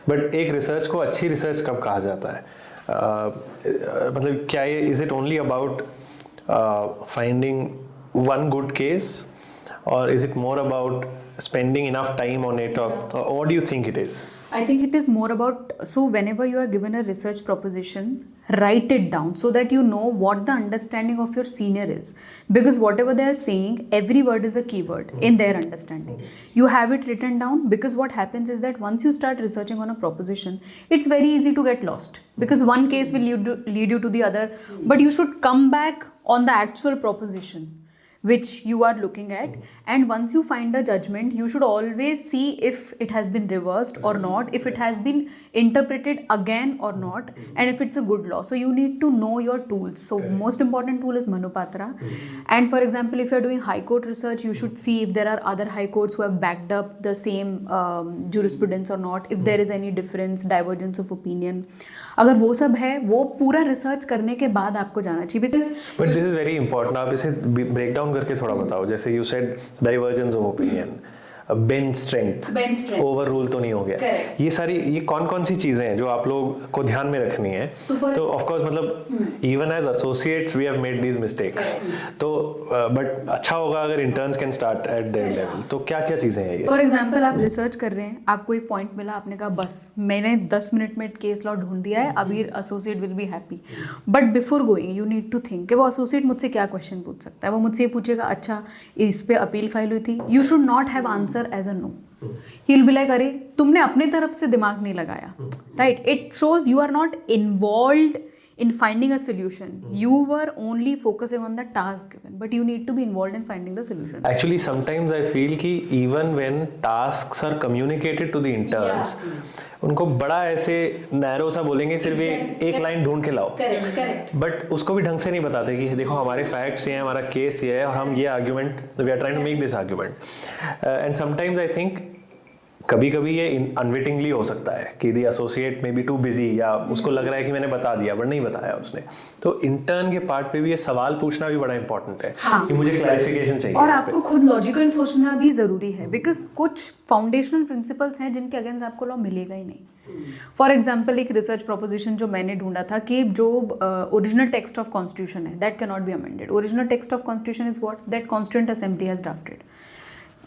बट एक रिसर्च को अच्छी रिसर्च कब कहा जाता है? मतलब क्या ये is it only about finding one good case, और is it more about spending enough time on it, or what do you think it is? I think it is more about, so whenever you are given a research proposition, write it down so that you know what the understanding of your senior is. Because whatever they are saying, every word is a keyword in their understanding. You have it written down, because what happens is that once you start researching on a proposition, it's very easy to get lost. Because one case will lead you to the other, but you should come back on the actual proposition which you are looking at, and once you find a judgment, you should always see if it has been reversed or not, if it has been interpreted again or not, and if it's a good law. So you need to know your tools. So most important tool is Manupatra. And for example, if you are doing high court research, you should see if there are other high courts who have backed up the same jurisprudence or not, if there is any difference, divergence of opinion. अगर वो सब है, वो पूरा रिसर्च करने के बाद आपको जाना चाहिए, because but this is very important. आप इसे ब्रेक डाउन करके थोड़ा बताओ. जैसे you said divergence of opinion, bench strength, over rule तो नहीं हो गया. ये सारी, ये कौन कौन सी चीजें हैं जो आप लोग को ध्यान में रखनी है? तो ऑफ कोर्स मतलब even as associates we have made these mistakes. तो बट अच्छा होगा अगर interns can start at their level. तो क्या क्या चीजें हैं ये? फॉर एग्जाम्पल, आप रिसर्च कर रहे हैं, आपको एक पॉइंट मिला, आपने कहा बस मैंने 10 मिनट में केस लॉ ढूंढ दिया है, अभी associate will be happy. But before going you need to think कि वो एसोसिएट मुझसे क्या क्वेश्चन पूछ सकता है. वो मुझसे ये पूछेगा, अच्छा इस पे अपील फाइल हुई थी. You should not have answer as a no. He'll be like, अरे तुमने अपने तरफ से दिमाग नहीं लगाया, right? It shows you are not involved in finding a solution. You were only focusing on the task given, but you need to be involved in finding the solution. Actually, sometimes I feel कि even when tasks are communicated to the interns, उनको बड़ा ऐसे नैरो सा बोलेंगे, सिर्फ एक लाइन ढूंढ के लाओ. Correct. बट उसको भी ढंग से नहीं बताते कि देखो हमारे फैक्ट्स ये हैं, हमारा केस ये है, और हम ये argument, we are trying to make this argument. And sometimes I think कभी कभी ये अनविटिंगली हो सकता है कि the associate may be too busy, या उसको लग रहा है कि मैंने बता दिया बट नहीं बताया उसने. तो इंटर्न के पार्ट पे भी ये सवाल पूछना भी बड़ा इंपॉर्टेंट है. हाँ. कि मुझे क्लैरिफिकेशन चाहिए. और आपको खुद लॉजिकल सोचना भी जरूरी है, बिकॉज कुछ फाउंडेशनल प्रिंसिपल्स हैं जिनके अगेंस्ट आपको लॉ मिलेगा ही नहीं. फॉर एग्जाम्पल, एक रिसर्च प्रोपोजिशन जो मैंने ढूंढा था कि जो ओरिजिनल टेक्स्ट ऑफ कॉन्स्टिट्यूशन है, that can not be amended. Original text of constitution is what that constituent assembly has drafted.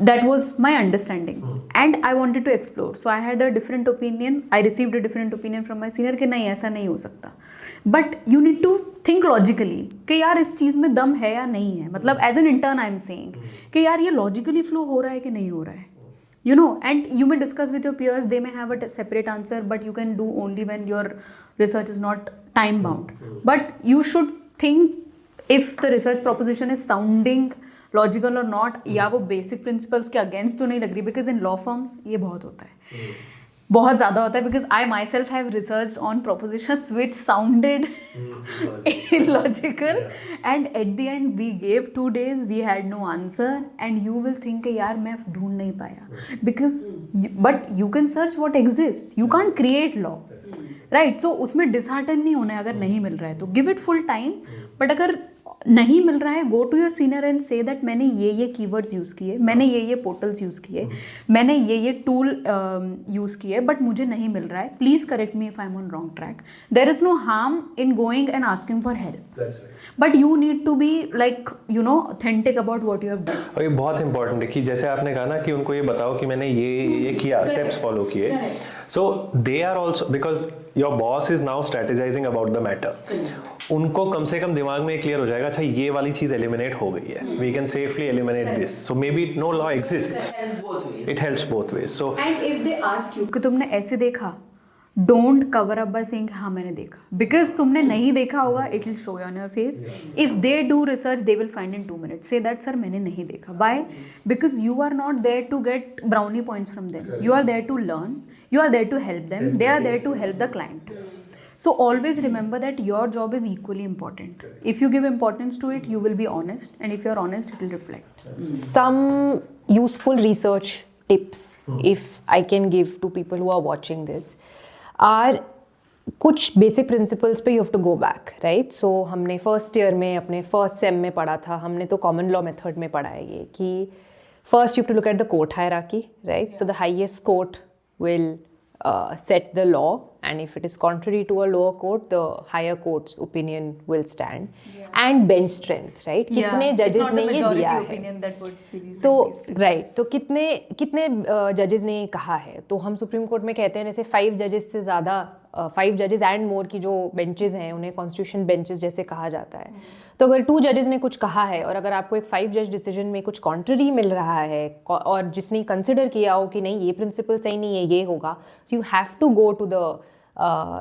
That was my understanding, and I wanted to explore. So I had a different opinion. I received a different opinion from my senior कि नहीं, ऐसा नहीं हो सकता. But you need to think logically कि यार इस चीज़ में दम है या नहीं है. मतलब as an intern I am saying कि यार ये logically flow हो रहा है कि नहीं हो रहा है. You know, and you may discuss with your peers. They may have a separate answer, but you can do only when your research is not time bound. But you should think if the research proposition is sounding logical और नॉट, या वो बेसिक प्रिंसिपल्स के अगेंस्ट तो नहीं लग रही. बिकॉज इन लॉ फर्म्स ये बहुत होता है, बहुत ज़्यादा होता है. Because I my self have research on propositions which sounded illogical, and at the end we gave 2 days, we had no answer, and you will think यार मैं ढूंढ नहीं पाया. Because but you can search what exists, you can't create law, right? So उसमें disheartened नहीं होना है अगर नहीं मिल रहा है तो give it full time. But अगर नहीं मिल रहा है, go to your senior and say that मैंने ये कीवर्ड्स यूज़ किए, मैंने ये पोर्टल्स यूज़ किए, मैंने ये टूल यूज़ किए, बट मुझे नहीं मिल रहा है. Please correct me if I am on wrong track. There is no harm in going and asking for help, but you need to be like you know authentic about what you have done. और ये बहुत इंपॉर्टेंट है कि जैसे आपने कहा ना कि उनको ये बताओ कि मैंने ये किया, स्टेप्स फॉलो किए. So they are also, because your boss is now strategising about the matter. उनको कम से कम दिमाग में क्लियर हो जाएगा, अच्छा ये वाली चीज एलिमिनेट हो गई है, we can safely eliminate this. So maybe no law exists, it helps both ways. So and if they ask you कि तुमने ऐसे देखा, don't cover up by saying हाँ मैंने देखा, बिकॉज तुमने नहीं देखा होगा, it will show on your face. If they do research they will find in 2 minutes. Say that sir मैंने नहीं देखा. Why? Because you are not there to get brownie points from them, you are there to learn, you are there to help them, they are there to help the client. So always remember that your job is equally important. If you give importance to it, you will be honest, and if you are honest, it will reflect. Some useful research tips, if I can give to people who are watching this, are कुछ बेसिक प्रिंसिपल्स पे you have to go back, right? So हमने फर्स्ट ईयर में अपने फर्स्ट सेम में पढ़ा था, हमने तो कॉमन लॉ मेथड में पढ़ा है ये कि first you have to look at the court hierarchy, right? So the highest court will set the law, and if it is contrary to a lower court, the higher court's opinion will stand. And bench strength, right? कितने judges ने ये दिया है, तो right, तो कितने judges ने कहा है, तो हम सुप्रीम कोर्ट में कहते हैं जैसे 5 जजेस से ज़्यादा 5 जजेस एंड मोर की जो बेंचेस हैं उन्हें कॉन्स्टिट्यूशन बेंचेस जैसे कहा जाता है। तो अगर 2 जजेस ने कुछ कहा है और अगर आपको एक 5 जज डिसीजन में कुछ कॉन्ट्ररी मिल रहा है और जिसने कंसिडर किया हो कि नहीं ये प्रिंसिपल सही नहीं है, ये होगा, so you have to go to the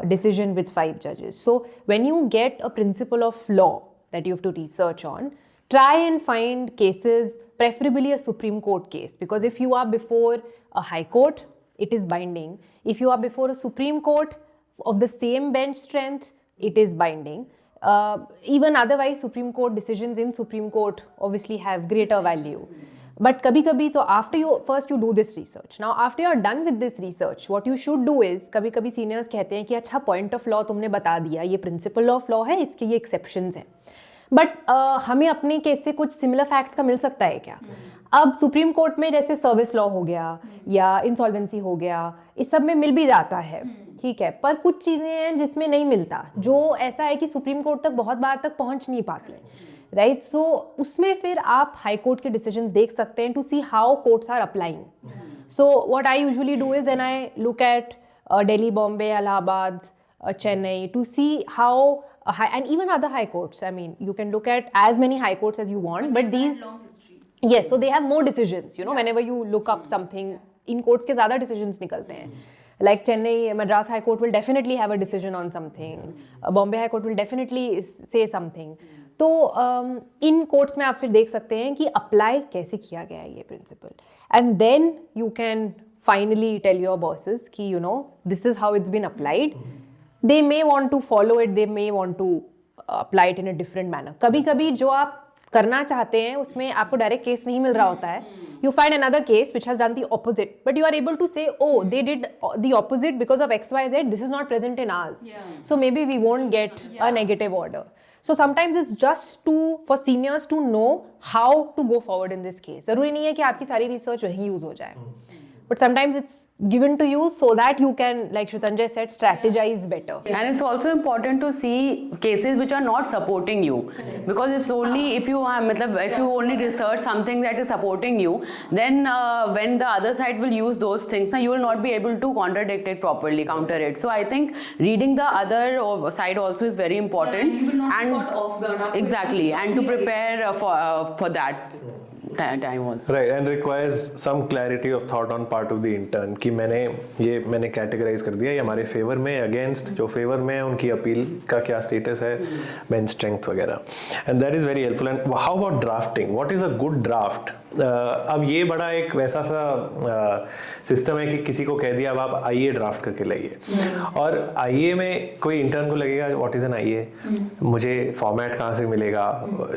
decision with 5 judges. So when you get a principle of law that you have to research on, try and find cases, preferably a Supreme Court case, because if you are before a High Court, it is binding. If you are before a Supreme Court of the same bench strength, it is binding. Even otherwise, Supreme Court decisions in Supreme Court obviously have greater value. But कभी-कभी तो after you first you do this research. Now after you are done with this research, what you should do is कभी-कभी seniors कहते हैं कि अच्छा point of law तुमने बता दिया, ये principle of law है, इसके ये exceptions हैं. बट हमें अपने केस से कुछ सिमिलर फैक्ट्स का मिल सकता है क्या? अब सुप्रीम कोर्ट में जैसे सर्विस लॉ हो गया या इंसॉल्वेंसी हो गया, इस सब में मिल भी जाता है, ठीक है, पर कुछ चीज़ें हैं जिसमें नहीं मिलता, जो ऐसा है कि सुप्रीम कोर्ट तक बहुत बार तक पहुंच नहीं पाती, राइट? सो उसमें फिर आप हाई कोर्ट के डिसीजंस देख सकते हैं to see how courts are applying. So what I usually do is then I look at Delhi, Bombay, Allahabad, Chennai to see how and even other high courts. I mean, you can look at as many high courts as you want, but these yes, so they have more decisions. You know, whenever you look up something, in courts के ज़्यादा decisions निकलते हैं. Like Chennai, Madras High Court will definitely have a decision on something. Bombay High Court will definitely say something. तो इन कोर्ट्स में आप फिर देख सकते हैं कि अप्लाई कैसे किया गया है ये principle, and then you can finally tell your bosses कि you know this is how it's been applied. They may want to follow it, they may want to apply it in a different manner. कभी-कभी जो आप करना चाहते हैं उसमें आपको डायरेक्ट केस नहीं मिल रहा होता है, you find another case which has done the opposite, but you are able to say, oh, they did the opposite because of XYZ, this is not present in ours, so maybe we won't get a negative order. So sometimes it's just for seniors to know how to go forward in this case. ज़रूरी नहीं है कि आपकी सारी रिसर्च वहीं यूज हो जाए, but sometimes it's given to you so that you can, like Shrutanjay said, strategize better. And it's also important to see cases which are not supporting you, because it's only if you only research something that is supporting you, then when the other side will use those things, you will not be able to contradict it properly, counter it. So I think reading the other side also is very important, you will not and be caught off guard. exactly, and to prepare for that time also. Right, and requires some clarity of thought on part of the intern कि मैंने कैटेगराइज कर दिया, ये हमारे फेवर में, अगेंस्ट, जो फेवर में है उनकी अपील का क्या स्टेटस है, बेंच स्ट्रेंथ वगैरह, and that is very helpful. And how about drafting, what is a good draft? अब ये बड़ा एक वैसा सा सिस्टम है कि किसी को कह दिया अब आप आईए ड्राफ्ट करके लाइए, और आईए में कोई इंटर्न को लगेगा व्हाट इज़ एन आईए, मुझे फॉर्मेट कहाँ से मिलेगा,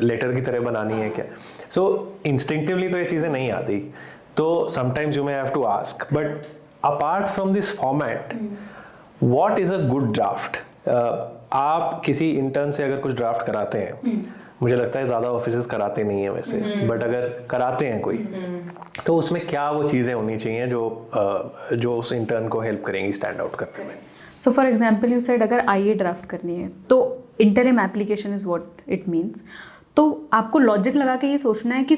लेटर की तरह बनानी है क्या? सो इंस्टिंक्टिवली तो ये चीज़ें नहीं आती, तो sometimes you may have to ask, but apart from this format what is a good draft? आप किसी इंटर्न से अगर कुछ ड्राफ्ट कराते हैं, मुझे लगता है ज़्यादा ऑफिसेस कराते नहीं हैं वैसे, बट अगर कराते हैं कोई, तो उसमें क्या वो चीज़ें होनी चाहिए जो उस इंटर्न को हेल्प करेंगी स्टैंड आउट करने में? So for example you said अगर आईए ड्राफ्ट करनी है तो interim application is what it means. तो आपको लॉजिक लगा के ये सोचना है कि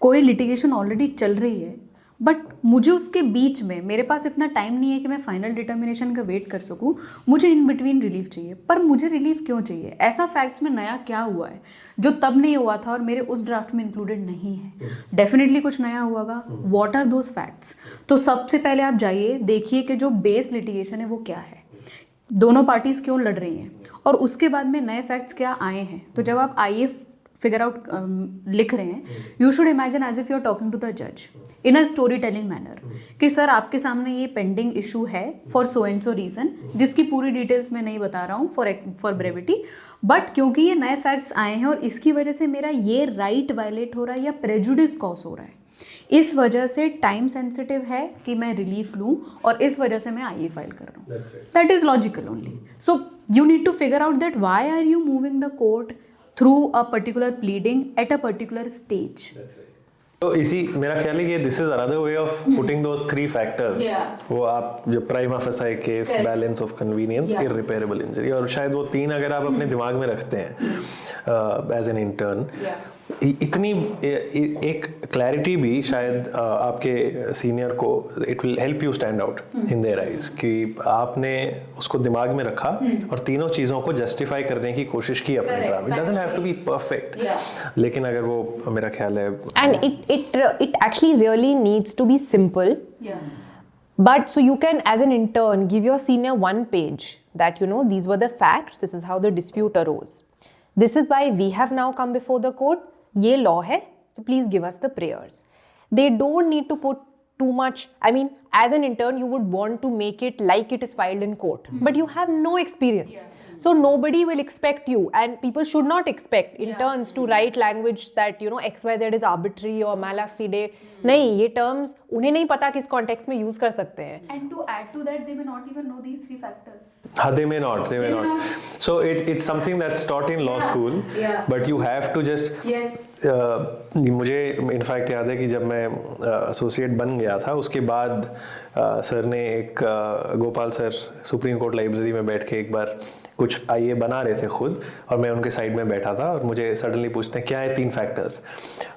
कोई लिटिगेशन ऑलरेडी चल रही है, बट मुझे उसके बीच में, मेरे पास इतना टाइम नहीं है कि मैं फाइनल डिटर्मिनेशन का वेट कर सकूं, मुझे इन बिटवीन रिलीफ चाहिए. पर मुझे रिलीफ क्यों चाहिए? ऐसा फैक्ट्स में नया क्या हुआ है जो तब नहीं हुआ था और मेरे उस ड्राफ्ट में इंक्लूडेड नहीं है? डेफिनेटली कुछ नया हुआ. What are those facts? तो सबसे पहले आप जाइए, देखिए कि जो बेस लिटिगेशन है वो क्या है, दोनों पार्टीज़ क्यों लड़ रही हैं, और उसके बाद में नए फैक्ट्स क्या आए हैं. तो जब आप आईए फिगर आउट लिख रहे हैं, you should imagine as if you are talking to the जज in a story telling manner कि सर आपके सामने ये पेंडिंग इशू है for so and so reason, जिसकी पूरी डिटेल्स मैं नहीं बता रहा हूँ फॉर ब्रेविटी, बट क्योंकि ये नए फैक्ट्स आए हैं और इसकी वजह से मेरा ये राइट वायलेट हो रहा है या प्रेजुडिस कॉज हो रहा है, इस वजह से टाइम सेंसिटिव है कि मैं रिलीफ लूँ और इस वजह से मैं आईए फाइल कर रहा हूँ. That is logical only. So you need to figure out that why are you moving the court through a particular pleading at a particular stage. तो इसी मेरा ख्याल है कि this is another way of putting those 3 factors. वो आप जो prima facie case, balance of convenience, irreparable injury, और शायद वो 3 अगर आप अपने दिमाग में रखते हैं एज एन इंटर्न, इतनी एक क्लैरिटी भी शायद आपके सीनियर को it will help you stand out in their eyes कि आपने उसको दिमाग में रखा और तीनों चीज़ों को जस्टिफाई करने की कोशिश की अपने drama. It doesn't have to be perfect, लेकिन अगर वो मेरा ख्याल है, and it actually really needs to be simple. But so you can, as an intern, give your senior 1 page that, you know, these were the facts, this is how the dispute arose. This is why we have now come before the court. ये law है, so please give us the prayers. They don't need to put too much. I mean, as an intern, you would want to make it like it is filed in court, but you have no experience. So nobody will expect you, and people should not expect interns to write language that, you know, XYZ is arbitrary or mala fide. नहीं, ये terms उन्हें नहीं पता किस context में use कर सकते हैं. And to add to that, they may not even know these 3 factors. they may not. So it's something that's taught in law school, but you have to just मुझे इनफैक्ट याद है कि जब मैं एसोसिएट बन गया था, उसके बाद सर ने एक Gopal sir supreme court library में बैठ के एक बार कुछ आईए बना रहे थे खुद, और मैं उनके साइड में बैठा था और मुझे सडनली पूछते हैं क्या है 3 फैक्टर्स,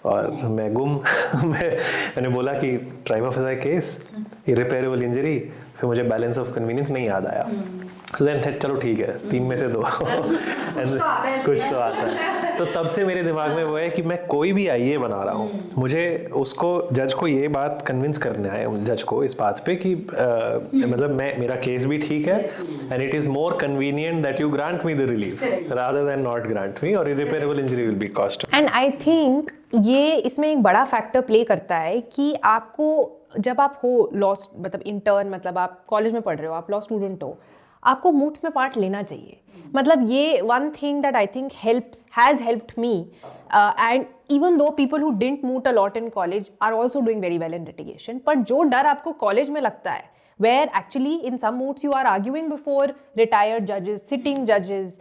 और मैं गुम मैंने बोला कि प्राइमा फेसाई केस, इररिपेरेबल इंजरी, फिर मुझे बैलेंस ऑफ कन्वीनियंस नहीं याद आया. So then चलो ठीक है, 3 में से 2 कुछ तो आता है. तो तब से मेरे दिमाग में वो है कि मैं कोई भी आईए बना रहा हूँ, मुझे उसको जज को ये बात कन्विंस करना है, जज को इस बात पे कि मतलब मेरा केस भी ठीक है, and it is more convenient that you grant me the relief rather than not grant me, और irreparable injury will be cost. And I think ये इसमें एक बड़ा फैक्टर प्ले करता है कि आपको जब आप हो लॉ, मतलब इंटर्न, मतलब आप कॉलेज में पढ़ रहे हो, आप लॉ स्टूडेंट हो, आपको मूड्स में पार्ट लेना चाहिए. मतलब ये one thing that I think has helped me, and even though people who didn't moot a lot in college are also doing very well in litigation, पर जो डर आपको कॉलेज में लगता है, where actually in some moods you are arguing before retired judges, sitting judges,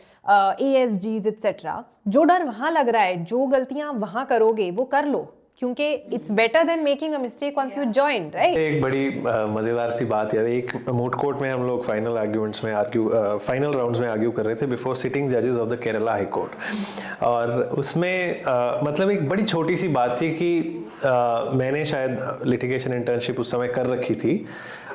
ASGs etc. जो डर वहाँ लग रहा है, जो गलतियाँ वहाँ करोगे वो कर लो, क्योंकि it's better than making a mistake once you join, right. एक बड़ी मजेदार सी बात यार, एक मूट कोर्ट में हम लोग फाइनल आर्ग्यूमेंट्स में फाइनल राउंड्स में आर्ग्यू कर रहे थे बिफोर सिटिंग जजेस of the Kerala high court, और उसमें मतलब एक बड़ी छोटी सी बात थी कि मैंने शायद लिटिगेशन इंटर्नशिप उस समय कर रखी थी,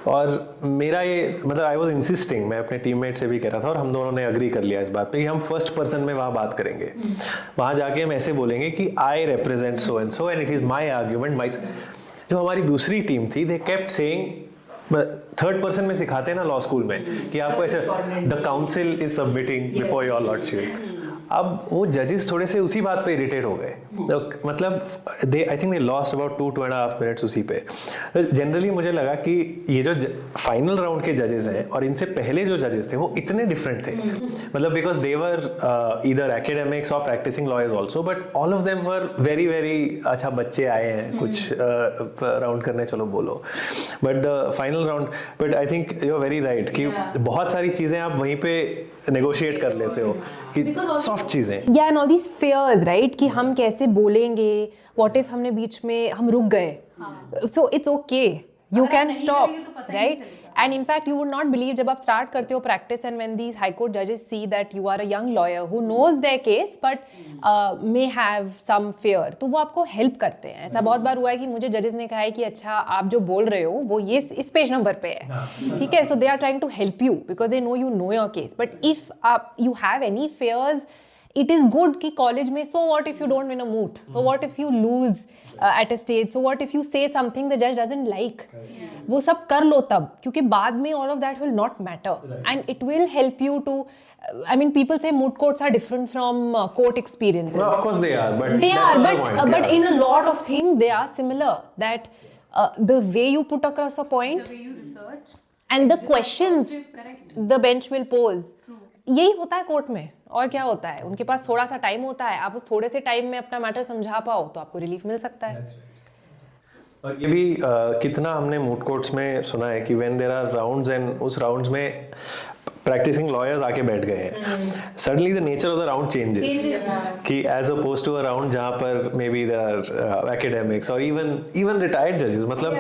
और मेरा ये मतलब आई वॉज इंसिस्टिंग, मैं अपने टीममेट से भी कह रहा था और हम दोनों ने अग्री कर लिया इस बात पे कि हम फर्स्ट पर्सन में वहाँ बात करेंगे, वहाँ जाके हम ऐसे बोलेंगे कि I represent so and it is my argument my. जो हमारी दूसरी टीम थी, they kept saying, third person में सिखाते हैं ना लॉ स्कूल में कि आपको ऐसे the council is submitting before your lordship. अब वो जजेस थोड़े से उसी बात पे इरिटेट हो गए, तो मतलब I think they lost about 2.5 minutes उसी पे. जनरली मुझे लगा कि ये जो फाइनल राउंड के जजेस हैं और इनसे पहले जो जजेस थे वो इतने डिफरेंट थे, मतलब because they were either academics और practising lawyers also, but all of them were very very अच्छा बच्चे आए हैं कुछ राउंड करने, चलो बोलो. But the final round, but I think you are very right कि बहुत सारी चीज़ें आप वहीं पे नेगोशिएट कर लेते हो कि सॉफ्ट चीजें. या and all these fears, right, कि हम कैसे बोलेंगे, व्हाट इफ हमने बीच में हम रुक गए, so it's okay, you can stop, right. And in fact you would not believe, जब आप स्टार्ट करते हो practice and when these high court जजेस see that you are a young lawyer who knows their case but may have some fear, तो वो आपको हेल्प करते हैं. ऐसा बहुत बार हुआ है कि मुझे जजेस ने कहा है कि अच्छा आप जो बोल रहे हो वो ये इस पेज नंबर पे है, ठीक है, so they are trying to help you because they know your case. But if you have any fears, it is good कि कॉलेज में so what if you don't win a moot, so what if you lose at a stage, so what if you say something the judge doesn't like, वो सब कर लो तब, क्योंकि बाद में all of that will not matter and it will help you to I mean, people say moot courts are different from court experiences. No, of course they are, but They that's are, another but point, yeah. in a lot of things they are similar. That the way you put across a point, The way you research, and the questions correct. the bench will pose, यही होता है कोर्ट में. और क्या होता है, उनके पास थोड़ा सा टाइम होता है, आप उस थोड़े से टाइम में अपना मैटर समझा पाओ तो आपको रिलीफ मिल सकता है. और ये भी कितना हमने मूट कोर्ट्स में सुना है कि when there are rounds and उस राउंड्स में प्रैक्टिसिंग लॉयर्स आके बैठ गए हैं, suddenly the nature of the round changes, कि as oppose to a round जहाँ पर may be there are academics और इवन रिटायर्ड जजेस, मतलब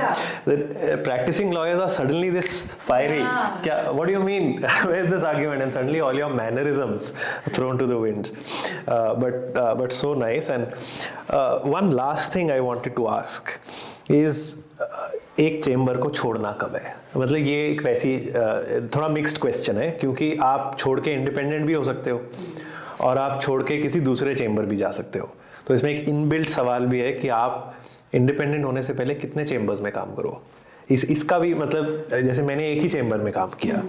practising lawyers are suddenly this fiery, क्या what do you mean, where is this argument, and suddenly all your mannerisms thrown to the winds. But so nice. And one last thing I wanted to ask is एक चेम्बर को छोड़ना कब है? मतलब ये एक वैसी थोड़ा मिक्स्ड क्वेश्चन है, क्योंकि आप छोड़ के इंडिपेंडेंट भी हो सकते हो और आप छोड़ के किसी दूसरे चेम्बर भी जा सकते हो. तो इसमें एक इनबिल्ट सवाल भी है कि आप इंडिपेंडेंट होने से पहले कितने चेम्बर्स में काम करो. इसका भी मतलब, जैसे मैंने एक ही चेम्बर में काम किया,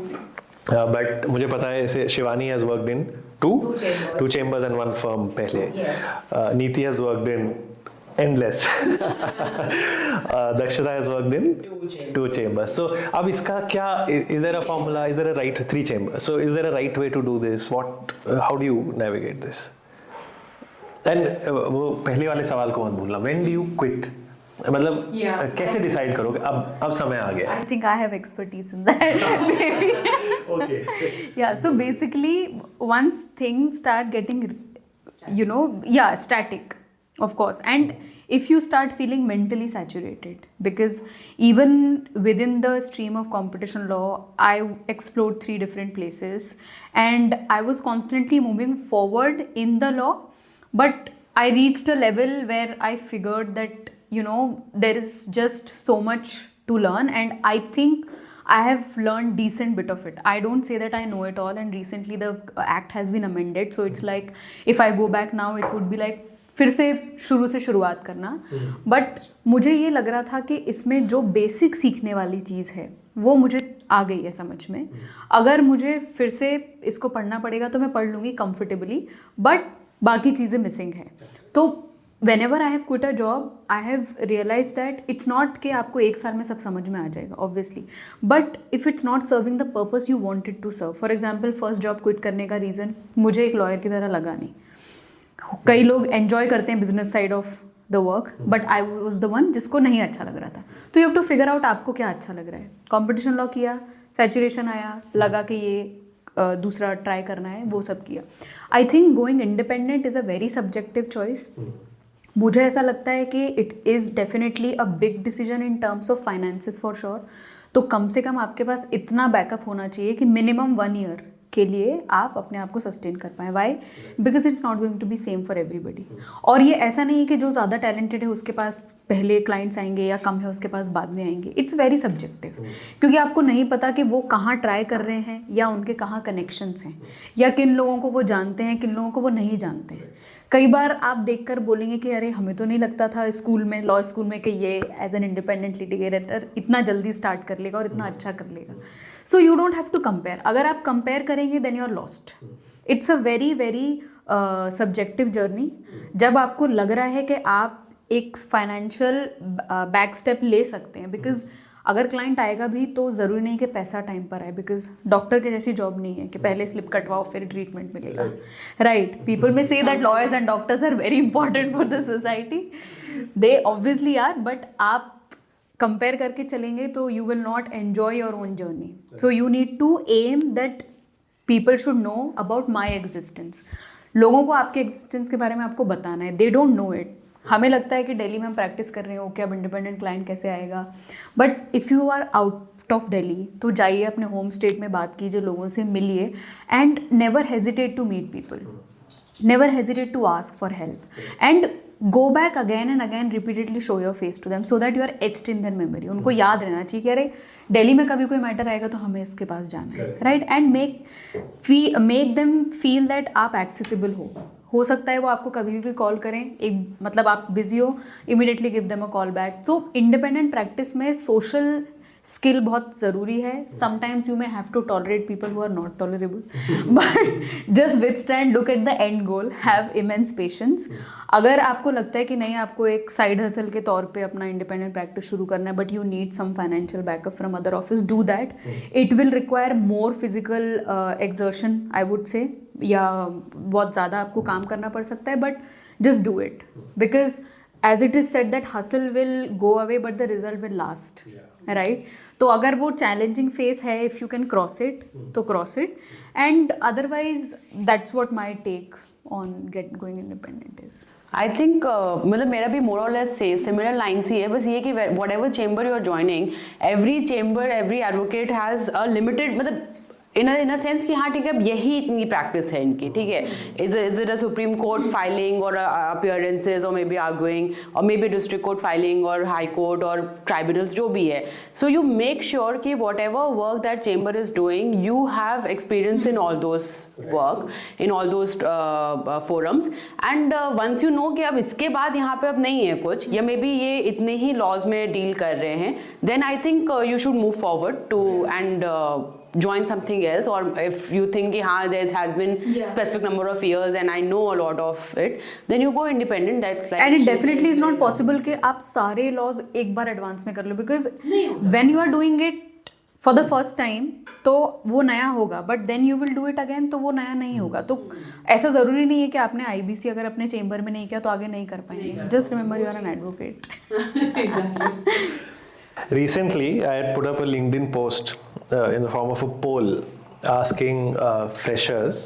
बट मुझे पता है ऐसे Shivani has worked in two chambers and one firm पहले. Neeti has worked in endless. Dakshita has worked in two chambers. So अब इसका क्या, is there a formula, is there a right, 3 chambers, so is there a right way to do this, what, how do you navigate this? And वो पहले वाले सवाल को मत भूलना, when do you quit, मतलब कैसे डिसाइड करो कि अब समय आ गया? I think I have expertise in that. Maybe. Okay. Yeah, so basically once things start getting, static, of course, and if you start feeling mentally saturated, because even within the stream of competition law, I explored 3 different places and I was constantly moving forward in the law, but I reached a level where I figured that there is just so much to learn, and I think I have learned decent bit of it. I don't say that I know it all, and recently the act has been amended, so it's like if I go back now it would be like फिर से शुरू से शुरुआत करना. बट मुझे ये लग रहा था कि इसमें जो बेसिक सीखने वाली चीज़ है वो मुझे आ गई है समझ में. अगर मुझे फिर से इसको पढ़ना पड़ेगा तो मैं पढ़ लूँगी कंफर्टेबली, बट बाकी चीज़ें मिसिंग हैं. तो whenever I have quit a job, I have realized that it's not कि आपको 1 साल में सब समझ में आ जाएगा obviously, but if it's not serving the purpose you wanted to serve. For example, first job quit करने का reason मुझे एक lawyer की तरह लगा नहीं. कई लोग enjoy करते हैं business side of the work, but I was the one जिसको नहीं अच्छा लग रहा था. तो you have to figure out आपको क्या अच्छा लग रहा है. Competition law किया, saturation आया, लगा कि ये दूसरा ट्राई करना है, वो सब किया. I think going independent is a very subjective choice. मुझे ऐसा लगता है कि it is definitely a big decision in terms of finances for sure. तो कम से कम आपके पास इतना बैकअप होना चाहिए कि मिनिमम 1 ईयर के लिए आप अपने आप को सस्टेन कर पाएँ. Why? Because it's not going to be same for everybody. और ये ऐसा नहीं है कि जो ज़्यादा टैलेंटेड है उसके पास पहले क्लाइंट्स आएंगे या कम है उसके पास बाद में आएंगे. इट्स वेरी सब्जेक्टिव, क्योंकि आपको नहीं पता कि वो कहाँ ट्राई कर रहे हैं या उनके कहाँ कनेक्शंस हैं, या किन लोगों को वो जानते हैं, किन लोगों को वो नहीं जानते हैं. कई बार आप देखकर बोलेंगे कि अरे हमें तो नहीं लगता था स्कूल में, लॉ स्कूल में, कि ये एज एन इंडिपेंडेंट लिटिगेटर इतना जल्दी स्टार्ट कर लेगा और इतना अच्छा कर लेगा. So you don't have to compare. अगर आप कंपेयर करेंगे then you are lost. It's a very very subjective journey. जब आपको लग रहा है कि आप एक फाइनेंशियल बैक स्टेप ले सकते हैं, बिकॉज अगर क्लाइंट आएगा भी तो ज़रूरी नहीं कि पैसा टाइम पर आए, बिकॉज डॉक्टर के जैसी जॉब नहीं है कि पहले स्लिप कटवाओ फिर ट्रीटमेंट मिलेगा. राइट? पीपल में से that lawyers and doctors are very important for the society. They obviously are, but आप कंपेयर करके चलेंगे तो you will not enjoy your own journey. So you need to aim that people should know about my existence. लोगों को आपके एग्जिस्टेंस के बारे में आपको बताना है. They don't know it. हमें लगता है कि दिल्ली में हम प्रैक्टिस कर रहे हो कि अब इंडिपेंडेंट क्लाइंट कैसे आएगा, but if you are out of Delhi तो जाइए अपने होम स्टेट में, बात कीजिए, लोगों से मिलिए, and never hesitate to meet people, never hesitate to ask for help, and go back again and again repeatedly show your face to them so that you are etched in their memory. उनको याद रहना चाहिए कि अरे दिल्ली में कभी कोई मैटर आएगा तो हमें इसके पास जाना है. Right? And make them feel that आप एक्सेसिबल हो सकता है वो आपको कभी भी कॉल करें, एक मतलब आप बिजी हो, immediately give them a call back. तो इंडिपेंडेंट प्रैक्टिस में सोशल स्किल बहुत ज़रूरी है. Sometimes you may have to tolerate people who are not tolerable, but just withstand, look at the end goal, have immense patience. अगर आपको लगता है कि नहीं, आपको एक साइड हसल के तौर पे अपना इंडिपेंडेंट प्रैक्टिस शुरू करना है, but you need some financial backup from other office, do that. It will require more physical exertion, I would say, या बहुत ज़्यादा आपको काम करना पड़ सकता है, but just do it. Because as it is said that hustle will go away but the result will last, right? तो अगर वो challenging phase है, if you can cross it, तो cross it, and otherwise that's what my take on going independent is. I think मतलब मेरा भी मोर और लेस से सिमिलर लाइन्स ही है, बस ये कि whatever chamber you are joining, every chamber, every advocate has a limited, मतलब इन अ सेंस कि हाँ ठीक है, अब यही इतनी प्रैक्टिस है इनकी, ठीक है. Is it a supreme court filing और अपीयरेंसेज और मे बी आर्गुइंग और maybe district court filing और हाई कोर्ट और ट्राइब्यूनल्स, जो भी है. सो यू मेक श्योर कि whatever work that chamber is doing, you have experience in all those work, in all those forums, and once you know कि अब इसके बाद यहाँ पे अब नहीं है कुछ, या मे बी ये इतने ही लॉज में डील कर रहे हैं, then I think you should move forward to and join something else. Or if you think there has been specific number of years and I know a lot of it, then you go independent. That's like, and it definitely is not possible कि आप सारे laws एक बार एडवांस में कर लो, because when you are doing it for the first time तो वो नया होगा, but then you will do it again तो वो नया नहीं होगा. तो ऐसा ज़रूरी नहीं है कि आपने IBC अगर अपने चेम्बर में नहीं किया तो आगे नहीं कर पाएंगे. Just remember you are an advocate. Recently, I had put up a LinkedIn post in the form of a poll asking freshers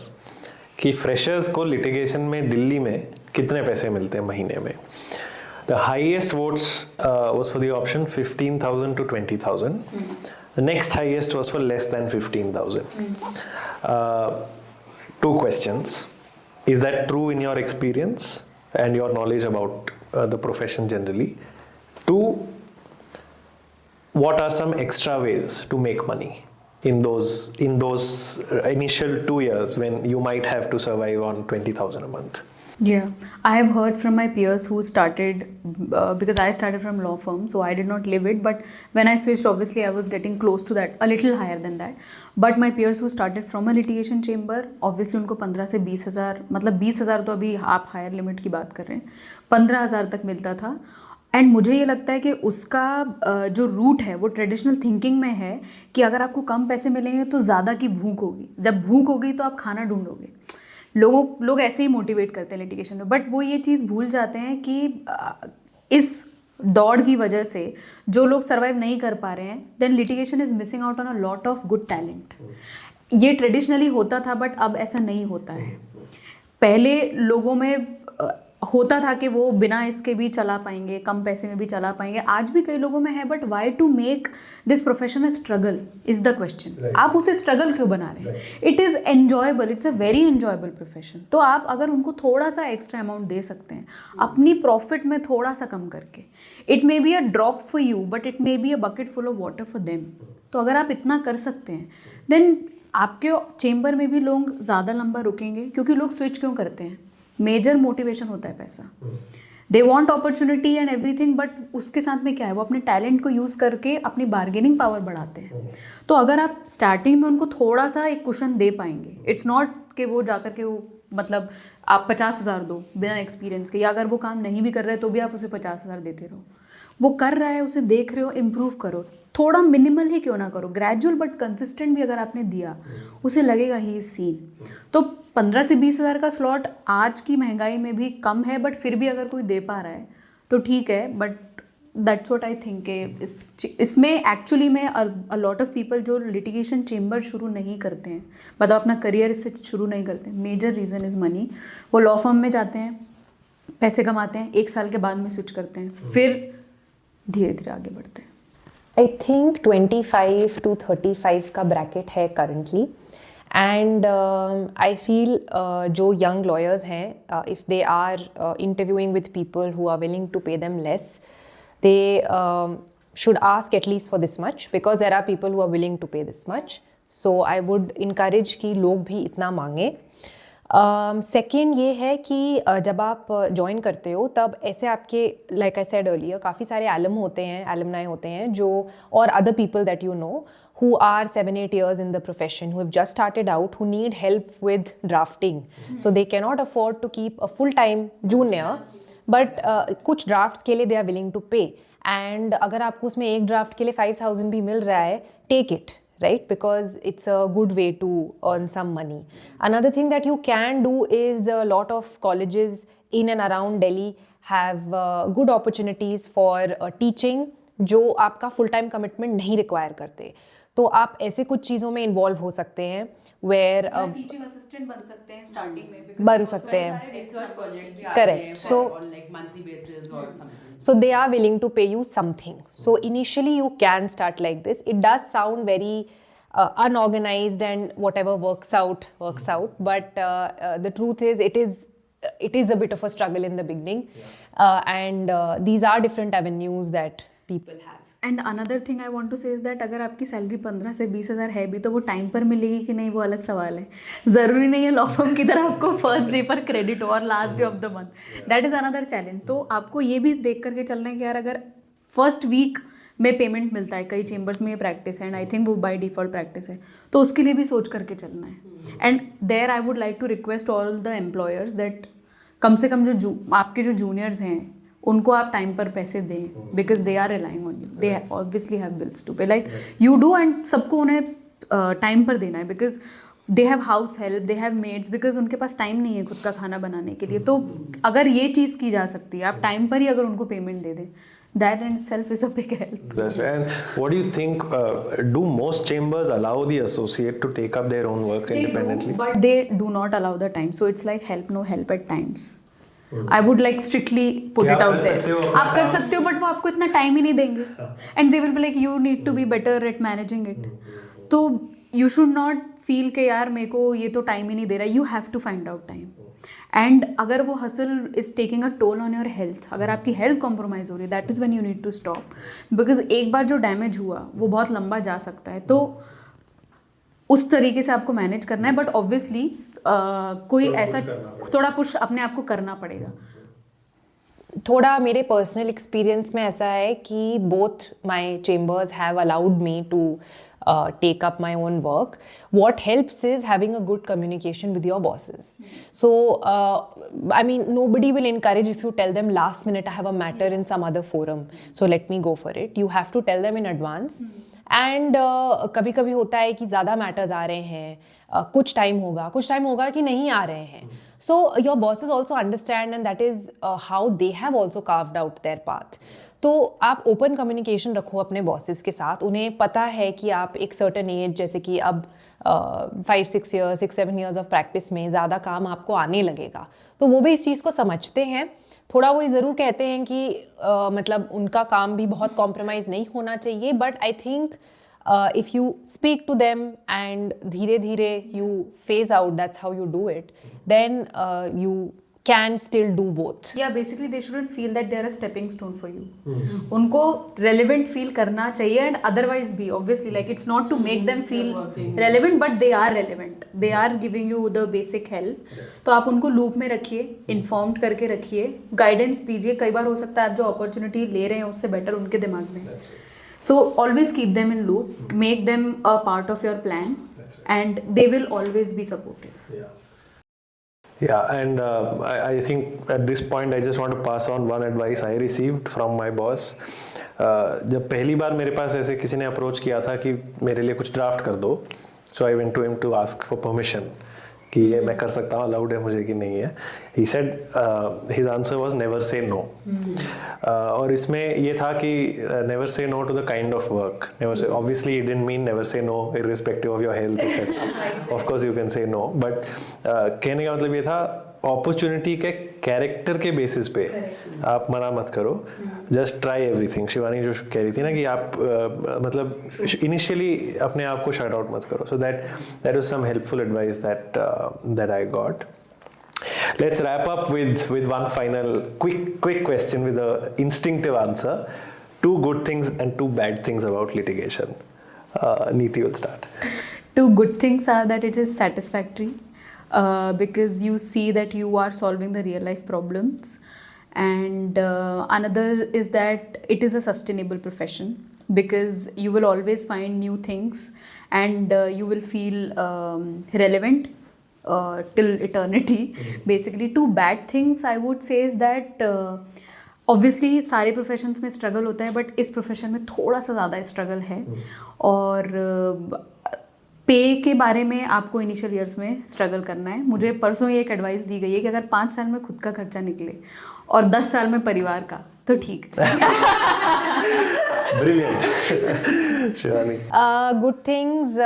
कि freshers को litigation में दिल्ली में कितने पैसे मिलते हैं महीने में. The highest votes was for the option 15,000 to 20,000. The next highest was for less than 15,000. Two questions. Is that true in your experience and your knowledge about the profession generally? Two, what are some extra ways to make money in those initial 2 years when you might have to survive on 20,000 a month? Yeah, I have heard from my peers who started, because I started from law firm, so I did not live it, but when I switched, obviously I was getting close to that, a little higher than that. But my peers who started from a litigation chamber, obviously उनको 15 से 20,000, मतलब 20,000 तो अभी आप हायर लिमिट की बात कर रहे हैं, 15,000 तक मिलता था. एंड मुझे ये लगता है कि उसका जो रूट है वो ट्रेडिशनल थिंकिंग में है कि अगर आपको कम पैसे मिलेंगे तो ज़्यादा की भूख होगी, जब भूख होगी तो आप खाना ढूंढोगे. लोग ऐसे ही मोटिवेट करते हैं लिटिगेशन में, बट वो ये चीज़ भूल जाते हैं कि इस दौड़ की वजह से जो लोग सर्वाइव नहीं कर पा रहे हैं, then litigation is missing out on a lot of good talent. ये ट्रेडिशनली होता था, बट अब ऐसा नहीं होता है. पहले लोगों में होता था कि वो बिना इसके भी चला पाएंगे, कम पैसे में भी चला पाएंगे. आज भी कई लोगों में है, but why to make this profession a struggle is the question. आप उसे स्ट्रगल क्यों बना रहे हैं? It is enjoyable, it's a very enjoyable profession. तो आप अगर उनको थोड़ा सा एक्स्ट्रा अमाउंट दे सकते हैं अपनी प्रॉफिट में थोड़ा सा कम करके, it may be a drop for you but it may be a bucket full of water for them. तो अगर आप इतना कर सकते हैं, देन आपके चेम्बर में भी लोग ज़्यादा लंबा रुकेंगे. क्योंकि लोग स्विच क्यों करते हैं? मेजर मोटिवेशन होता है पैसा. They want opportunity and everything, but उसके साथ में क्या है, वो अपने टैलेंट को यूज़ करके अपनी बार्गेनिंग पावर बढ़ाते हैं. तो अगर आप स्टार्टिंग में उनको थोड़ा सा एक कुशन दे पाएंगे, इट्स नॉट कि वो जाकर के वो मतलब आप 50,000 दो बिना एक्सपीरियंस के, या अगर वो काम नहीं भी कर रहे हैं तो भी आप उसे 50,000 देते रहो. वो कर रहा है, उसे देख रहे हो, इम्प्रूव करो. थोड़ा मिनिमल ही क्यों ना करो, ग्रेजुअल बट कंसिस्टेंट भी अगर आपने दिया, उसे लगेगा ही सीन. तो 15 से 20,000 का स्लॉट आज की महंगाई में भी कम है, बट फिर भी अगर कोई दे पा रहा है तो ठीक है. But that's what I think इसमें एक्चुअली में अ लॉट ऑफ पीपल जो लिटिगेशन चेम्बर शुरू नहीं करते हैं, मतलब अपना करियर इससे शुरू नहीं करते हैं, मेजर रीज़न इज़ मनी. वो लॉ फर्म में जाते हैं, पैसे कमाते हैं, 1 साल के बाद में स्विच करते हैं, फिर धीरे धीरे आगे बढ़ते हैं. I think 25 to 35 का bracket है currently, and I feel जो young lawyers हैं, if they are interviewing with people who are willing to pay them less, they should ask at least for this much, because there are people who are willing to pay this much. So I would encourage कि लोग भी इतना मांगे. सेकेंड ये है कि जब आप ज्वाइन करते हो तब ऐसे आपके लाइक आई सेड अर्लियर काफ़ी सारे एलम होते हैं, एलमनाई होते हैं जो और other people that you know who are 7-8 years in the profession, who have just started out, who need help with drafting. So they cannot afford to keep a full-time junior, but कुछ drafts के लिए they are willing to pay. And अगर आपको उसमें एक draft के लिए 5,000 भी मिल रहा है, take it. Right, because it's a good way to earn some money. Another thing that you can do is a lot of colleges in and around Delhi have good opportunities for teaching जो आपका फुल टाइम कमिटमेंट नहीं रिक्वायर करते. तो आप ऐसे कुछ चीज़ों में इन्वॉल्व हो सकते हैं वेयर टीचिंग असिस्टेंट बन सकते हैं स्टार्टिंग में, बन सकते हैं. Research project Correct. So like monthly basis or something. So they are willing to pay you something. So initially you can start like this. It does sound very unorganized and whatever works out. But the truth is, it is a bit of a struggle in the beginning. And these are different avenues that people have. And another thing I want to say is that अगर आपकी सैलरी 15 से 20 हज़ार है भी तो वो टाइम पर मिलेगी कि नहीं वो अलग सवाल है. ज़रूरी नहीं है लॉ फर्म की तरह आपको फर्स्ट डे पर क्रेडिट हो और last day of the month. That is another challenge. तो आपको ये भी देख करके चलना है कि यार अगर फर्स्ट वीक में पेमेंट मिलता है, कई चेंबर्स में ये प्रैक्टिस है एंड आई थिंक वो बाय डिफ़ॉल्ट प्रैक्टिस है, तो उसके लिए भी सोच करके चलना है. And there I would like to request all the employers that कम से कम जो आपके जो जूनियर्स हैं उनको आप टाइम पर पैसे दें, because they are relying on you. They obviously have bills to pay like you do, and सबको उन्हें टाइम पर देना है because they have house help, they have maids, because उनके पास टाइम नहीं है खुद का खाना बनाने के लिए. तो अगर ये चीज़ की जा सकती है, आप टाइम पर ही अगर उनको पेमेंट दे दें, that in itself is a big help. That's right. And what do you think, do most chambers allow the associate to take up their own work independently? But they do not allow the time, so it's like help no help at times. I would like strictly put it out there. आप कर सकते हो, but वो आपको इतना टाइम ही नहीं देंगे. And they will be like, you need to be better at managing it. तो you should not feel कि यार मेरे को ये तो टाइम ही नहीं दे रहा. You have to find out time. And अगर वो hustle is taking a toll on your health, अगर आपकी हेल्थ कॉम्प्रोमाइज़ हो रही है, that is when you need to stop. Because एक बार जो डैमेज हुआ वो बहुत लंबा जा सकता है. तो उस तरीके से आपको मैनेज करना है. बट ऑब्वियसली कोई ऐसा थोड़ा पुश अपने आप को करना पड़ेगा. थोड़ा मेरे पर्सनल एक्सपीरियंस में ऐसा है कि both my chambers have allowed me to take up my own work. What helps is having a good communication with your bosses. So, I mean, nobody will encourage if you tell them last minute I have a matter in some other forum, so let me go for it. You have to tell them in advance. And कभी कभी होता है कि ज़्यादा मैटर्स आ रहे हैं, कुछ टाइम होगा कि नहीं आ रहे हैं. So your bosses also understand, and that is how they have also carved out their path. तो आप ओपन कम्युनिकेशन रखो अपने बॉसेस के साथ. उन्हें पता है कि आप एक सर्टन एज, जैसे कि अब 5-6 years 6-7 years ऑफ प्रैक्टिस में ज़्यादा काम आपको आने लगेगा, तो वो भी इस चीज़ को समझते हैं. थोड़ा वो ज़रूर कहते हैं कि मतलब उनका काम भी बहुत कॉम्प्रोमाइज़ नहीं होना चाहिए. But I think if you speak to them and धीरे धीरे you phase out, that's how you do it, then you can still do both. Yeah, basically they shouldn't feel that they are a stepping stone for you. उनको relevant feel करना चाहिए, and otherwise भी obviously like it's not to make them feel relevant, but they are relevant. They are giving you the basic help. तो आप उनको loop में रखिए, informed करके रखिए, guidance दीजिए. कई बार हो सकता है आप जो opportunity ले रहे हैं उससे better उनके दिमाग में. So always keep them in loop, make them a part of your plan, and they will always be supportive. Yeah, and I think at this point I just want to pass on one advice I received from my boss. जब पहली बार मेरे पास ऐसे किसी ने अप्रोच किया था कि मेरे लिए कुछ ड्राफ्ट कर दो, so I went to him to ask for permission कि ये मैं कर सकता हूँ, अलाउड है मुझे कि नहीं है. He said his answer was never say no. और इसमें ये था कि never say no to the kind of work. Never say, obviously he didn't mean never say no irrespective of your health etc. Of course you can say no, but कहने का मतलब ये था अपॉर्चुनिटी के कैरेक्टर के बेसिस पे आप मना मत करो. Just try everything. शिवानी जो कह रही थी ना कि आप मतलब इनिशियली अपने आप को शट आउट मत करो. So that was some helpful advice that I got. Let's wrap up with one final quick question with a instinctive answer. 2 good things and 2 bad things about litigation. Neeti will start. 2 good things are that it is satisfactory. because you see that you are solving the real life problems. And another is that it is a sustainable profession, because you will always find new things, and you will feel relevant till eternity. Basically, two bad things I would say is that obviously सारे प्रोफेशंस में स्ट्रगल होता है, बट इस प्रोफेशन में थोड़ा सा ज़्यादा स्ट्रगल है. और पे के बारे में आपको इनिशियल ईयर्स में स्ट्रगल करना है. मुझे परसों ही एक एडवाइस दी गई है कि अगर 5 साल में खुद का खर्चा निकले और 10 साल में परिवार का, तो ठीक. Brilliant. Shivani. Good things.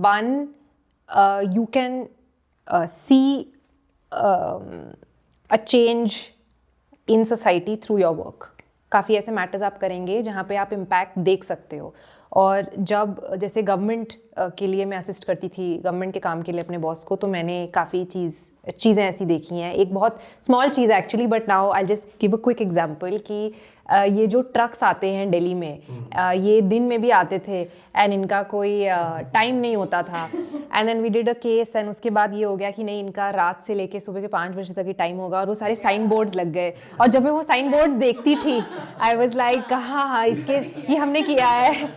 One, you can see a change in society through your work. काफ़ी ऐसे मैटर्स आप करेंगे जहाँ पे आप इम्पैक्ट देख सकते हो. और जब जैसे गवर्नमेंट के लिए मैं असिस्ट करती थी, गवर्नमेंट के काम के लिए अपने बॉस को, तो मैंने काफ़ी चीज़ें ऐसी देखी हैं. एक बहुत small cheese actually, but now I just give a quick example कि ये जो ट्रक्स आते हैं दिल्ली में, ये दिन में भी आते थे एंड इनका कोई टाइम नहीं होता था. And then we did a case, and उसके बाद ये हो गया कि नहीं, इनका रात से लेके सुबह के 5 बजे तक ही टाइम होगा. और वो सारे साइन बोर्ड्स लग गए. और जब मैं वो साइन बोर्ड्स देखती थी, आई वाज लाइक हाँ इसके ये हमने किया है.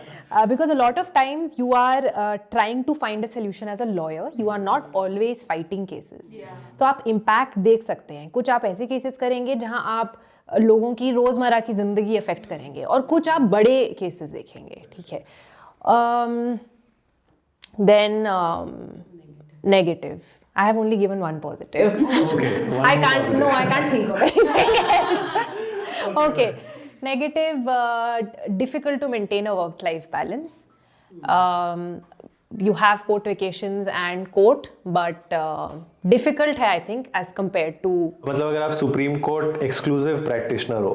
Because a lot of times you are trying to find a solution as a lawyer, you are not always fighting cases. तो आप impact देख सकते हैं. कुछ आप ऐसे cases करेंगे जहां आप लोगों की रोज़मर्रा की ज़िंदगी affect करेंगे, और कुछ आप बड़े cases देखेंगे. ठीक है. Then negative. I have only given one positive. Okay. I can't think of anything else. Okay. Negative, difficult to maintain a work-life balance. You have court vacations and court, but difficult है I think as compared to. मतलब अगर आप सुप्रीम कोर्ट एक्सक्लूसिव प्रैक्टिशनर हो,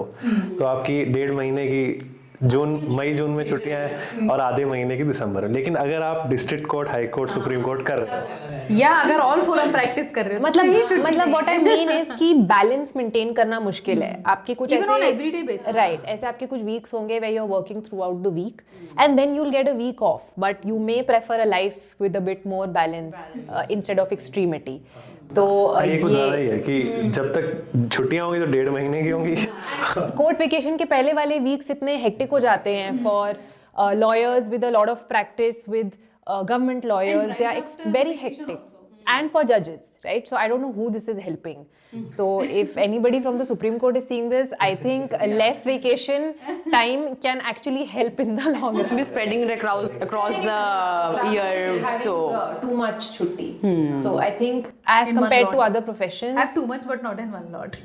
तो आपकी 1.5 महीने की मई जून में छुट्टियां हैं और आधे महीने की दिसंबर में. लेकिन अगर आप district court, high court, supreme court कर रहे हो, या अगर ऑल फोरम प्रैक्टिस कर रहे हो, मतलब व्हाट आई मीन इज कि बैलेंस मेंटेन करना मुश्किल है. आपके कुछ Even on ऐसे everyday basis. राइट, ऐसे आपके कुछ वीक्स होंगे where you are working throughout the week and then you'll get a week off, but you may prefer a life with a bit more balance instead of extremity. तो ये कुछ ज़्यादा ही है कि जब तक छुट्टियां होंगी तो 1.5 महीने की होंगी. कोर्ट वेकेशन के पहले वाले वीक्स इतने हेक्टिक हो जाते हैं for lawyers with a lot of practice, with government lawyers, they are very hectic, and for judges, right? So I don't know who this is helping. So if anybody from the Supreme Court is seeing this, I think less vacation time can actually help in the long run. Be spreading it across the year. So Too much chutti. So I think as compared to other professions, have too much but not in one lot.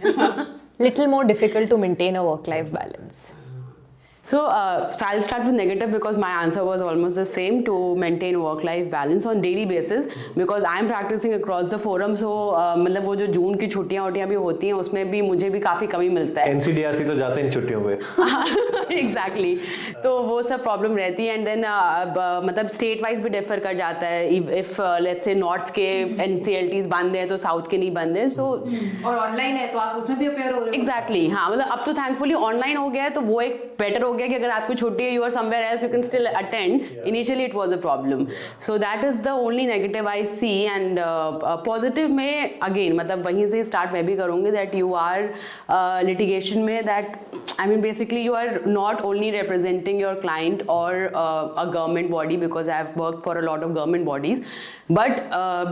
little more difficult to maintain a work-life balance. So I'll start with negative because my answer was almost the same, to maintain work-life balance on daily basis, because I'm practicing across the forum. So मतलब वो जो जून की छुट्टियाँ भी होती हैं, उसमें भी मुझे भी काफ़ी कमी मिलता है. NCDRC तो जाते हैं छुट्टियों पे. Exactly. तो वो सब प्रॉब्लम रहती है. एंड देन मतलब स्टेट वाइज भी डिफर कर जाता है. इफ लेट्स से नॉर्थ के NCLTs बंद हैं तो साउथ के नहीं बंद हैं. सो और ऑनलाइन है तो आप उसमें भी अपेयर हो रहे हो. एग्जैक्टली हाँ, मतलब अब तो थैंकफुली ऑनलाइन हो गया है, तो वो एक बेटर हो गया कि अगर आपकी छुट्टी है, you are somewhere else, you can still attend. Initially it was a problem. So that is the only negative I see. And positive में अगेन मतलब वहीं से स्टार्ट मैं भी करूँगी, दैट यू आर लिटिगेशन में, that I mean basically you are not only representing your client or a government body, because I have worked for a lot of government bodies, but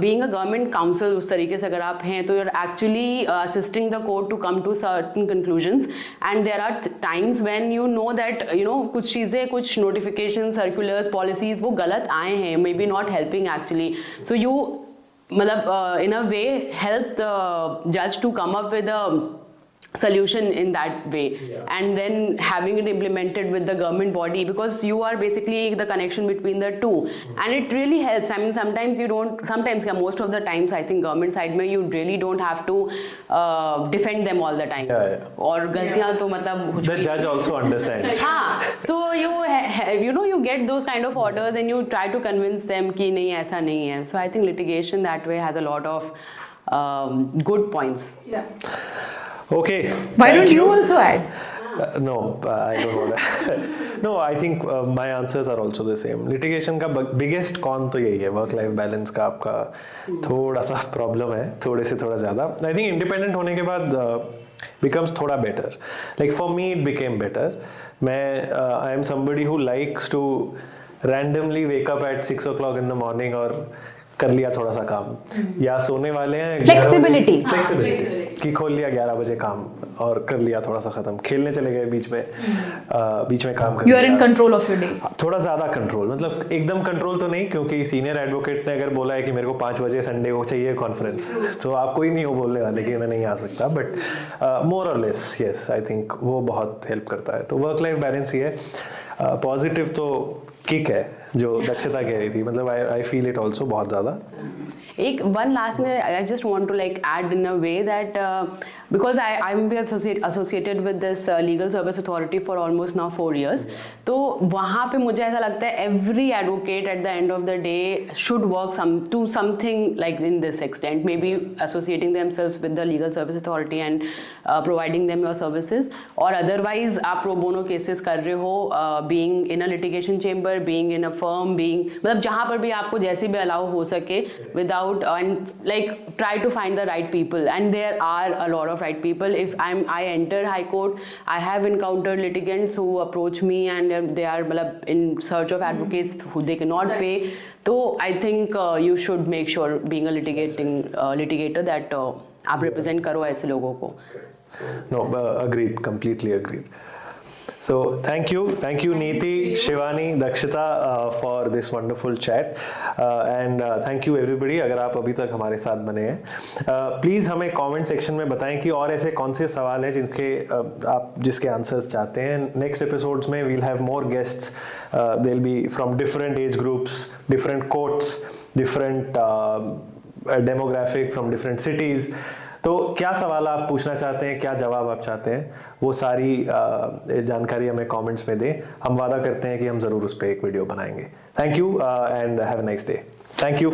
being a government counsel उस तरीके से अगर आप हैं, तो you're actually assisting the court to come to certain conclusions. And there are times when you know that you know कुछ चीज़ें, कुछ notifications, circulars, policies वो गलत आए हैं, maybe not helping actually. So you मतलब in a way help the judge to come up with a solution in that way. And then having it implemented with the government body, because you are basically the connection between the two, and it really helps. I mean sometimes you don't, sometimes most of the times I think government side में you really don't have to defend them all the time. और गलतियाँ तो मतलब The judge also understands. हाँ, so you know you get those kind of orders and you try to convince them कि नहीं ऐसा नहीं है. So I think litigation that way has a lot of good points. Okay. Why don't you also add? No, I don't know that. No, I think my answers are also the same. Litigation का biggest con तो यही है, work life balance का आपका थोड़ा सा problem है, थोड़े से थोड़ा ज़्यादा. I think independent होने के बाद becomes थोड़ा better. Like for me it became better. I am somebody who likes to randomly wake up at 6 o'clock in the morning और कर लिया थोड़ा सा काम, या सोने वाले हैं Flexibility. कि खोल लिया 11 बजे काम और कर लिया थोड़ा सा खत्म, खेलने चले गए बीच में काम कर You are in control of your day. थोड़ा ज़्यादा कंट्रोल, मतलब एकदम कंट्रोल तो नहीं, क्योंकि सीनियर एडवोकेट ने अगर बोला है कि मेरे को 5 बजे संडे को चाहिए कॉन्फ्रेंस, तो आप कोई नहीं हो बोलने वाले कि मैं नहीं आ सकता, बट मोर और लेस यस, आई थिंक वो बहुत हेल्प करता है. तो वर्क लाइफ बैलेंस ही है. पॉजिटिव तो किक है जो दक्षता कह रही थी, मतलब आई फील इट ऑल्सो बहुत ज़्यादा. एक one last thing I just want to like add in a way that because I'm associated with this legal service authority for almost now 4 years, तो वहाँ पे मुझे ऐसा लगता है every advocate at the end of the day should work to something like in this extent, maybe associating themselves with the legal service authority and providing them your services, or otherwise आप pro bono cases कर रहे हो, being in a litigation chamber, being in a firm, being मतलब जहाँ पर भी आपको जैसे भी allow हो सके without and like try to find the right people, and there are a lot of right people. If I enter high court, I have encountered litigants who approach me and they are in search of advocates who they cannot pay. So I think you should make sure being a litigator that आप represent करो ऐसे लोगों को. No, agreed, completely agreed. So thank you Neeti, Shivani, Dakshita for this wonderful chat, and thank you everybody अगर आप अभी तक हमारे साथ बने हैं. प्लीज़ हमें कमेंट सेक्शन में बताएं कि और ऐसे कौन से सवाल हैं जिसके आंसर्स चाहते हैं. नेक्स्ट एपिसोड्स में we'll have more guests, they'll be from different age groups, different courts, different demographic from different cities. तो क्या सवाल आप पूछना चाहते हैं, क्या जवाब आप चाहते हैं, वो सारी जानकारी हमें कमेंट्स में दें. हम वादा करते हैं कि हम ज़रूर उस पर एक वीडियो बनाएंगे. Thank you and have a nice day. Thank you.